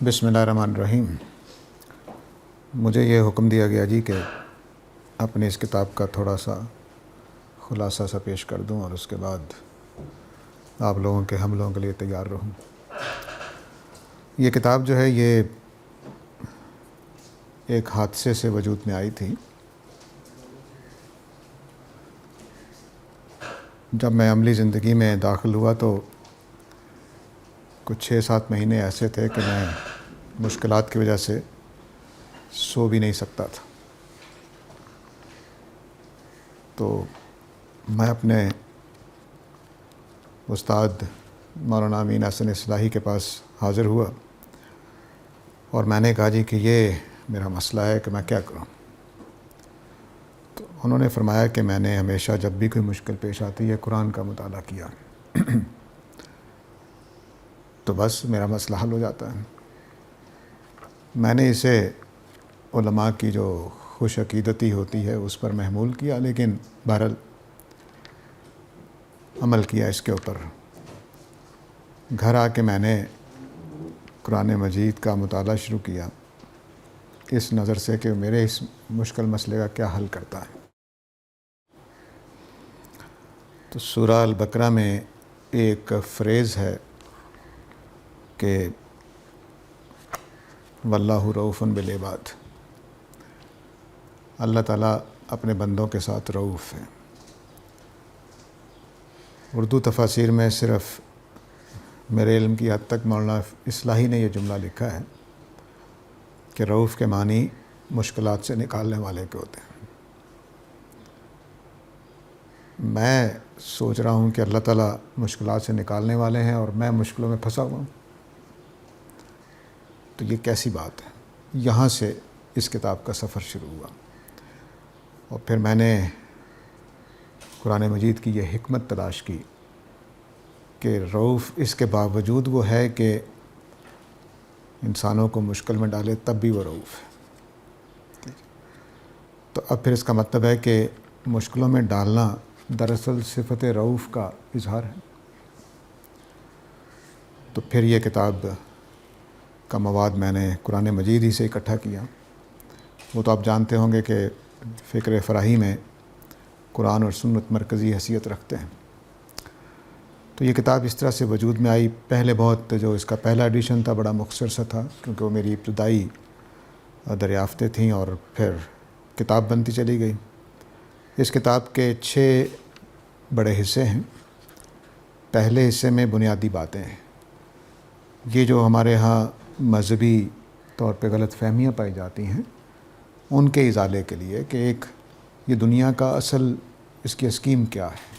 بسم اللہ الرحمن الرحیم۔ مجھے یہ حکم دیا گیا جی کہ اپنی اس کتاب کا تھوڑا سا خلاصہ سا پیش کر دوں اور اس کے بعد آپ لوگوں کے حملوں کے لیے تیار رہوں۔ یہ کتاب جو ہے یہ ایک حادثے سے وجود میں آئی تھی۔ جب میں عملی زندگی میں داخل ہوا تو کچھ 6-7 مہینے ایسے تھے کہ میں مشکلات کی وجہ سے سو بھی نہیں سکتا تھا۔ تو میں اپنے استاد مولانا امین احسن اصلاحی کے پاس حاضر ہوا اور میں نے کہا جی کہ یہ میرا مسئلہ ہے کہ میں کیا کروں۔ تو انہوں نے فرمایا کہ میں نے ہمیشہ جب بھی کوئی مشکل پیش آتی ہے قرآن کا مطالعہ کیا تو بس میرا مسئلہ حل ہو جاتا ہے۔ میں نے اسے علماء کی جو خوش عقیدتی ہوتی ہے اس پر محمول کیا، لیکن بہرحال عمل کیا اس کے اوپر۔ گھر آ کے میں نے قرآن مجید کا مطالعہ شروع کیا اس نظر سے کہ میرے اس مشکل مسئلے کا کیا حل کرتا ہے۔ تو سورہ البقرہ میں ایک فریز ہے کہ واللہ رؤوف بالعباد، اللہ تعالیٰ اپنے بندوں کے ساتھ رؤوف ہے۔ اردو تفاسیر میں صرف میرے علم کی حد تک مولانا اصلاحی نے یہ جملہ لکھا ہے کہ رؤوف کے معنی مشکلات سے نکالنے والے کے ہوتے ہیں۔ میں سوچ رہا ہوں کہ اللہ تعالیٰ مشکلات سے نکالنے والے ہیں اور میں مشکلوں میں پھنسا ہوا ہوں، تو یہ کیسی بات ہے۔ یہاں سے اس کتاب کا سفر شروع ہوا اور پھر میں نے قرآن مجید کی یہ حکمت تلاش کی کہ رؤوف اس کے باوجود وہ ہے کہ انسانوں کو مشکل میں ڈالے تب بھی وہ رؤوف ہے۔ تو اب پھر اس کا مطلب ہے کہ مشکلوں میں ڈالنا دراصل صفت رؤوف کا اظہار ہے۔ تو پھر یہ کتاب کا مواد میں نے قرآن مجید ہی سے اکٹھا کیا۔ وہ تو آپ جانتے ہوں گے کہ فکر فراہی میں قرآن اور سنت مرکزی حیثیت رکھتے ہیں۔ تو یہ کتاب اس طرح سے وجود میں آئی۔ پہلے بہت جو اس کا پہلا ایڈیشن تھا بڑا مختصر سا تھا، کیونکہ وہ میری ابتدائی دریافتیں تھیں اور پھر کتاب بنتی چلی گئی۔ اس کتاب کے 6 بڑے حصے ہیں۔ پہلے حصے میں بنیادی باتیں ہیں، یہ جو ہمارے ہاں مذہبی طور پہ غلط فہمیاں پائی جاتی ہیں ان کے ازالے کے لیے کہ ایک یہ دنیا کا اصل اس کی اسکیم کیا ہے،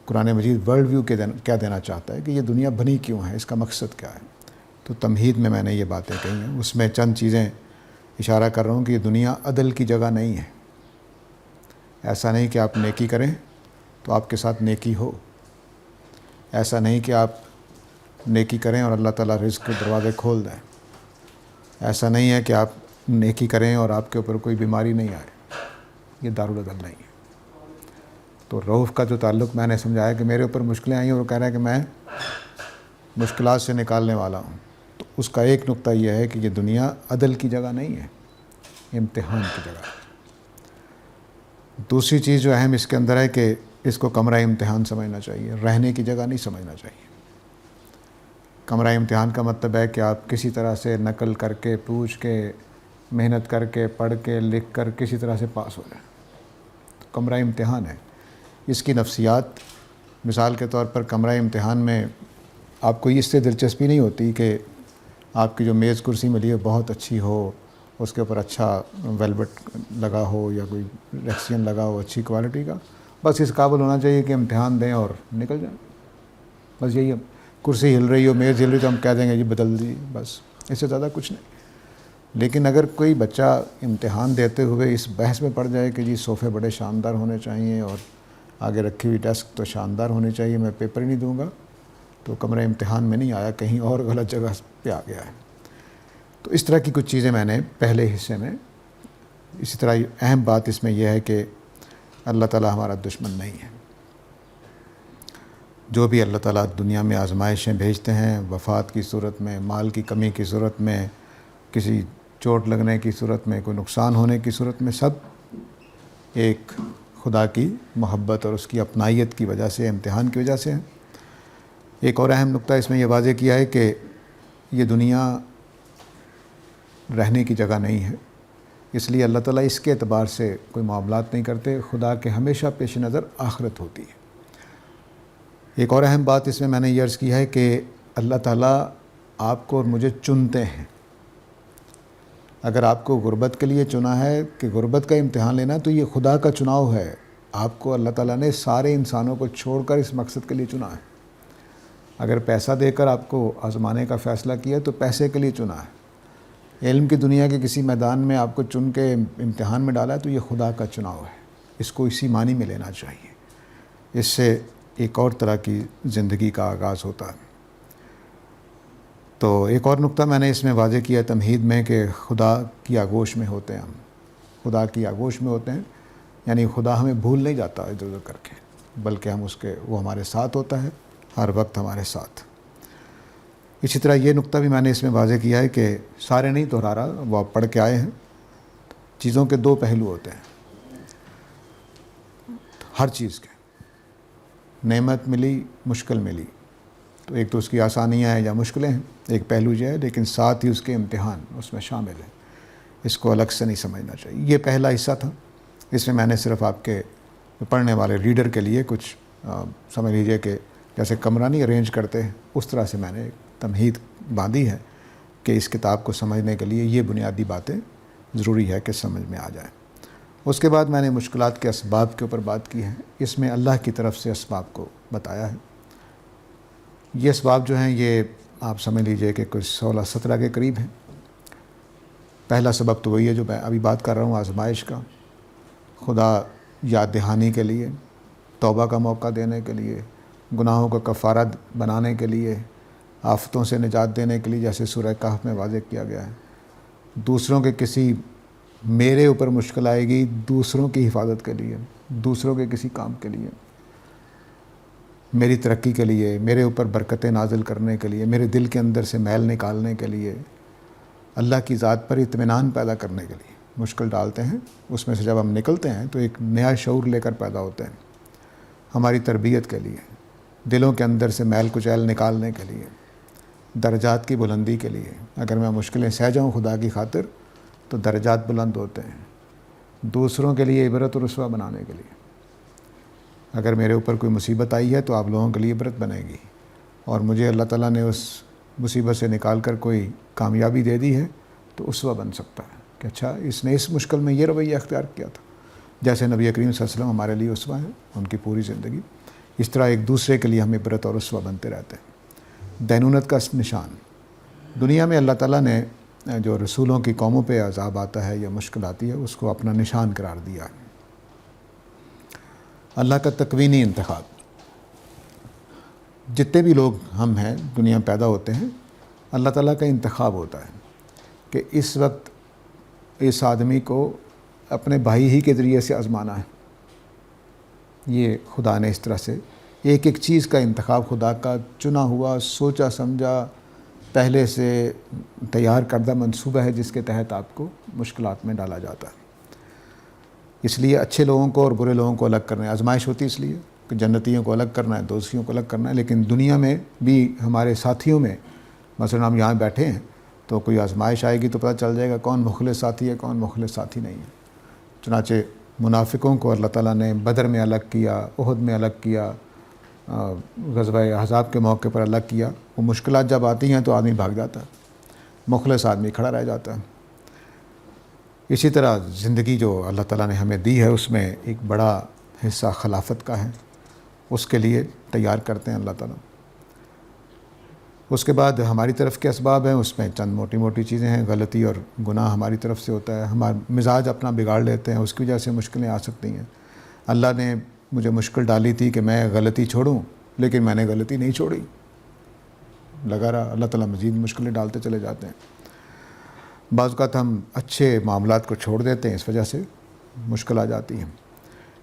قرآن مجید ورلڈ ویو کیا دینا چاہتا ہے کہ یہ دنیا بنی کیوں ہے، اس کا مقصد کیا ہے۔ تو تمہید میں نے یہ باتیں کہی ہیں، اس میں چند چیزیں اشارہ کر رہا ہوں کہ یہ دنیا عدل کی جگہ نہیں ہے۔ ایسا نہیں کہ آپ نیکی کریں تو آپ کے ساتھ نیکی ہو، ایسا نہیں کہ آپ نیکی کریں اور اللہ تعالیٰ رزق کے دروازے کھول دیں، ایسا نہیں ہے کہ آپ نیکی کریں اور آپ کے اوپر کوئی بیماری نہیں آئے، یہ دارالعدل نہیں ہے۔ تو رؤوف کا جو تعلق میں نے سمجھایا کہ میرے اوپر مشکلیں آئیں اور وہ کہہ رہا ہے کہ میں مشکلات سے نکالنے والا ہوں، تو اس کا ایک نقطہ یہ ہے کہ یہ دنیا عدل کی جگہ نہیں ہے، امتحان کی جگہ ہے۔ دوسری چیز جو اہم اس کے اندر ہے کہ اس کو کمرہ امتحان سمجھنا چاہیے، رہنے کی جگہ نہیں سمجھنا چاہیے۔ کمرہ امتحان کا مطلب ہے کہ آپ کسی طرح سے نقل کر کے پوچھ کے محنت کر کے پڑھ کے لکھ کر کسی طرح سے پاس ہو جائیں، تو کمرہ امتحان ہے۔ اس کی نفسیات مثال کے طور پر کمرہ امتحان میں آپ کو اس سے دلچسپی نہیں ہوتی کہ آپ کی جو میز کرسی ملی ہے بہت اچھی ہو، اس کے اوپر اچھا ویلوٹ لگا ہو یا کوئی ریکسین لگا ہو اچھی کوالٹی کا، بس اس قابل ہونا چاہیے کہ امتحان دیں اور نکل جائیں، بس یہی ہے۔ کرسی ہل رہی ہو، میز ہل رہی تو ہم کہہ دیں گے جی بدل دی، بس اس سے زیادہ کچھ نہیں۔ لیکن اگر کوئی بچہ امتحان دیتے ہوئے اس بحث میں پڑ جائے کہ جی صوفے بڑے شاندار ہونے چاہیے اور آگے رکھی ہوئی ڈیسک تو شاندار ہونی چاہیے، میں پیپر ہی نہیں دوں گا، تو کمرہ امتحان میں نہیں آیا، کہیں اور غلط جگہ پہ آ گیا ہے۔ تو اس طرح کی کچھ چیزیں میں نے پہلے حصے میں۔ اسی طرح اہم بات اس میں یہ ہے کہ اللہ تعالیٰ ہمارا دشمن نہیں ہے۔ جو بھی اللہ تعالیٰ دنیا میں آزمائشیں بھیجتے ہیں، وفات کی صورت میں، مال کی کمی کی صورت میں، کسی چوٹ لگنے کی صورت میں، کوئی نقصان ہونے کی صورت میں، سب ایک خدا کی محبت اور اس کی اپنائیت کی وجہ سے، امتحان کی وجہ سے ہے۔ ایک اور اہم نقطہ اس میں یہ واضح کیا ہے کہ یہ دنیا رہنے کی جگہ نہیں ہے، اس لیے اللہ تعالیٰ اس کے اعتبار سے کوئی معاملات نہیں کرتے، خدا کے ہمیشہ پیش نظر آخرت ہوتی ہے۔ ایک اور اہم بات اس میں نے یہ عرض کی ہے کہ اللہ تعالیٰ آپ کو اور مجھے چنتے ہیں۔ اگر آپ کو غربت کے لیے چنا ہے کہ غربت کا امتحان لینا، تو یہ خدا کا چناؤ ہے۔ آپ کو اللہ تعالیٰ نے سارے انسانوں کو چھوڑ کر اس مقصد کے لیے چنا ہے۔ اگر پیسہ دے کر آپ کو آزمانے کا فیصلہ کیا تو پیسے کے لیے چنا ہے۔ علم کی دنیا کے کسی میدان میں آپ کو چن کے امتحان میں ڈالا ہے تو یہ خدا کا چناؤ ہے۔ اس کو اسی معنی میں لینا چاہیے۔ اس سے ایک اور طرح کی زندگی کا آغاز ہوتا ہے۔ تو ایک اور نقطہ میں نے اس میں واضح کیا تمہید میں کہ خدا کی آغوش میں ہوتے ہیں ہم، خدا کی آغوش میں ہوتے ہیں، یعنی خدا ہمیں بھول نہیں جاتا ادھر ادھر کر کے، بلکہ وہ ہمارے ساتھ ہوتا ہے، ہر وقت ہمارے ساتھ۔ اسی طرح یہ نقطہ بھی میں نے اس میں واضح کیا ہے کہ سارے نہیں دہرا رہا، وہ آپ پڑھ کے آئے ہیں، چیزوں کے دو پہلو ہوتے ہیں ہر چیز کے۔ نعمت ملی، مشکل ملی، تو ایک تو اس کی آسانیاں ہیں یا مشکلیں ہیں، ایک پہلو یہ ہے، لیکن ساتھ ہی اس کے امتحان اس میں شامل ہیں۔ اس کو الگ سے نہیں سمجھنا چاہیے۔ یہ پہلا حصہ تھا، اس میں نے صرف آپ کے پڑھنے والے ریڈر کے لیے کچھ سمجھ لیجئے کہ جیسے کمرہ نہیں ارینج کرتے ہیں، اس طرح سے میں نے ایک تمہید باندھی ہے کہ اس کتاب کو سمجھنے کے لیے یہ بنیادی باتیں ضروری ہے کہ سمجھ میں آ جائیں۔ اس کے بعد میں نے مشکلات کے اسباب کے اوپر بات کی ہے۔ اس میں اللہ کی طرف سے اسباب کو بتایا ہے۔ یہ اسباب جو ہیں یہ آپ سمجھ لیجئے کہ کچھ 16-17 کے قریب ہیں۔ پہلا سبب تو وہی ہے جو میں ابھی بات کر رہا ہوں، آزمائش کا، خدا یاد دہانی کے لیے، توبہ کا موقع دینے کے لیے، گناہوں کا کفارہ بنانے کے لیے، آفتوں سے نجات دینے کے لیے، جیسے سورہ کہف میں واضح کیا گیا ہے۔ دوسروں کے کسی میرے اوپر مشکل آئے گی دوسروں کی حفاظت کے لیے، دوسروں کے کسی کام کے لیے، میری ترقی کے لیے، میرے اوپر برکتیں نازل کرنے کے لیے، میرے دل کے اندر سے میل نکالنے کے لیے، اللہ کی ذات پر اطمینان پیدا کرنے کے لیے مشکل ڈالتے ہیں۔ اس میں سے جب ہم نکلتے ہیں تو ایک نیا شعور لے کر پیدا ہوتے ہیں، ہماری تربیت کے لیے، دلوں کے اندر سے میل کچیل نکالنے کے لیے، درجات کی بلندی کے لیے۔ اگر میں مشکلیں سہ جاؤں خدا کی خاطر تو درجات بلند ہوتے ہیں، دوسروں کے لیے عبرت و رسوا بنانے کے لیے۔ اگر میرے اوپر کوئی مصیبت آئی ہے تو آپ لوگوں کے لیے عبرت بنے گی، اور مجھے اللہ تعالیٰ نے اس مصیبت سے نکال کر کوئی کامیابی دے دی ہے تو اسوہ بن سکتا ہے کہ اچھا اس نے اس مشکل میں یہ رویہ اختیار کیا تھا۔ جیسے نبی کریم صلی اللہ علیہ وسلم ہمارے لیے اسوہ ہیں، ان کی پوری زندگی، اس طرح ایک دوسرے کے لیے ہم عبرت اور اسوہ بنتے رہتے ہیں۔ دینونت کا نشان، دنیا میں اللہ تعالیٰ نے جو رسولوں کی قوموں پہ عذاب آتا ہے یا مشکل آتی ہے اس کو اپنا نشان قرار دیا ہے۔ اللہ کا تکوینی انتخاب، جتنے بھی لوگ ہم ہیں دنیا میں پیدا ہوتے ہیں، اللہ تعالیٰ کا انتخاب ہوتا ہے کہ اس وقت اس آدمی کو اپنے بھائی ہی کے ذریعے سے آزمانا ہے۔ یہ خدا نے اس طرح سے ایک ایک چیز کا انتخاب، خدا کا چنا ہوا، سوچا سمجھا، پہلے سے تیار کردہ منصوبہ ہے جس کے تحت آپ کو مشکلات میں ڈالا جاتا ہے۔ اس لیے اچھے لوگوں کو اور برے لوگوں کو الگ کرنا ہے، آزمائش ہوتی ہے اس لیے کہ جنتیوں کو الگ کرنا ہے، دوزخیوں کو الگ کرنا ہے۔ لیکن دنیا میں بھی ہمارے ساتھیوں میں، مثلا ہم یہاں بیٹھے ہیں تو کوئی آزمائش آئے گی تو پتہ چل جائے گا کون مخلص ساتھی ہے کون مخلص ساتھی نہیں ہے۔ چنانچہ منافقوں کو اللہ تعالیٰ نے بدر میں الگ کیا، احد میں الگ کیا، غزوہ احزاب کے موقع پر الگ کیا۔ وہ مشکلات جب آتی ہیں تو آدمی بھاگ جاتا ہے، مخلص آدمی کھڑا رہ جاتا ہے۔ اسی طرح زندگی جو اللہ تعالیٰ نے ہمیں دی ہے اس میں ایک بڑا حصہ خلافت کا ہے، اس کے لیے تیار کرتے ہیں اللہ تعالیٰ۔ اس کے بعد ہماری طرف کے اسباب ہیں، اس میں چند موٹی موٹی چیزیں ہیں، غلطی اور گناہ ہماری طرف سے ہوتا ہے، ہمارا مزاج اپنا بگاڑ لیتے ہیں، اس کی وجہ سے مشکلیں آ سکتی ہیں۔ اللہ نے مجھے مشکل ڈالی تھی کہ میں غلطی چھوڑوں، لیکن میں نے غلطی نہیں چھوڑی، لگا رہا۔ اللہ تعالیٰ مزید مشکلیں ڈالتے چلے جاتے ہیں۔ بعض اوقات ہم اچھے معاملات کو چھوڑ دیتے ہیں، اس وجہ سے مشکل آ جاتی ہیں۔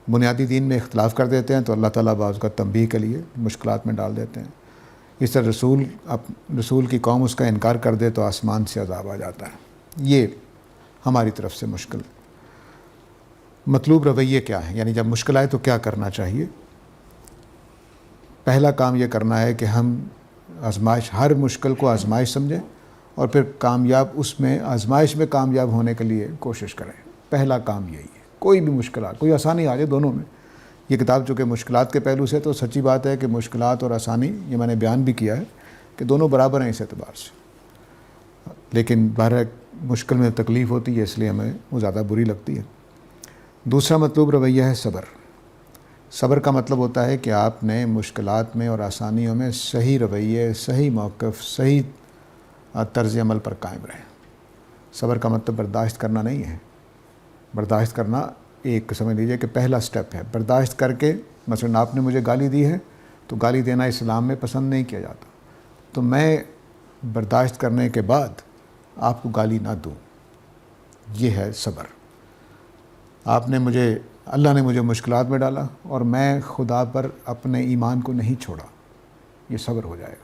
بنیادی دین میں اختلاف کر دیتے ہیں تو اللہ تعالیٰ بعض کا تنبیہ کے لیے مشکلات میں ڈال دیتے ہیں. اس طرح رسول کی قوم اس کا انکار کر دے تو آسمان سے عذاب آ جاتا ہے. یہ ہماری طرف سے مشکل. مطلوب رویے کیا ہے؟ یعنی جب مشکل آئے تو کیا کرنا چاہیے؟ پہلا کام یہ کرنا ہے کہ ہم ہر مشکل کو آزمائش سمجھیں اور پھر آزمائش میں کامیاب ہونے کے لیے کوشش کریں. پہلا کام یہی ہے. کوئی بھی مشکلات، کوئی آسانی آ جائے، دونوں میں. یہ کتاب چونکہ مشکلات کے پہلو سے، تو سچی بات ہے کہ مشکلات اور آسانی، یہ میں نے بیان بھی کیا ہے کہ دونوں برابر ہیں اس اعتبار سے. لیکن بہرحال مشکل میں تکلیف ہوتی ہے، اس لیے ہمیں وہ زیادہ بری لگتی ہے. دوسرا مطلوب رویہ ہے صبر. صبر کا مطلب ہوتا ہے کہ آپ نے مشکلات میں اور آسانیوں میں صحیح رویے، صحیح موقف، صحیح طرز عمل پر قائم رہیں. صبر کا مطلب برداشت کرنا نہیں ہے. برداشت کرنا ایک سمجھ لیجیے کہ پہلا سٹیپ ہے. برداشت کر کے، مثلا آپ نے مجھے گالی دی ہے تو گالی دینا اسلام میں پسند نہیں کیا جاتا، تو میں برداشت کرنے کے بعد آپ کو گالی نہ دوں. یہ ہے صبر. اللہ نے مجھے مشکلات میں ڈالا اور میں خدا پر اپنے ایمان کو نہیں چھوڑا، یہ صبر ہو جائے گا.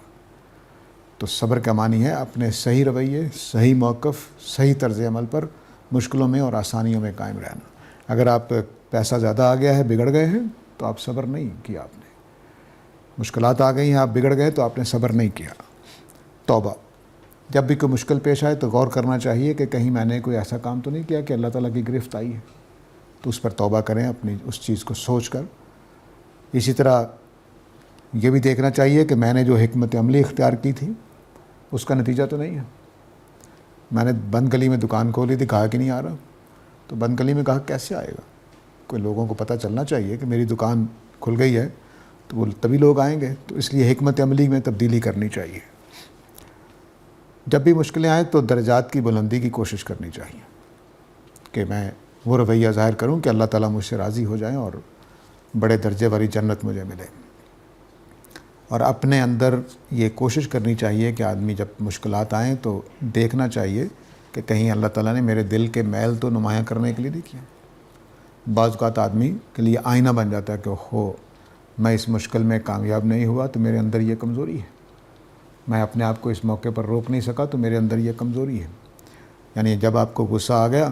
تو صبر کا معنی ہے اپنے صحیح رویے، صحیح موقف، صحیح طرز عمل پر مشکلوں میں اور آسانیوں میں قائم رہنا. اگر آپ پیسہ زیادہ آ گیا ہے، بگڑ گئے ہیں، تو آپ صبر نہیں کیا. آپ نے مشکلات آ گئی ہیں، آپ بگڑ گئے تو آپ نے صبر نہیں کیا. توبہ. جب بھی کوئی مشکل پیش آئے تو غور کرنا چاہیے کہ کہیں میں نے کوئی ایسا کام تو نہیں کیا کہ اللہ تعالیٰ کی گرفت آئی ہے، تو اس پر توبہ کریں اپنی اس چیز کو سوچ کر. اسی طرح یہ بھی دیکھنا چاہیے کہ میں نے جو حکمت عملی اختیار کی تھی اس کا نتیجہ تو نہیں ہے. میں نے بند گلی میں دکان کھولی تھی، کہا کہ نہیں آ رہا، تو بند گلی میں کہا کیسے آئے گا؟ کوئی لوگوں کو پتہ چلنا چاہیے کہ میری دکان کھل گئی ہے، تو وہ تبھی لوگ آئیں گے. تو اس لیے حکمت عملی میں تبدیلی کرنی چاہیے. جب بھی مشکلیں آئیں تو درجات کی بلندی کی کوشش کرنی چاہیے کہ میں وہ رویہ ظاہر کروں کہ اللہ تعالیٰ مجھ سے راضی ہو جائیں اور بڑے درجے والی جنت مجھے ملے. اور اپنے اندر یہ کوشش کرنی چاہیے کہ آدمی جب مشکلات آئیں تو دیکھنا چاہیے کہ کہیں اللہ تعالیٰ نے میرے دل کے میل تو نمایاں کرنے کے لیے نہیں کیا. بعض اوقات آدمی کے لیے آئینہ بن جاتا ہے کہ میں اس مشکل میں کامیاب نہیں ہوا تو میرے اندر یہ کمزوری ہے. میں اپنے آپ کو اس موقع پر روک نہیں سکا تو میرے اندر یہ کمزوری ہے. یعنی جب آپ کو غصہ آ گیا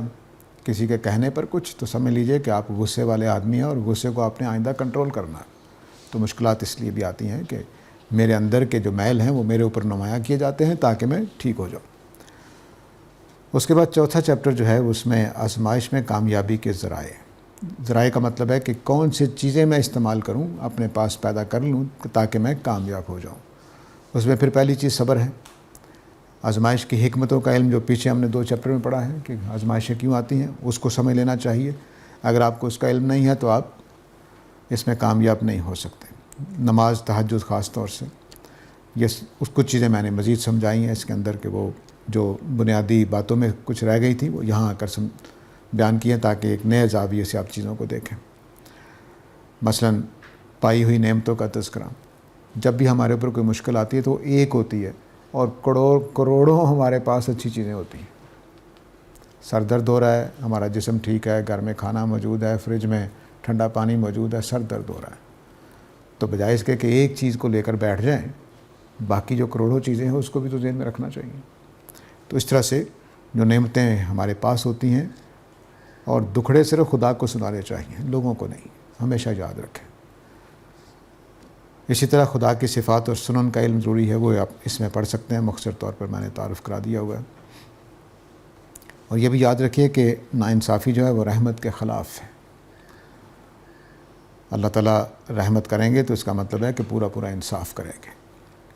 کسی کے کہنے پر کچھ، تو سمجھ لیجئے کہ آپ غصے والے آدمی ہیں اور غصے کو آپ نے آئندہ کنٹرول کرنا ہے. تو مشکلات اس لیے بھی آتی ہیں کہ میرے اندر کے جو میل ہیں وہ میرے اوپر نمایاں کیے جاتے ہیں تاکہ میں ٹھیک ہو جاؤں. اس کے بعد چوتھا چیپٹر جو ہے اس میں آزمائش میں کامیابی کے ذرائع. ذرائع کا مطلب ہے کہ کون سی چیزیں میں استعمال کروں، اپنے پاس پیدا کر لوں تاکہ میں کامیاب ہو جاؤں. اس میں پھر پہلی چیز صبر ہے. آزمائش کی حکمتوں کا علم جو پیچھے ہم نے 2 چیپٹر میں پڑھا ہے کہ آزمائشیں کیوں آتی ہیں، اس کو سمجھ لینا چاہیے. اگر آپ کو اس کا علم نہیں ہے تو آپ اس میں کامیاب نہیں ہو سکتے. نماز، تہجد خاص طور سے، اس کچھ چیزیں میں نے مزید سمجھائی ہیں اس کے اندر کہ وہ جو بنیادی باتوں میں کچھ رہ گئی تھی وہ یہاں آ کر بیان کی ہیں تاکہ ایک نئے زاویے سے آپ چیزوں کو دیکھیں. مثلا پائی ہوئی نعمتوں کا تذکرہ. جب بھی ہمارے اوپر کوئی مشکل آتی ہے تو وہ ایک ہوتی ہے اور کروڑوں ہمارے پاس اچھی چیزیں ہوتی ہیں. سر درد ہو رہا ہے، ہمارا جسم ٹھیک ہے، گھر میں کھانا موجود ہے، فریج میں ٹھنڈا پانی موجود ہے، سر درد ہو رہا ہے، تو بجائے اس کے کہ ایک چیز کو لے کر بیٹھ جائیں، باقی جو کروڑوں چیزیں ہیں اس کو بھی تو ذہن میں رکھنا چاہیے. تو اس طرح سے جو نعمتیں ہمارے پاس ہوتی ہیں، اور دکھڑے صرف خدا کو سنانے چاہیے، لوگوں کو نہیں، ہمیشہ یاد رکھیں. اسی طرح خدا کی صفات اور سنن کا علم ضروری ہے، وہ آپ اس میں پڑھ سکتے ہیں. مختصر طور پر میں نے تعارف کرا دیا ہوا ہے. اور یہ بھی یاد رکھیے کہ ناانصافی جو ہے وہ رحمت کے خلاف ہے. اللہ تعالیٰ رحمت کریں گے تو اس کا مطلب ہے کہ پورا انصاف کریں گے.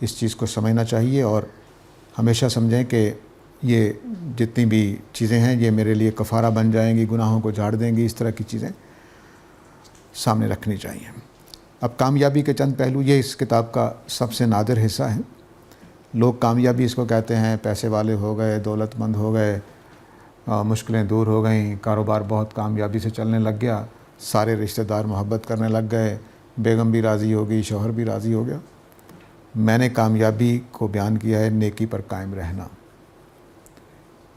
اس چیز کو سمجھنا چاہیے اور ہمیشہ سمجھیں کہ یہ جتنی بھی چیزیں ہیں یہ میرے لیے کفارہ بن جائیں گی، گناہوں کو جھاڑ دیں گی. اس طرح کی چیزیں سامنے رکھنی چاہیے. اب کامیابی کے چند پہلو، یہ اس کتاب کا سب سے نادر حصہ ہے. لوگ کامیابی اس کو کہتے ہیں، پیسے والے ہو گئے، دولت مند ہو گئے، مشکلیں دور ہو گئیں، کاروبار بہت کامیابی سے چلنے لگ گیا، سارے رشتہ دار محبت کرنے لگ گئے، بیگم بھی راضی ہو گئی، شوہر بھی راضی ہو گیا. میں نے کامیابی کو بیان کیا ہے نیکی پر قائم رہنا،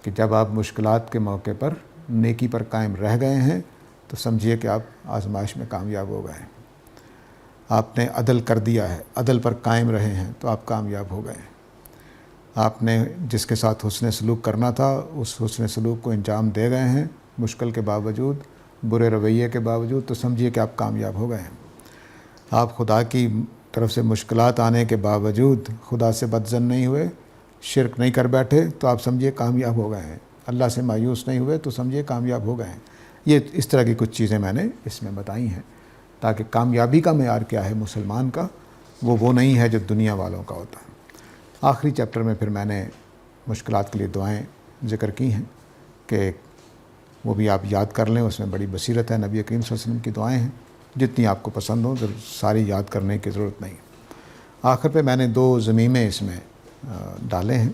کہ جب آپ مشکلات کے موقع پر نیکی پر قائم رہ گئے ہیں تو سمجھیے کہ آپ آزمائش میں کامیاب ہو گئے ہیں. آپ نے عدل کر دیا ہے, عدل پر قائم رہے ہیں تو آپ کامیاب ہو گئے ہیں. آپ نے جس کے ساتھ حسن سلوک کرنا تھا اس حسن سلوک کو انجام دے گئے ہیں مشکل کے باوجود, برے رویے کے باوجود, تو سمجھیے کہ آپ کامیاب ہو گئے ہیں. آپ خدا کی طرف سے مشکلات آنے کے باوجود خدا سے بدظن نہیں ہوئے, شرک نہیں کر بیٹھے, تو آپ سمجھیے کامیاب ہو گئے ہیں. اللہ سے مایوس نہیں ہوئے تو سمجھیے کامیاب ہو گئے ہیں. یہ اس طرح کی کچھ چیزیں میں نے اس میں بتائی ہیں تاکہ کامیابی کا معیار کیا ہے مسلمان کا, وہ نہیں ہے جو دنیا والوں کا ہوتا ہے. آخری چیپٹر میں پھر میں نے مشکلات کے لیے دعائیں ذکر کی ہیں کہ وہ بھی آپ یاد کر لیں, اس میں بڑی بصیرت ہے. نبی کریم صلی اللہ علیہ وسلم کی دعائیں ہیں, جتنی آپ کو پسند ہوں, ساری یاد کرنے کی ضرورت نہیں. آخر پہ میں نے 2 ضمیمے اس میں ڈالے ہیں.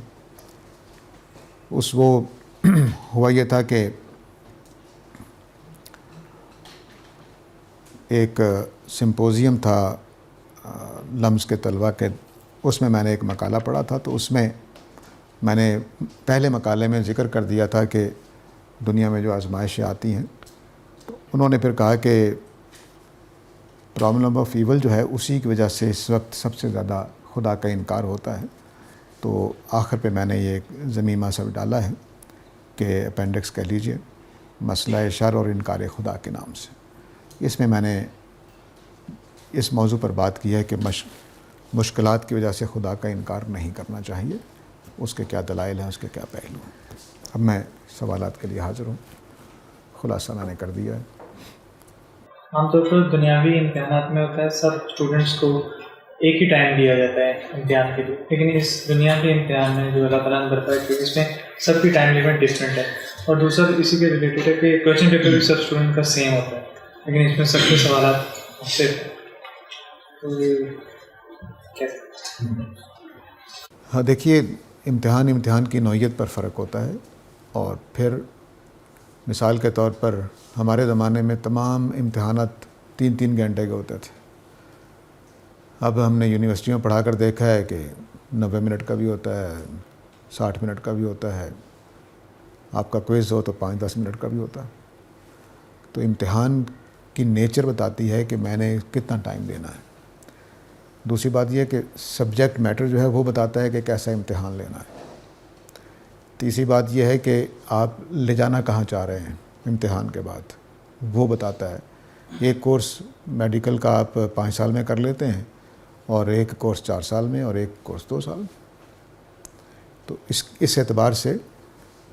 وہ ہوا یہ تھا کہ ایک سمپوزیم تھا لمز کے طلباء کے, اس میں نے ایک مقالہ پڑھا تھا. تو اس میں نے پہلے مقالے میں ذکر کر دیا تھا کہ دنیا میں جو آزمائشیں آتی ہیں, تو انہوں نے پھر کہا کہ پرابلم آف ایول جو ہے اسی کی وجہ سے اس وقت سب سے زیادہ خدا کا انکار ہوتا ہے. تو آخر پہ میں نے یہ ایک ضمیمہ سب ڈالا ہے کہ اپینڈکس کہہ لیجئے, مسئلہ شر اور انکار خدا کے نام سے. اس میں نے اس موضوع پر بات کی ہے کہ مشکلات کی وجہ سے خدا کا انکار نہیں کرنا چاہیے, اس کے کیا دلائل ہیں, اس کے کیا پہلو ہیں. اب میں سوالات کے لیے حاضر ہوں. خلاصہ میں نے کر دیا ہے. عام طور پر دنیاوی امتحانات میں ہوتا ہے سب اسٹوڈنٹس کو ایک ہی ٹائم دیا جاتا ہے امتحان کے لیے, لیکن اس دنیا کے امتحان میں جو اللہ تعالیٰ نے برپا کی اس میں سب کی ٹائم لیمٹ ڈفرینٹ ہے. اور دوسرا اسی کے ریلیٹڈ ہے کہ کویشچن پیپر بھی سب اسٹوڈنٹ کا سیم ہوتا ہے, لیکن اس میں سب کے سوالات مختلف ہیں. ہاں دیکھیے, امتحان کی نوعیت پر فرق ہوتا ہے. اور پھر مثال کے طور پر ہمارے زمانے میں تمام امتحانات 3 گھنٹے کے ہوتے تھے. اب ہم نے یونیورسٹیوں میں پڑھا کر دیکھا ہے کہ 90 منٹ کا بھی ہوتا ہے, 60 منٹ کا بھی ہوتا ہے, آپ کا کوئز ہو تو 5-10 منٹ کا بھی ہوتا ہے. تو امتحان کی نیچر بتاتی ہے کہ میں نے کتنا ٹائم دینا ہے. دوسری بات یہ کہ سبجیکٹ میٹر جو ہے وہ بتاتا ہے کہ کیسا امتحان لینا ہے. تیسری بات یہ ہے کہ آپ لے جانا کہاں چاہ رہے ہیں امتحان کے بعد, وہ بتاتا ہے. ایک کورس میڈیکل کا آپ 5 سال میں کر لیتے ہیں, اور ایک کورس 4 سال میں, اور ایک کورس 2 سال میں. تو اس اعتبار سے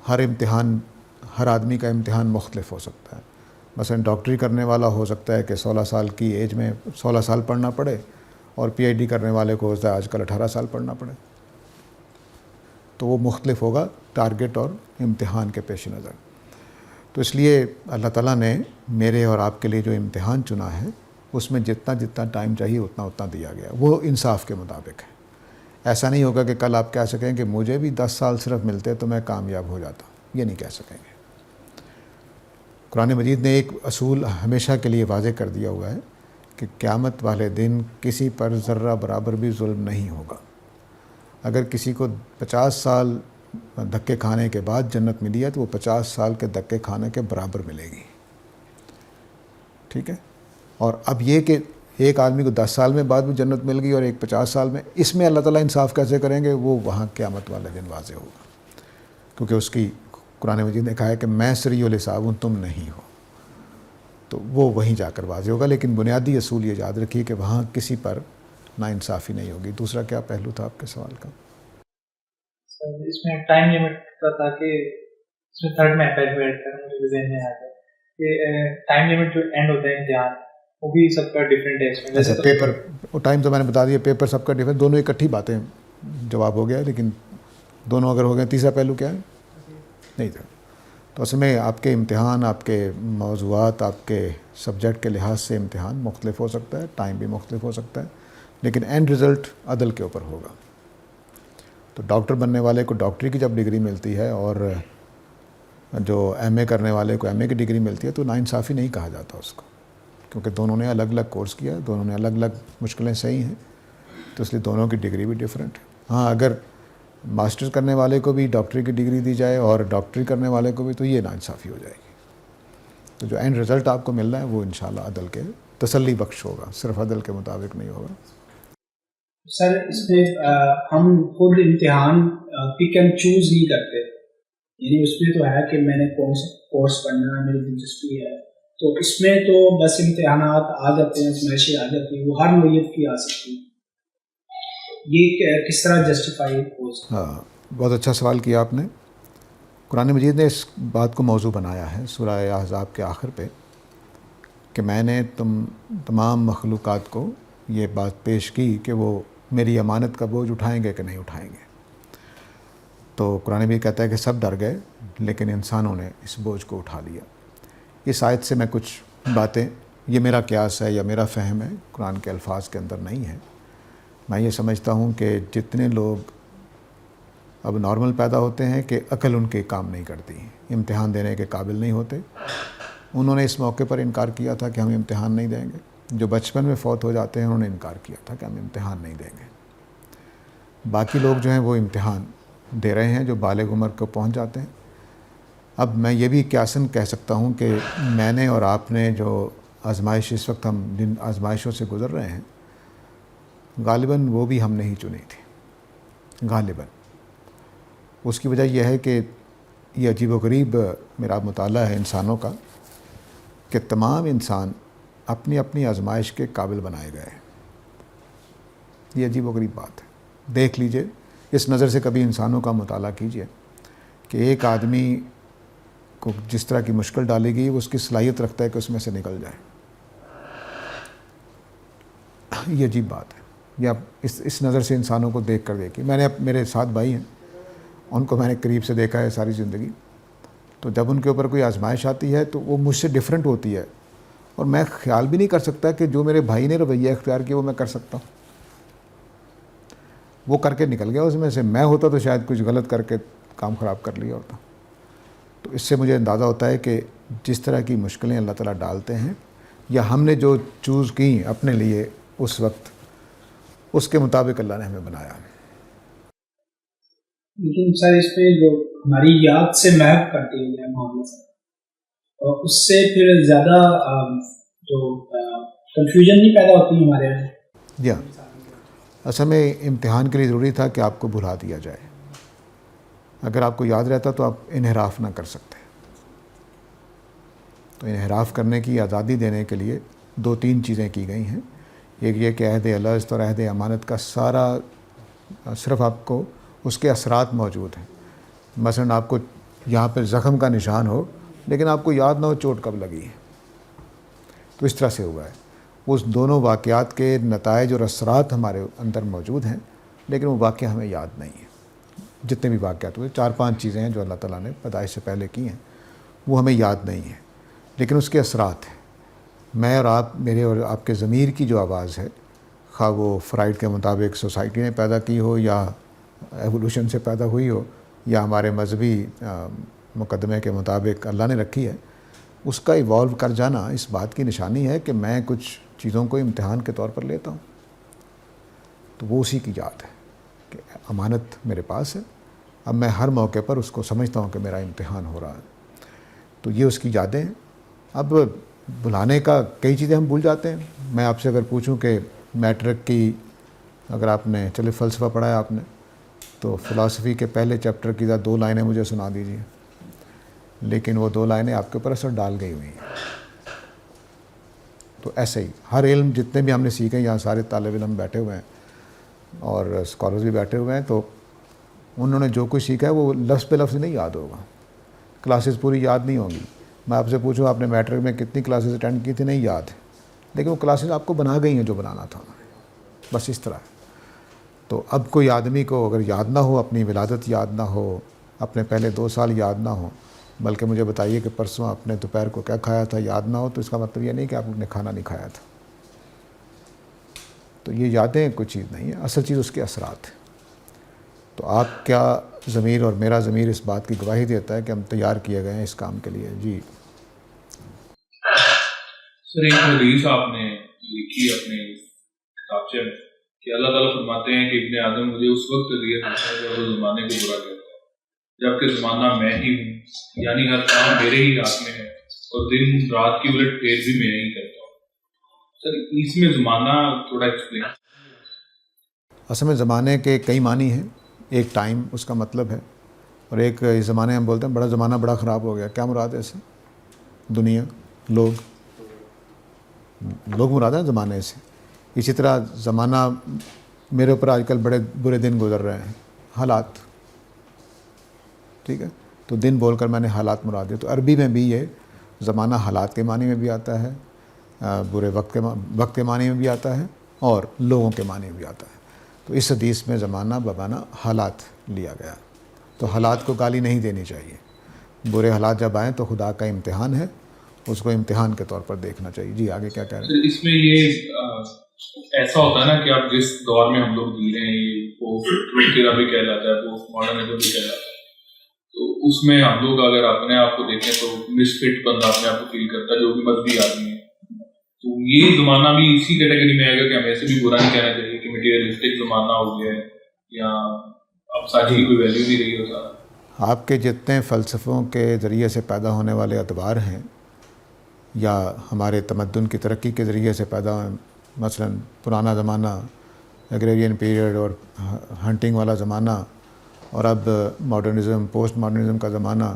ہر آدمی کا امتحان مختلف ہو سکتا ہے. مثلا ڈاکٹری کرنے والا ہو سکتا ہے کہ 16 سال کی ایج میں 16 سال پڑھنا پڑے, اور پی ایچ ڈی کرنے والے کو ہوتا ہے آج کل 18 سال پڑھنا پڑے. تو وہ مختلف ہوگا ٹارگٹ اور امتحان کے پیش نظر. تو اس لیے اللہ تعالیٰ نے میرے اور آپ کے لیے جو امتحان چنا ہے اس میں جتنا ٹائم چاہیے اتنا دیا گیا. وہ انصاف کے مطابق ہے. ایسا نہیں ہوگا کہ کل آپ کہہ سکیں کہ مجھے بھی 10 سال صرف ملتے تو میں کامیاب ہو جاتا, یہ نہیں کہہ سکیں گے. قرآن مجید نے ایک اصول ہمیشہ کے لیے واضح کر دیا ہوا ہے کہ قیامت والے دن کسی پر ذرہ برابر بھی ظلم نہیں ہوگا. اگر کسی کو 50 سال دھکے کھانے کے بعد جنت ملی ہے تو وہ 50 سال کے دھکے کھانے کے برابر ملے گی. ٹھیک ہے. اور اب یہ کہ ایک آدمی کو 10 سال میں بعد بھی جنت مل گئی اور ایک 50 سال میں, اس میں اللہ تعالیٰ انصاف کیسے کریں گے, وہ وہاں قیامت والے دن واضح ہوگا. کیونکہ اس کی قرآن مجید نے کہا ہے کہ میں سری الحساب ہوں, تم نہیں ہو. تو وہ وہیں جا کر واضح ہوگا. لیکن بنیادی اصول یہ یاد رکھیے کہ وہاں کسی پر ناانصافی نہیں ہوگی. دوسرا کیا پہلو تھا آپ کے سوال کا؟ اس میں ٹائم لمٹ کا تھا کہ اس میں تھرڈ میں پہلے ایڈ کروں, مجھے ذہن میں آ گیا کہ ٹائم لمٹ جو اینڈ ہوتا ہے امتحان وہ بھی سب کا ڈفرینٹ ہے. اس میں جیسے پیپر ٹائم تو میں نے بتا دیا, پیپر سب کا ڈفرینٹ, دونوں اکٹھی باتیں جواب ہو گیا. لیکن دونوں اگر ہو گئے, تیسرا پہلو کیا ہے نہیں تھا. تو اس میں آپ کے امتحان, آپ کے موضوعات, آپ کے سبجیکٹ کے لحاظ سے امتحان مختلف ہو سکتا ہے, ٹائم بھی مختلف ہو سکتا ہے, لیکن اینڈ رزلٹ عدل کے اوپر ہوگا. تو ڈاکٹر بننے والے کو ڈاکٹری کی جب ڈگری ملتی ہے اور جو ایم اے کرنے والے کو ایم اے کی ڈگری ملتی ہے تو ناانصافی نہیں کہا جاتا اس کو, کیونکہ دونوں نے الگ الگ کورس کیا, دونوں نے الگ الگ مشکلیں صحیح ہیں, تو اس لیے دونوں کی ڈگری بھی ڈفرینٹ ہے. ہاں اگر ماسٹر کرنے والے کو بھی ڈاکٹری کی ڈگری دی جائے اور ڈاکٹری کرنے والے کو بھی, تو یہ ناانصافی ہو جائے گی. تو جو اینڈ رزلٹ آپ کو مل رہا ہے وہ انشاءاللہ عدل کے تسلی بخش ہوگا، صرف عدل کے مطابق نہیں ہوگا. سر اس میں ہم خود امتحان پک اینڈ چوز نہیں کرتے، یعنی اس میں تو ہے کہ میں نے کون سا کورس پڑھنا ہے، میری دلچسپی ہے، تو اس میں تو بس امتحانات آ جاتے ہیں، آزمائشیں آ جاتی ہیں، وہ ہر نوعیت کی آ سکتی ہیں. یہ کس طرح جسٹیفائی ہو سکتا ہے؟ ہاں، بہت اچھا سوال کیا آپ نے. قرآن مجید نے اس بات کو موضوع بنایا ہے سورہ احزاب کے آخر پہ کہ میں نے تمام مخلوقات کو یہ بات پیش کی کہ وہ میری امانت کا بوجھ اٹھائیں گے کہ نہیں اٹھائیں گے. تو قرآن بھی کہتا ہے کہ سب ڈر گئے لیکن انسانوں نے اس بوجھ کو اٹھا لیا. اس آیت سے میں کچھ باتیں، یہ میرا قیاس ہے یا میرا فہم ہے، قرآن کے الفاظ کے اندر نہیں ہے. میں یہ سمجھتا ہوں کہ جتنے لوگ اب نارمل پیدا ہوتے ہیں کہ عقل ان کے کام نہیں کرتی، امتحان دینے کے قابل نہیں ہوتے، انہوں نے اس موقع پر انکار کیا تھا کہ ہم امتحان نہیں دیں گے. جو بچپن میں فوت ہو جاتے ہیں انہوں نے انکار کیا تھا کہ ہم امتحان نہیں دیں گے. باقی لوگ جو ہیں وہ امتحان دے رہے ہیں جو بالغ عمر کو پہنچ جاتے ہیں. اب میں یہ بھی قیاساً کہہ سکتا ہوں کہ میں نے اور آپ نے جو آزمائش اس وقت ہم جن آزمائشوں سے گزر رہے ہیں غالباً وہ بھی ہم نے ہی چنی تھی غالباً. اس کی وجہ یہ ہے کہ یہ عجیب و غریب میرا مطالعہ ہے انسانوں کا کہ تمام انسان اپنی اپنی آزمائش کے قابل بنائے گئے. یہ عجیب و غریب بات ہے. دیکھ لیجئے، اس نظر سے کبھی انسانوں کا مطالعہ کیجئے کہ ایک آدمی کو جس طرح کی مشکل ڈالی گئی وہ اس کی صلاحیت رکھتا ہے کہ اس میں سے نکل جائے. یہ عجیب بات ہے. یا اس نظر سے انسانوں کو دیکھ کر دیکھیے. میں نے میرے 7 بھائی ہیں، ان کو میں نے قریب سے دیکھا ہے ساری زندگی. تو جب ان کے اوپر کوئی آزمائش آتی ہے تو وہ مجھ سے ڈیفرنٹ ہوتی ہے، اور میں خیال بھی نہیں کر سکتا کہ جو میرے بھائی نے رویہ اختیار کیا وہ میں کر سکتا ہوں. وہ کر کے نکل گیا اس میں سے. میں ہوتا تو شاید کچھ غلط کر کے کام خراب کر لیا ہوتا. تو اس سے مجھے اندازہ ہوتا ہے کہ جس طرح کی مشکلیں اللہ تعالیٰ ڈالتے ہیں یا ہم نے جو چوز کی اپنے لیے اس وقت، اس کے مطابق اللہ نے ہمیں بنایا. لیکن سر اس پہ جو ہماری یاد سے محو کرتی ہے معاملہ سے، اور اس سے پھر زیادہ جو کنفیوژن نہیں پیدا ہوتی ہمارے یہاں. یا اصل میں امتحان کے لیے ضروری تھا کہ آپ کو بھلا دیا جائے. اگر آپ کو یاد رہتا تو آپ انحراف نہ کر سکتے. تو انحراف کرنے کی آزادی دینے کے لیے 2-3 چیزیں کی گئی ہیں. ایک یہ کہ عہد الست اور عہد امانت کا سارا صرف آپ کو اس کے اثرات موجود ہیں. مثلا آپ کو یہاں پہ زخم کا نشان ہو لیکن آپ کو یاد نہ ہو چوٹ کب لگی ہے، تو اس طرح سے ہوا ہے. اس دونوں واقعات کے نتائج اور اثرات ہمارے اندر موجود ہیں لیکن وہ واقعہ ہمیں یاد نہیں ہے. جتنے بھی واقعات ہوئے 4-5 چیزیں ہیں جو اللہ تعالیٰ نے پیدائش سے پہلے کی ہیں وہ ہمیں یاد نہیں ہیں لیکن اس کے اثرات ہیں. میں اور آپ، میرے اور آپ کے ضمیر کی جو آواز ہے، خواہ وہ فرائڈ کے مطابق سوسائٹی نے پیدا کی ہو یا ایوولوشن سے پیدا ہوئی ہو یا ہمارے مذہبی مقدمے کے مطابق اللہ نے رکھی ہے، اس کا ایوالو کر جانا اس بات کی نشانی ہے کہ میں کچھ چیزوں کو امتحان کے طور پر لیتا ہوں. تو وہ اسی کی یاد ہے کہ امانت میرے پاس ہے. اب میں ہر موقع پر اس کو سمجھتا ہوں کہ میرا امتحان ہو رہا ہے. تو یہ اس کی یادیں ہیں. اب بھلانے کا کئی چیزیں ہم بھول جاتے ہیں. میں آپ سے اگر پوچھوں کہ میٹرک کی اگر آپ نے چلے فلسفہ پڑھا ہے آپ نے، تو فلاسفی کے پہلے چیپٹر کی 2 لائنیں مجھے سنا دیجیے. لیکن وہ 2 لائنیں آپ کے اوپر اثر ڈال گئی ہوئی ہیں. تو ایسے ہی ہر علم جتنے بھی ہم نے سیکھے، یہاں سارے طالب علم بیٹھے ہوئے ہیں اور اسکالرز بھی بیٹھے ہوئے ہیں، تو انہوں نے جو کچھ سیکھا ہے وہ لفظ پہ لفظ نہیں یاد ہوگا. کلاسز پوری یاد نہیں ہوں گی. میں آپ سے پوچھوں آپ نے میٹرک میں کتنی کلاسز اٹینڈ کی تھی، نہیں یاد ہے، لیکن وہ کلاسز آپ کو بنا گئی ہیں جو بنانا تھا انہوں نے. بس اس طرح ہے. تو اب کوئی آدمی کو اگر یاد نہ ہو، اپنی ولادت یاد نہ ہو، اپنے پہلے 2 سال یاد نہ ہو، بلکہ مجھے بتائیے کہ پرسوں آپ نے دوپہر کو کیا کھایا تھا یاد نہ ہو، تو اس کا مطلب یہ نہیں کہ آپ نے کھانا نہیں کھایا تھا. تو یہ یادیں کوئی چیز نہیں ہے، اصل چیز اس کے اثرات ہیں. تو آپ کیا ضمیر اور میرا ضمیر اس بات کی گواہی دیتا ہے کہ ہم تیار کیے گئے ہیں اس کام کے لیے. جی سر، ایک حدیث آپ نے لکھی اپنے کتابچے میں کہ اللہ تعالیٰ فرماتے ہیں کہ ابن آدم مجھے اس وقت اذیت ہوتا ہے جب وہ زمانے کو برا کہتا ہے، جبکہ زمانہ میں ہی ہوں، یعنی ہر کام میرے ہی ہاتھ میں ہے. اور دن رات کی الٹ پھیر بھی میں نہیں کرتا ہوں. سر اس میں زمانہ تھوڑا ایکسپلین. اصل میں زمانے کے کئی معنی ہیں. ایک ٹائم اس کا مطلب ہے، اور ایک اس زمانے ہم بولتے ہیں بڑا زمانہ بڑا خراب ہو گیا. کیا مراد ہے اس سے؟ دنیا، لوگ مراد ہیں زمانے سے. اسی طرح زمانہ میرے اوپر آج کل بڑے برے دن گزر رہے ہیں، حالات. ٹھیک ہے، تو دن بول کر میں نے حالات مراد دیا. تو عربی میں بھی یہ زمانہ حالات کے معنی میں بھی آتا ہے، برے وقت کے معنی میں بھی آتا ہے، اور لوگوں کے معنی میں بھی آتا ہے. تو اس حدیث میں زمانہ بمعنی حالات لیا گیا. تو حالات کو گالی نہیں دینی چاہیے. برے حالات جب آئیں تو خدا کا امتحان ہے، اس کو امتحان کے طور پر دیکھنا چاہیے. جی آگے کیا کہہ رہے ہیں؟ اس میں یہ ایسا ہوتا ہے نا کہ آپ جس دور میں ہم لوگ جی رہے ہیں، یہ پوسٹ بھی کہلاتا ہے، پوسٹ ماڈرنزم بھی کہلاتا ہے. تو اس میں ہم لوگ اگر اپنے آپ کو دیکھیں تو مس فٹ بندہ اپنے آپ کو فیل کرتا ہے، جو بھی مذہبی آدمی ہے. تو یہ زمانہ بھی اسی کیٹیگری میں آئے گا کہ ہمیں ایسے بھی برا نہیں کہنا چاہیے کہ مٹیریلسٹک زمانہ ہو گیا ہے، یا اب سچ کی کوئی ویلیو نہیں رہی ہوتا. آپ کے جتنے فلسفوں کے ذریعے سے پیدا ہونے والے اعتبار ہیں، یا ہمارے تمدن کی ترقی کے ذریعے سے پیدا ہوئے، مثلا پرانا زمانہ ایگریرین پیریڈ اور ہنٹنگ والا زمانہ، اور اب ماڈرنزم، پوسٹ ماڈرنزم کا زمانہ،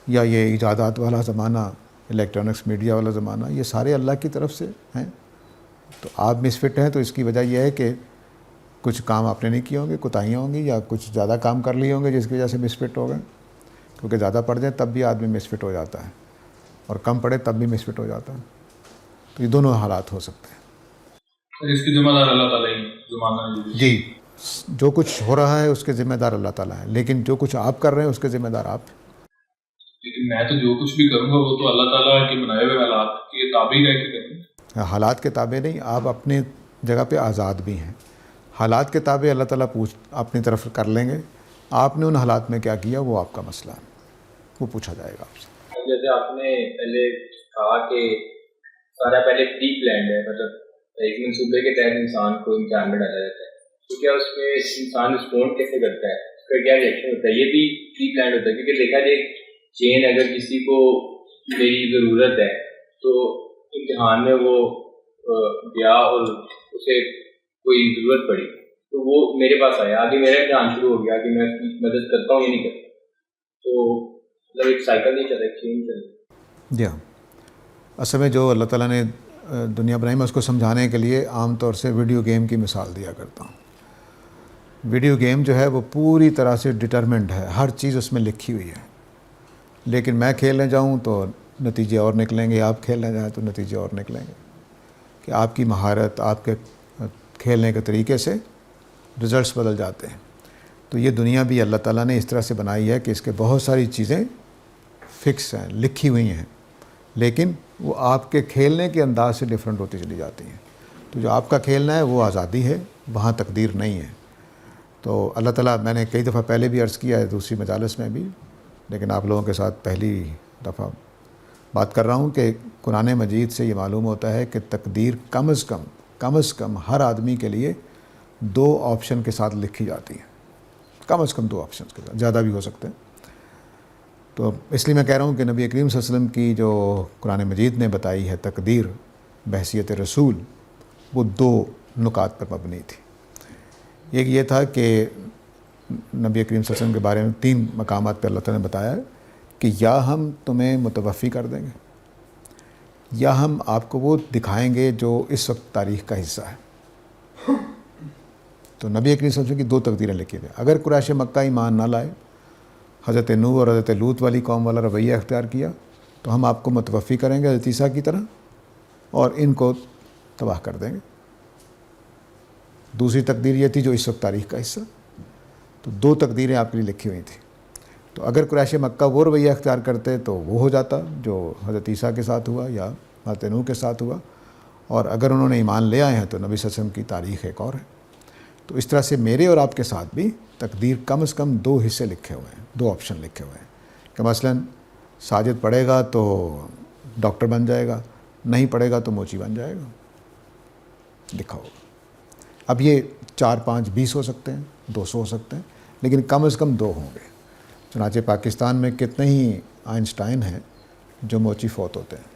یا یہ ایجادات والا زمانہ، الیکٹرانکس میڈیا والا زمانہ، یہ سارے اللہ کی طرف سے ہیں. تو آپ مس فٹ ہیں تو اس کی وجہ یہ ہے کہ کچھ کام آپ نے نہیں کیے ہوں گے، کوتاہیاں ہوں گی، یا کچھ زیادہ کام کر لیے ہوں گے جس کی وجہ سے مس فٹ ہو گئے. کیونکہ زیادہ پڑھ جائیں تب بھی آدمی مس فٹ ہو جاتا ہے، اور کم پڑھے تب بھی مس فٹ ہو جاتا ہے. تو یہ دونوں حالات ہو سکتے ہیں. اس کی ذمہ دار اللہ تعالیٰ ہی زمانہ. جی، جو کچھ ہو رہا ہے اس کے ذمہ دار اللہ تعالیٰ ہے، لیکن جو کچھ آپ کر رہے ہیں اس کے ذمہ دار آپ. لیکن میں تو جو کچھ بھی کروں گا وہ تو اللہ تعالیٰ کے بنائے ہوئے حالات کے تابع رہ کے کروں. حالات کے تابع نہیں، آپ اپنے جگہ پہ آزاد بھی ہیں. حالات کے تابع اللہ تعالیٰ اپنی طرف کر لیں گے. آپ نے ان حالات میں کیا کیا وہ آپ کا مسئلہ ہے، وہ پوچھا جائے گا آپ سے. جیسے آپ نے پہلے کہا کہ سارا پہلے پری پلانڈ ہے، مطلب ایک منصوبے کے تحت انسان کو امتحان میں ڈالا جاتا ہے. تو کیا اس میں انسان رسپونڈ کیسے کرتا ہے، اس کا کیا ریئیکشن ہوتا ہے؟ یہ بھی پری پلانڈ ہوتا ہے، کیونکہ دیکھا جائے چین اگر کسی کو میری ضرورت ہے تو امتحان میں وہ گیا اور اسے کوئی ضرورت پڑی تو وہ میرے پاس آیا، آگے میرا امتحان شروع ہو گیا کہ میں اس کی مدد کرتا ہوں یا نہیں کرتا. تو مطلب ایک سائیکل نہیں چل رہا، ایک چین چل رہا. جی ہاں، اصل میں جو اللہ تعالیٰ نے دنیا بنائی میں اس کو سمجھانے کے لیے عام طور سے ویڈیو گیم کی مثال دیا کرتا ہوں. ویڈیو گیم جو ہے وہ پوری طرح سے ڈٹرمنٹ ہے، ہر چیز اس میں لکھی ہوئی ہے. لیکن میں کھیلنے جاؤں تو نتیجے اور نکلیں گے، آپ کھیلنے جائیں تو نتیجے اور نکلیں گے، کہ آپ کی مہارت، آپ کے کھیلنے کے طریقے سے رزلٹس بدل جاتے ہیں. تو یہ دنیا بھی اللہ تعالیٰ نے اس طرح سے بنائی ہے کہ اس کے بہت ساری چیزیں فکس ہیں، لکھی ہوئی ہیں، لیکن وہ آپ کے کھیلنے کے انداز سے ڈیفرنٹ ہوتی چلی جاتی ہیں. تو جو آپ کا کھیلنا ہے وہ آزادی ہے، وہاں تقدیر نہیں ہے. تو اللہ تعالیٰ، میں نے کئی دفعہ پہلے بھی عرض کیا ہے دوسری مجالس میں بھی، لیکن آپ لوگوں کے ساتھ پہلی دفعہ بات کر رہا ہوں کہ قرآن مجید سے یہ معلوم ہوتا ہے کہ تقدیر کم از کم ہر آدمی کے لیے 2 آپشن کے ساتھ لکھی جاتی ہے. کم از کم 2 آپشن کے ساتھ، زیادہ بھی ہو سکتے ہیں. تو اس لیے میں کہہ رہا ہوں کہ نبی کریم صلی اللہ علیہ وسلم کی جو قرآن مجید نے بتائی ہے تقدیر بحیثیت رسول، وہ 2 نکات پر مبنی تھی. ایک یہ تھا کہ نبی کریم صلی اللہ علیہ وسلم کے بارے میں 3 مقامات پہ اللہ تعالیٰ نے بتایا کہ یا ہم تمہیں متوفی کر دیں گے، یا ہم آپ کو وہ دکھائیں گے جو اس وقت تاریخ کا حصہ ہے. تو نبی کریم صلی اللہ علیہ وسلم کی 2 تقدیریں لکھی ہوئی. اگر قریش مکہ ایمان نہ لائے، حضرت نوح اور حضرت لوط والی قوم والا رویہ اختیار کیا، تو ہم آپ کو متوفی کریں گے حضرت عیسیٰ کی طرح، اور ان کو تباہ کر دیں گے. دوسری تقدیر یہ تھی جو اس وقت تاریخ کا حصہ. تو 2 تقدیریں آپ کے لیے لکھی ہوئی تھیں. تو اگر قریش مکہ وہ رویہ اختیار کرتے تو وہ ہو جاتا جو حضرت عیسیٰ کے ساتھ ہوا یا حضرت نوح کے ساتھ ہوا، اور اگر انہوں نے ایمان لے آئے ہیں تو نبی صلی اللہ علیہ وسلم کی تاریخ ایک اور ہے. تو اس طرح سے میرے اور آپ کے ساتھ بھی تقدیر کم از کم 2 حصے لکھے ہوئے ہیں، 2 آپشن لکھے ہوئے ہیں کہ مثلا ساجد پڑھے گا تو ڈاکٹر بن جائے گا، نہیں پڑھے گا تو موچی بن جائے گا، لکھا ہوگا. اب یہ 4 5 20 ہو سکتے ہیں، 200 ہو سکتے ہیں، لیکن کم از کم 2 ہوں گے. چنانچہ پاکستان میں کتنے ہی آئنسٹائن ہیں جو موچی فوت ہوتے ہیں.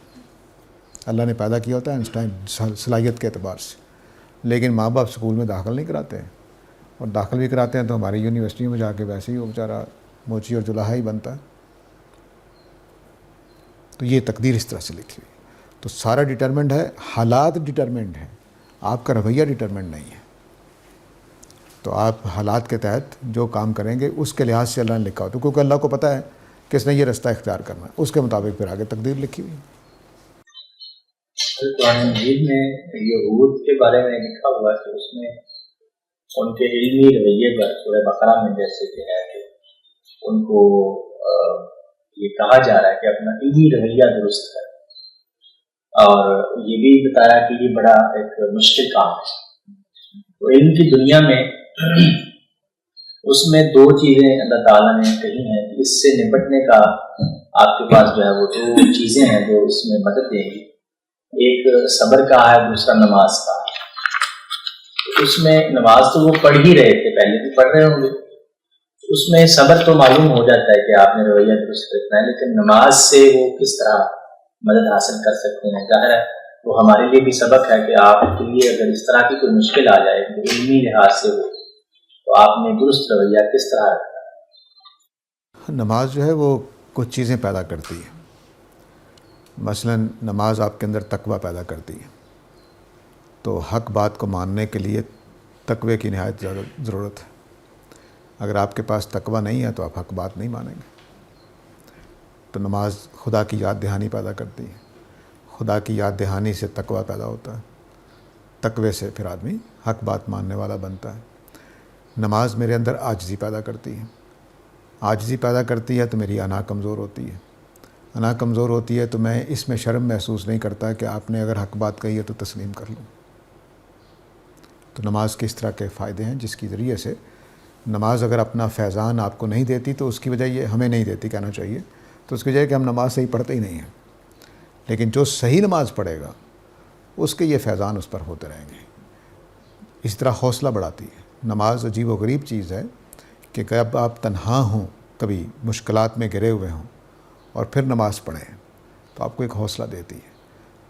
اللہ نے پیدا کیا ہوتا ہے انسٹائن صلاحیت کے اعتبار سے, لیکن ماں باپ اسکول میں داخل نہیں کراتے ہیں, اور داخل بھی کراتے ہیں تو ہماری یونیورسٹیوں میں جا کے ویسے ہی وہ بیچارہ موچی اور جلاحا ہی بنتا ہے. تو یہ تقدیر اس طرح سے لکھی ہوئی. تو سارا ڈٹرمنٹ ہے, حالات ڈٹرمنٹ ہیں, آپ کا رویہ ڈٹرمنٹ نہیں ہے. تو آپ حالات کے تحت جو کام کریں گے اس کے لحاظ سے اللہ نے لکھا ہوتا ہے, کیونکہ اللہ کو پتہ ہے کس نے یہ رستہ اختیار کرنا ہے, اس کے مطابق پھر آگے تقدیر لکھی ہوئی ہے. قرآن مجید میں یہود کے بارے میں لکھا ہوا ہے کہ اس میں ان کے علمی رویے پر سورہ بقرہ میں جیسے کہ ہے کہ ان کو یہ کہا جا رہا ہے کہ اپنا علمی رویہ درست کریں, اور یہ بھی بتایا کہ یہ بڑا ایک مشکل کام ہے. تو علم کی دنیا میں اس میں دو چیزیں اللہ تعالیٰ نے کہی ہیں کہ اس سے نپٹنے کا آپ کے پاس جو ہے وہ دو چیزیں ہیں جو اس میں مدد دیں گی. ایک صبر کا ہے, دوسرا نماز کا ہے. اس میں نماز تو وہ پڑھ ہی رہے تھے, پہلے بھی پڑھ رہے ہوں گے, اس میں صبر تو معلوم ہو جاتا ہے کہ آپ نے رویہ درست رکھنا ہے, لیکن نماز سے وہ کس طرح مدد حاصل کر سکتے ہیں. ظاہر ہے وہ ہمارے لیے بھی سبق ہے کہ آپ کے لیے اگر اس طرح کی کوئی مشکل آ جائے تو علمی لحاظ سے ہو تو آپ نے درست رویہ کس طرح رکھنا ہے. نماز جو ہے وہ کچھ چیزیں پیدا کرتی ہے. مثلا نماز آپ کے اندر تقوی پیدا کرتی ہے, تو حق بات کو ماننے کے لیے تقوی کی نہایت زیادہ ضرورت ہے. اگر آپ کے پاس تقوی نہیں ہے تو آپ حق بات نہیں مانیں گے. تو نماز خدا کی یاد دہانی پیدا کرتی ہے, خدا کی یاد دہانی سے تقوی پیدا ہوتا ہے, تقوی سے پھر آدمی حق بات ماننے والا بنتا ہے. نماز میرے اندر عاجزی پیدا کرتی ہے, عاجزی پیدا کرتی ہے تو میری انا کمزور ہوتی ہے, انا کمزور ہوتی ہے تو میں اس میں شرم محسوس نہیں کرتا کہ آپ نے اگر حق بات کہی ہے تو تسلیم کر لوں. تو نماز کے اس طرح کے فائدے ہیں جس کی ذریعے سے نماز اگر اپنا فیضان آپ کو نہیں دیتی تو اس کی وجہ یہ ہمیں نہیں دیتی کہنا چاہیے, تو اس کی وجہ ہے کہ ہم نماز صحیح پڑھتے ہی نہیں ہیں. لیکن جو صحیح نماز پڑھے گا اس کے یہ فیضان اس پر ہوتے رہیں گے. اس طرح حوصلہ بڑھاتی ہے. نماز عجیب و غریب چیز ہے کہ جب آپ تنہا ہوں, کبھی مشکلات میں گرے ہوئے ہوں اور پھر نماز پڑھیں تو آپ کو ایک حوصلہ دیتی ہے.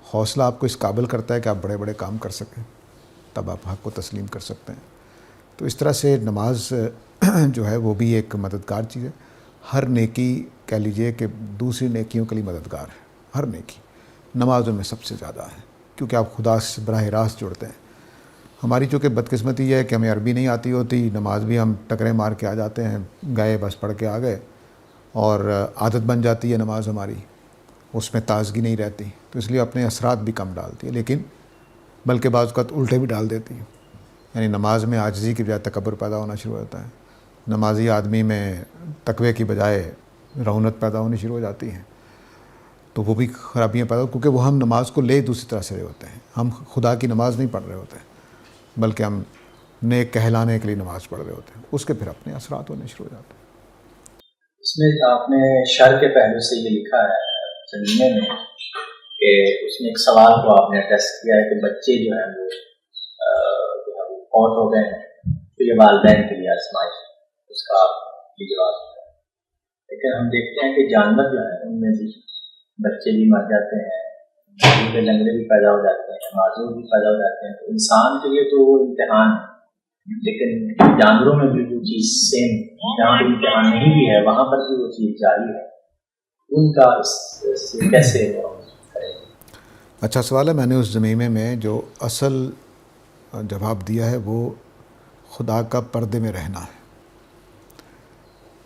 حوصلہ آپ کو اس قابل کرتا ہے کہ آپ بڑے بڑے کام کر سکیں, تب آپ حق کو تسلیم کر سکتے ہیں. تو اس طرح سے نماز جو ہے وہ بھی ایک مددگار چیز ہے. ہر نیکی کہہ لیجئے کہ دوسری نیکیوں کے لیے مددگار ہے. ہر نیکی, نماز ان میں سب سے زیادہ ہے, کیونکہ آپ خدا سے براہ راست جڑتے ہیں. ہماری چونکہ بدقسمتی یہ ہے کہ ہمیں عربی نہیں آتی ہوتی, نماز بھی ہم ٹکرے مار کے آ جاتے ہیں, گئے بس پڑھ کے آ گئے, اور عادت بن جاتی ہے نماز ہماری, اس میں تازگی نہیں رہتی, تو اس لیے اپنے اثرات بھی کم ڈالتی ہے. لیکن بلکہ بعض اوقات الٹے بھی ڈال دیتی ہے. یعنی نماز میں عاجزی کی بجائے تکبر پیدا ہونا شروع ہوتا ہے. نمازی آدمی میں تقوی کی بجائے رعونت پیدا ہونی شروع ہو جاتی ہے. تو وہ بھی خرابیاں پیدا, کیونکہ وہ ہم نماز کو لے دوسری طرح سے رہے ہوتے ہیں. ہم خدا کی نماز نہیں پڑھ رہے ہوتے, بلکہ ہم نیک کہلانے کے لیے نماز پڑھ رہے ہوتے ہیں. اس کے پھر اپنے اثرات ہونے شروع ہو جاتے ہیں. اس میں آپ نے شر کے پہلو سے یہ لکھا ہے زمینے میں کہ اس میں ایک سوال کو آپ نے ایڈریس کیا ہے کہ بچے جو ہیں وہ فوت ہو گئے ہیں تو یہ والدین کے لیے آزمائش ہے, اس کا آپ یہ جواب ہے. لیکن ہم دیکھتے ہیں کہ جانور جو ہیں ان میں بھی بچے بھی مر جاتے ہیں, لنگڑے بھی پیدا ہو جاتے ہیں, معذور بھی پیدا ہو جاتے ہیں. تو انسان کے لیے تو وہ امتحان ہے, لیکن جانوروں میں بھی وہ چیز سیم, جہاں بھی امتحان نہیں بھی ہے وہاں پر بھی وہ چیز جاری ہے. ان کا اس سے کیسے کریں؟ اچھا سوال ہے. میں نے اس ضمیمے میں جو اصل جواب دیا ہے وہ خدا کا پردے میں رہنا ہے.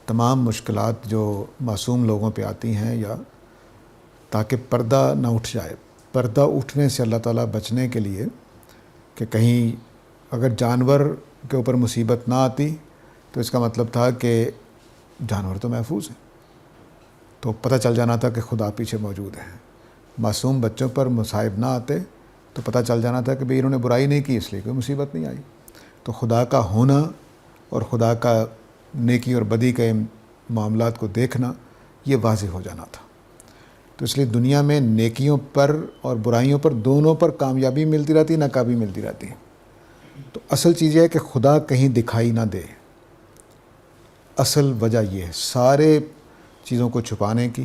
تمام مشکلات جو معصوم لوگوں پہ آتی ہیں, یا تاکہ پردہ نہ اٹھ جائے, پردہ اٹھنے سے اللہ تعالیٰ بچنے کے لیے کہ کہیں اگر جانور کے اوپر مصیبت نہ آتی تو اس کا مطلب تھا کہ جانور تو محفوظ ہیں, تو پتہ چل جانا تھا کہ خدا پیچھے موجود ہے. معصوم بچوں پر مصائب نہ آتے تو پتہ چل جانا تھا کہ بھئی انہوں نے برائی نہیں کی اس لیے کوئی مصیبت نہیں آئی. تو خدا کا ہونا اور خدا کا نیکی اور بدی کے معاملات کو دیکھنا یہ واضح ہو جانا تھا. تو اس لیے دنیا میں نیکیوں پر اور برائیوں پر دونوں پر کامیابی ملتی رہتی, ناکامی ملتی رہتی. تو اصل چیز یہ ہے کہ خدا کہیں دکھائی نہ دے. اصل وجہ یہ ہے سارے چیزوں کو چھپانے کی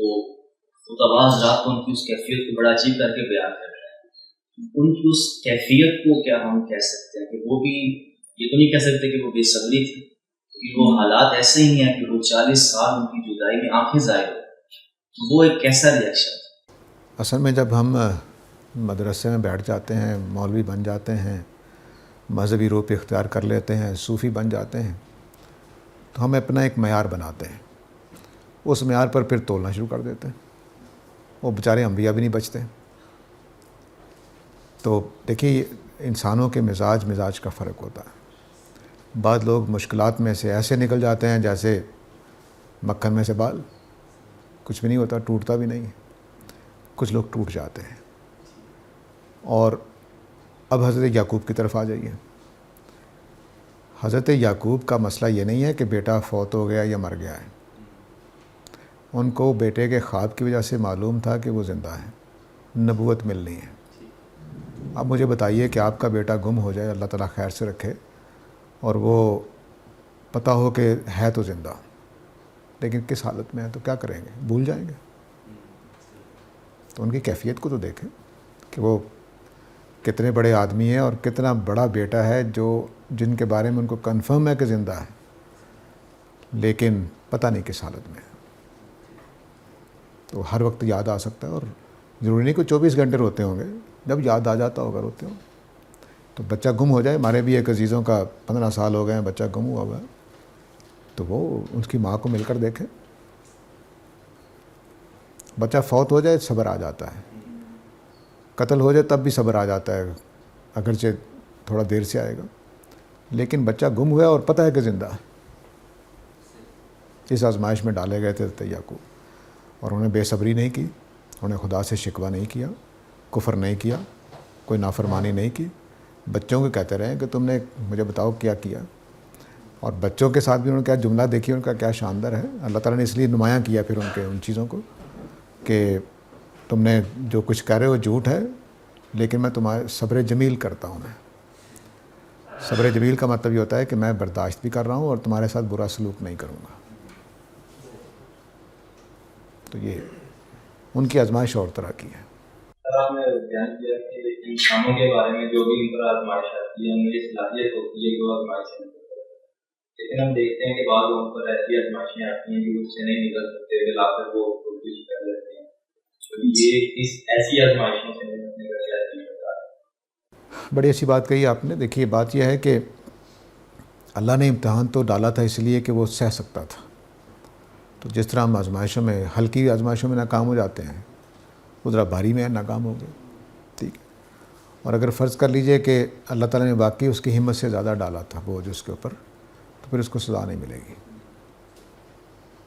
تو خطباء حضرات کو ان کی اس کیفیت کو بڑا عجیب کر کے بیان کر رہے ہیں. ان کی اس کیفیت کو کیا ہم کہہ سکتے ہیں کہ وہ بھی یہ تو نہیں کہہ سکتے کہ وہ بے صبری تھی، کہ وہ حالات ایسے ہی ہیں کہ وہ 40 سال ان کی جدائی میں آنکھیں ضائع ہو، وہ ایک کیسا ریئیکشن تھا؟ اصل میں جب ہم مدرسے میں بیٹھ جاتے ہیں، مولوی بن جاتے ہیں، مذہبی روپ اختیار کر لیتے ہیں، صوفی بن جاتے ہیں، تو ہم اپنا ایک معیار بناتے ہیں. اس معیار پر پھر تولنا شروع کر دیتے ہیں. وہ بیچارے انبیاء بھی نہیں بچتے. تو دیکھیے انسانوں کے مزاج کا فرق ہوتا ہے. بعض لوگ مشکلات میں سے ایسے نکل جاتے ہیں جیسے مکھن میں سے بال، کچھ بھی نہیں ہوتا، ٹوٹتا بھی نہیں ہے. کچھ لوگ ٹوٹ جاتے ہیں. اور اب حضرت یعقوب کی طرف آ جائیے. حضرت یعقوب کا مسئلہ یہ نہیں ہے کہ بیٹا فوت ہو گیا یا مر گیا ہے. ان کو بیٹے کے خواب کی وجہ سے معلوم تھا کہ وہ زندہ ہے، نبوت ملنی ہے. اب مجھے بتائیے کہ آپ کا بیٹا گم ہو جائے، اللہ تعالیٰ خیر سے رکھے، اور وہ پتہ ہو کہ ہے تو زندہ، لیکن کس حالت میں ہے، تو کیا کریں گے؟ بھول جائیں گے. تو ان کی کیفیت کو تو دیکھیں کہ وہ کتنے بڑے آدمی ہیں اور کتنا بڑا بیٹا ہے جن کے بارے میں ان کو کنفرم ہے کہ زندہ ہے، لیکن پتہ نہیں کس حالت میں ہے. تو ہر وقت یاد آ سکتا ہے، اور ضروری نہیں کہ 24 گھنٹے روتے ہوں گے، جب یاد آ جاتا ہوگا روتے ہوں. تو بچہ گم ہو جائے، ہمارے بھی ایک عزیزوں کا 15 سال ہو گئے ہیں، بچہ گم ہوا ہے، تو وہ اس کی ماں کو مل کر دیکھے. بچہ فوت ہو جائے صبر آ جاتا ہے، قتل ہو جائے تب بھی صبر آ جاتا ہے، اگرچہ تھوڑا دیر سے آئے گا، لیکن بچہ گم ہوا اور پتہ ہے کہ زندہ ہے. اس آزمائش میں ڈالے گئے تھے حضرت یعقوب، اور انہوں نے بے صبری نہیں کی، انہوں نے خدا سے شکوہ نہیں کیا، کفر نہیں کیا، کوئی نافرمانی نہیں کی. بچوں کو کہتے رہے کہ تم نے مجھے بتاؤ کیا کیا. اور بچوں کے ساتھ بھی انہوں نے کیا جملہ دیکھی، ان کا کیا شاندار ہے. اللہ تعالیٰ نے اس لیے نمایاں کیا پھر ان چیزوں کو کہ تم نے جو کچھ کہہ رہے ہو جھوٹ ہے، لیکن میں تمہارے صبر جمیل کرتا ہوں. میں صبر جمیل کا مطلب یہ ہوتا ہے کہ میں برداشت بھی کر رہا ہوں اور تمہارے ساتھ برا سلوک نہیں کروں گا. تو یہ ان کی آزمائش اور طرح کی ہے. آپ نے بیان کیا کہ انسانوں کے بارے میں جو بھی ان پر آزمائش آتی ہے، ان میں یہ صلاحیت ہوتی ہے کہ وہ آزمائش سے نکل سکتے ہیں. لیکن ہم دیکھتے ہیں کہ بعض لوگوں پر ایسی آزمائشیں آتی ہیں کہ اس سے نہیں نکل سکتے، بلا کر وہ کوشش کر لیتے ہیں. تو یہ اس ایسی آزمائشوں سے نکلنے کا کیا طریقہ ہے؟ بڑی اچھی بات کہی آپ نے. دیکھیے بات یہ ہے کہ اللہ نے امتحان تو ڈالا تھا اس لیے کہ وہ سہ سکتا تھا. تو جس طرح ہم آزمائشوں میں، ہلکی آزمائشوں میں ناکام ہو جاتے ہیں، وہ ذرا بھاری میں ناکام ہو گئے، ٹھیک ہے. اور اگر فرض کر لیجئے کہ اللہ تعالیٰ نے واقعی اس کی ہمت سے زیادہ ڈالا تھا بوجھ اس کے اوپر، تو پھر اس کو سزا نہیں ملے گی.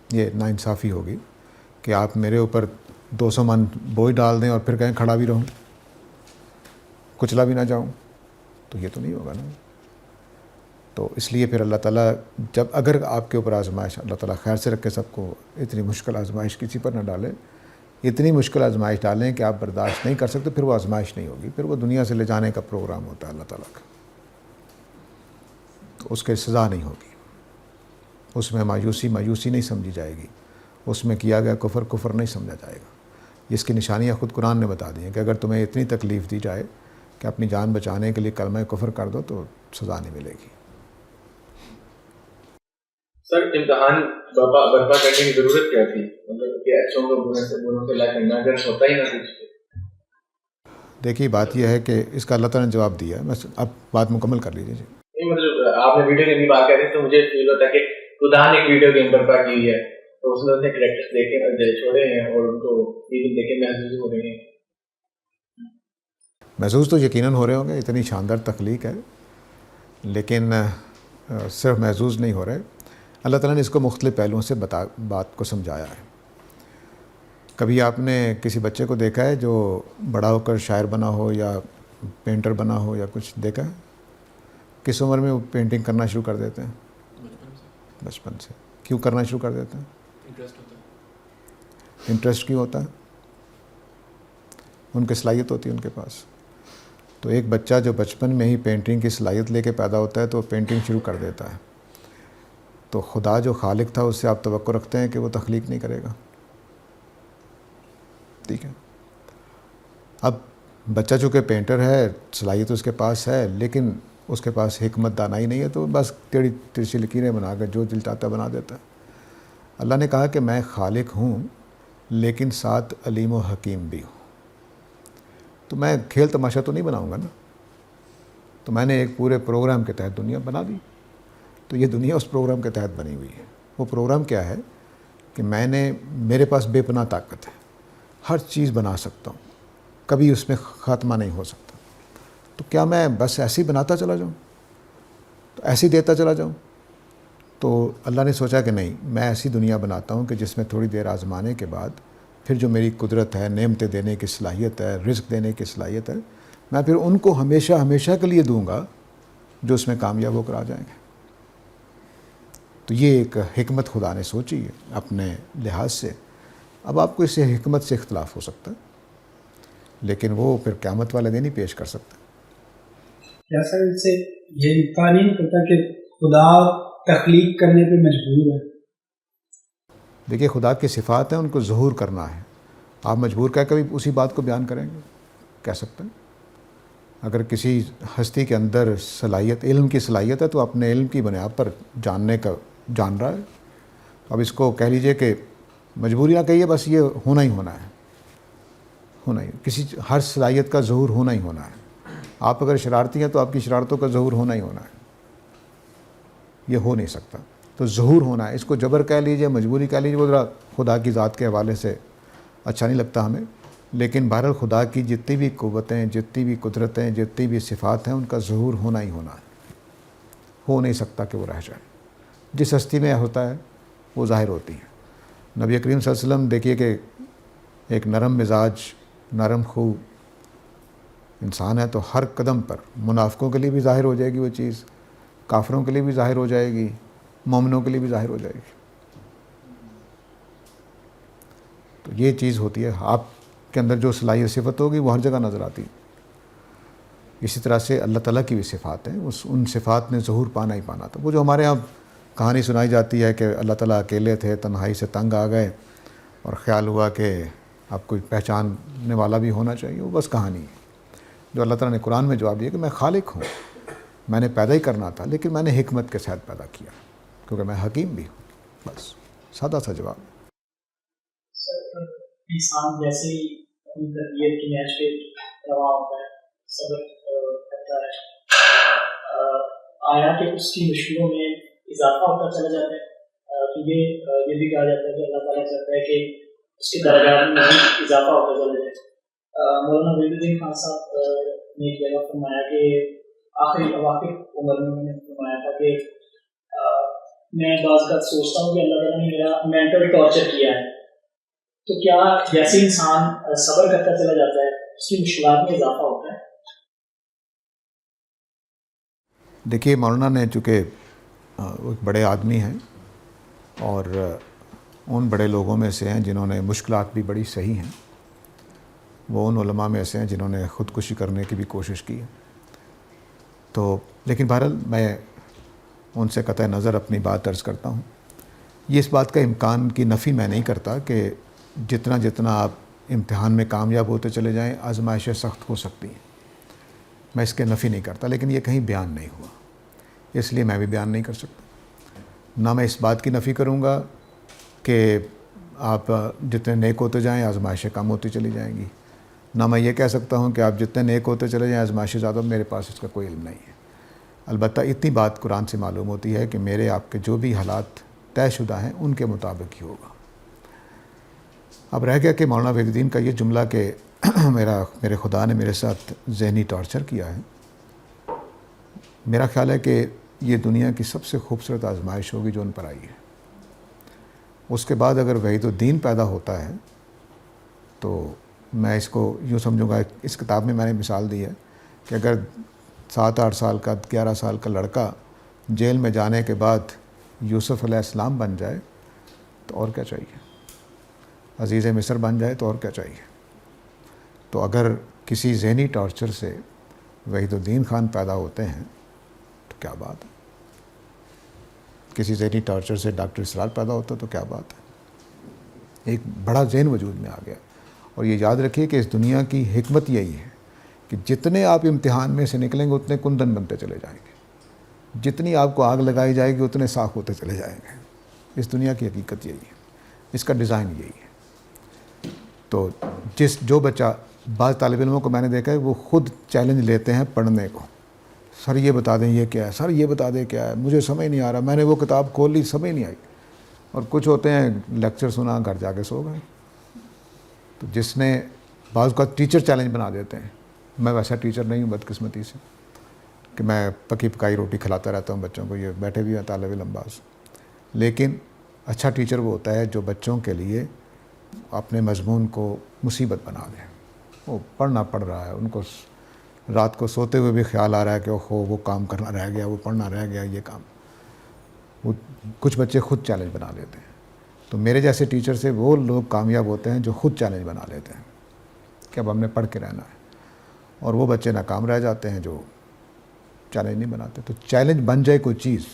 یہ ناانصافی ہوگی کہ آپ میرے اوپر 200 من بوجھ ڈال دیں اور پھر کہیں کھڑا بھی رہوں، کچلا بھی نہ جاؤں، تو یہ تو نہیں ہوگا نا. تو اس لیے پھر اللہ تعالیٰ جب اگر آپ کے اوپر آزمائش، اللہ تعالیٰ خیر سے رکھے سب کو، اتنی مشکل آزمائش کسی پر نہ ڈالے. اتنی مشکل آزمائش ڈالیں کہ آپ برداشت نہیں کر سکتے، پھر وہ آزمائش نہیں ہوگی، پھر وہ دنیا سے لے جانے کا پروگرام ہوتا ہے اللہ تعالیٰ کا. تو اس کے سزا نہیں ہوگی، اس میں مایوسی نہیں سمجھی جائے گی، اس میں کیا گیا کفر نہیں سمجھا جائے گا. اس کی نشانیاں خود قرآن نے بتا دی ہیں کہ اگر تمہیں اتنی تکلیف دی جائے کہ اپنی جان بچانے کے لیے کلمہ کفر کر دو تو سزا نہیں ملے گی. سر امتحان برپا کرنے کی ضرورت کیا تھی؟ مطلب کہ اچھوں کو بروں سے لا کرنا اگر ہوتا ہی نہ کچھ. دیکھیے بات یہ ہے کہ اس کا اللہ تعالیٰ نے جواب دیا ہے. بس اب بات مکمل کر لیجیے. جی نہیں، مطلب آپ نے ویڈیو گیم کی بات کری تو مجھے فیل ہوتا ہے کہ خدا نے ایک ویڈیو گیم برپا کی ہے، تو اس میں اپنے کریکٹرس دیکھے چھوڑے ہیں اور ان کو دیکھے محسوس ہو رہے ہیں. محسوس تو یقیناً ہو رہے ہوں گے، اتنی شاندار تخلیق ہے، لیکن صرف محسوس نہیں ہو رہے. اللہ تعالیٰ نے اس کو مختلف پہلوؤں سے بات کو سمجھایا ہے. کبھی آپ نے کسی بچے کو دیکھا ہے جو بڑا ہو کر شاعر بنا ہو یا پینٹر بنا ہو یا کچھ دیکھا ہے؟ کس عمر میں وہ پینٹنگ کرنا شروع کر دیتے ہیں؟ بچپن سے. کیوں کرنا شروع کر دیتے ہیں؟ انٹرسٹ کیوں ہوتا ہے؟ ان کی صلاحیت ہوتی ہے ان کے پاس. تو ایک بچہ جو بچپن میں ہی پینٹنگ کی صلاحیت لے کے پیدا ہوتا ہے تو وہ پینٹنگ شروع کر دیتا ہے. تو خدا جو خالق تھا اس سے آپ توقع رکھتے ہیں کہ وہ تخلیق نہیں کرے گا؟ ٹھیک ہے. اب بچہ چونکہ پینٹر ہے، صلاحیت اس کے پاس ہے، لیکن اس کے پاس حکمت دانائی نہیں ہے، تو بس ٹیڑھی ترچھی لکیریں بنا کر جو دل چاہتا ہے بنا دیتا ہے. اللہ نے کہا کہ میں خالق ہوں لیکن ساتھ علیم و حکیم بھی ہوں. تو میں کھیل تماشا تو نہیں بناؤں گا نا. تو میں نے ایک پورے پروگرام کے تحت دنیا بنا دی. تو یہ دنیا اس پروگرام کے تحت بنی ہوئی ہے. وہ پروگرام کیا ہے کہ میرے پاس بے پناہ طاقت ہے، ہر چیز بنا سکتا ہوں، کبھی اس میں خاتمہ نہیں ہو سکتا. تو کیا میں بس ایسے ہی بناتا چلا جاؤں، تو ایسے ہی دیتا چلا جاؤں؟ تو اللہ نے سوچا کہ نہیں، میں ایسی دنیا بناتا ہوں کہ جس میں تھوڑی دیر آزمانے کے بعد پھر جو میری قدرت ہے، نعمتیں دینے کی صلاحیت ہے، رزق دینے کی صلاحیت ہے، میں پھر ان کو ہمیشہ ہمیشہ کے لیے دوں گا جو اس میں کامیاب ہو کر آ جائیں گے. تو یہ ایک حکمت خدا نے سوچی ہے اپنے لحاظ سے. اب آپ کو اس سے حکمت سے اختلاف ہو سکتا ہے، لیکن وہ پھر قیامت والے دن ہی پیش کر سکتا ہے. کیا سر اس سے یہ امکان نہیں کرتا کہ خدا تخلیق کرنے پہ مجبور ہے؟ دیکھیے، خدا کی صفات ہیں، ان کو ظہور کرنا ہے. آپ مجبور کہہ کبھی اسی بات کو بیان کریں گے؟ کہہ سکتے ہیں. اگر کسی ہستی کے اندر صلاحیت، علم کی صلاحیت ہے، تو اپنے علم کی بنیاد پر جان رہا ہے. اب اس کو کہہ لیجئے کہ مجبوری نہ کہیے، بس یہ ہونا ہی ہونا ہے، ہونا ہی. ہر صلاحیت کا ظہور ہونا ہی ہونا ہے. آپ اگر شرارتی ہیں تو آپ کی شرارتوں کا ظہور ہونا ہی ہونا ہے. یہ ہو نہیں سکتا. تو ظہور ہونا ہے. اس کو جبر کہہ لیجئے، مجبوری کہہ لیجئے، وہ ذرا خدا کی ذات کے حوالے سے اچھا نہیں لگتا ہمیں. لیکن بہرحال خدا کی جتنی بھی قوتیں، جتنی بھی قدرتیں، جتنی بھی صفات ہیں، ان کا ظہور ہونا ہی ہونا ہے. ہو نہیں سکتا کہ وہ رہ جائے. جس ہستی میں ہوتا ہے وہ ظاہر ہوتی ہے. نبی کریم صلی اللہ علیہ وسلم دیکھیے کہ ایک نرم مزاج، نرم خو انسان ہے، تو ہر قدم پر منافقوں کے لیے بھی ظاہر ہو جائے گی وہ چیز، کافروں کے لیے بھی ظاہر ہو جائے گی، مومنوں کے لیے بھی ظاہر ہو جائے گی. تو یہ چیز ہوتی ہے. آپ کے اندر جو صلاحیت صفت ہوگی وہ ہر جگہ نظر آتی ہے. اسی طرح سے اللہ تعالیٰ کی بھی صفات ہیں، ان صفات نے ظہور پانا ہی پانا تھا. وہ جو ہمارے یہاں کہانی سنائی جاتی ہے کہ اللہ تعالیٰ اکیلے تھے، تنہائی سے تنگ آ گئے اور خیال ہوا کہ اب کوئی پہچاننے والا بھی ہونا چاہیے، وہ بس کہانی ہے. جو اللہ تعالیٰ نے قرآن میں جواب دیا کہ میں خالق ہوں، میں نے پیدا ہی کرنا تھا، لیکن میں نے حکمت کے ساتھ پیدا کیا کیونکہ میں حکیم بھی ہوں. بس سادہ سا جواب. سر، انسان جیسے ہی اپنی تربیت کی نہج پہ رواں ہوتا ہے، صبر کرتا ہے، آیا کہ اس کی مشکلوں میں اضافہ ہوتا چلا جاتا ہے. تو یہ بھی کہا جاتا ہے کہ اللہ تعالیٰ چاہتا ہے کہ اس کی درجات میں مزید اضافہ ہوتا چلا جائے. مولانا وحید الدین خان صاحب نے ایک جگہ فرمایا کہ آخری اواخر عمر میں انہوں نے فرمایا تھا کہ میں بعض کا سوچتا ہوں کہ اللہ تعالیٰ نے میرا مینٹل ٹارچر کیا ہے. تو کیا جیسے انسان صبر کرتا چلا جاتا ہے اس کی مشکلات میں اضافہ ہوتا ہے؟ دیکھیے، مولانا نے چونکہ ایک بڑے آدمی ہیں اور ان بڑے لوگوں میں سے ہیں جنہوں نے مشکلات بھی بڑی صحیح ہیں. وہ ان علماء میں سے ہیں جنہوں نے خودکشی کرنے کی بھی کوشش کی ہے. تو لیکن بہرحال میں ان سے قطع نظر اپنی بات عرض کرتا ہوں. یہ اس بات کا امکان کی نفی میں نہیں کرتا کہ جتنا آپ امتحان میں کامیاب ہوتے چلے جائیں، آزمائشیں سخت ہو سکتی ہیں. میں اس کے نفی نہیں کرتا، لیکن یہ کہیں بیان نہیں ہوا، اس لیے میں بھی بیان نہیں کر سکتا. نہ میں اس بات کی نفی کروں گا کہ آپ جتنے نیک ہوتے جائیں آزمائشیں کم ہوتی چلی جائیں گی. نہ میں یہ کہہ سکتا ہوں کہ آپ جتنے نیک ہوتے چلے جائیں آزمائشیں زیادہ. میرے پاس اس کا کوئی علم نہیں ہے. البتہ اتنی بات قرآن سے معلوم ہوتی ہے کہ میرے آپ کے جو بھی حالات طے شدہ ہیں ان کے مطابق ہی ہوگا. اب رہ گیا کہ مولانا وحید الدین کا یہ جملہ کہ میرے خدا نے میرے ساتھ ذہنی ٹارچر کیا ہے. میرا خیال ہے کہ یہ دنیا کی سب سے خوبصورت آزمائش ہوگی جو ان پر آئی ہے. اس کے بعد اگر وحید الدین پیدا ہوتا ہے تو میں اس کو یوں سمجھوں گا، اس کتاب میں نے مثال دی ہے کہ اگر 7-8 سال کا 11 سال کا لڑکا جیل میں جانے کے بعد یوسف علیہ السلام بن جائے تو اور کیا چاہیے، عزیز مصر بن جائے تو اور کیا چاہیے. تو اگر کسی ذہنی ٹارچر سے وحید الدین خان پیدا ہوتے ہیں تو کیا بات ہے، کسی ذہنی ٹارچر سے ڈاکٹر اسرار پیدا ہوتا تو کیا بات ہے. ایک بڑا ذہن وجود میں آ گیا. اور یہ یاد رکھیے کہ اس دنیا کی حکمت یہی ہے کہ جتنے آپ امتحان میں سے نکلیں گے اتنے کندن بنتے چلے جائیں گے، جتنی آپ کو آگ لگائی جائے گی اتنے صاف ہوتے چلے جائیں گے۔ اس دنیا کی حقیقت یہی ہے، اس کا ڈیزائن یہی ہے۔ تو جو بچہ، بعض طالب علموں کو میں نے دیکھا ہے وہ خود چیلنج لیتے ہیں پڑھنے کو، سر یہ بتا دیں یہ کیا ہے، سر یہ بتا دیں کیا ہے، مجھے سمجھ نہیں آ رہا، میں نے وہ کتاب کھول لی سمجھ نہیں آئی۔ اور کچھ ہوتے ہیں لیکچر سنا گھر جا کے سو گئے۔ تو جس نے، بعض کا ٹیچر چیلنج بنا دیتے ہیں، میں ویسا ٹیچر نہیں ہوں بدقسمتی سے کہ میں پکی پکائی روٹی کھلاتا رہتا ہوں بچوں کو، یہ بیٹھے بھی ہیں طالب علم بعض، لیکن اچھا ٹیچر وہ ہوتا ہے جو بچوں کے لیے اپنے مضمون کو مصیبت بنا دے۔ وہ پڑھنا پڑ رہا ہے، ان کو رات کو سوتے ہوئے بھی خیال آ رہا ہے کہ اوہو وہ کام کرنا رہ گیا، وہ پڑھنا رہ گیا، یہ کام۔ وہ کچھ بچے خود چیلنج بنا لیتے ہیں۔ تو میرے جیسے ٹیچر سے وہ لوگ کامیاب ہوتے ہیں جو خود چیلنج بنا لیتے ہیں کہ اب ہم نے پڑھ کے رہنا ہے، اور وہ بچے ناکام رہ جاتے ہیں جو چیلنج نہیں بناتے۔ تو چیلنج بن جائے کوئی چیز،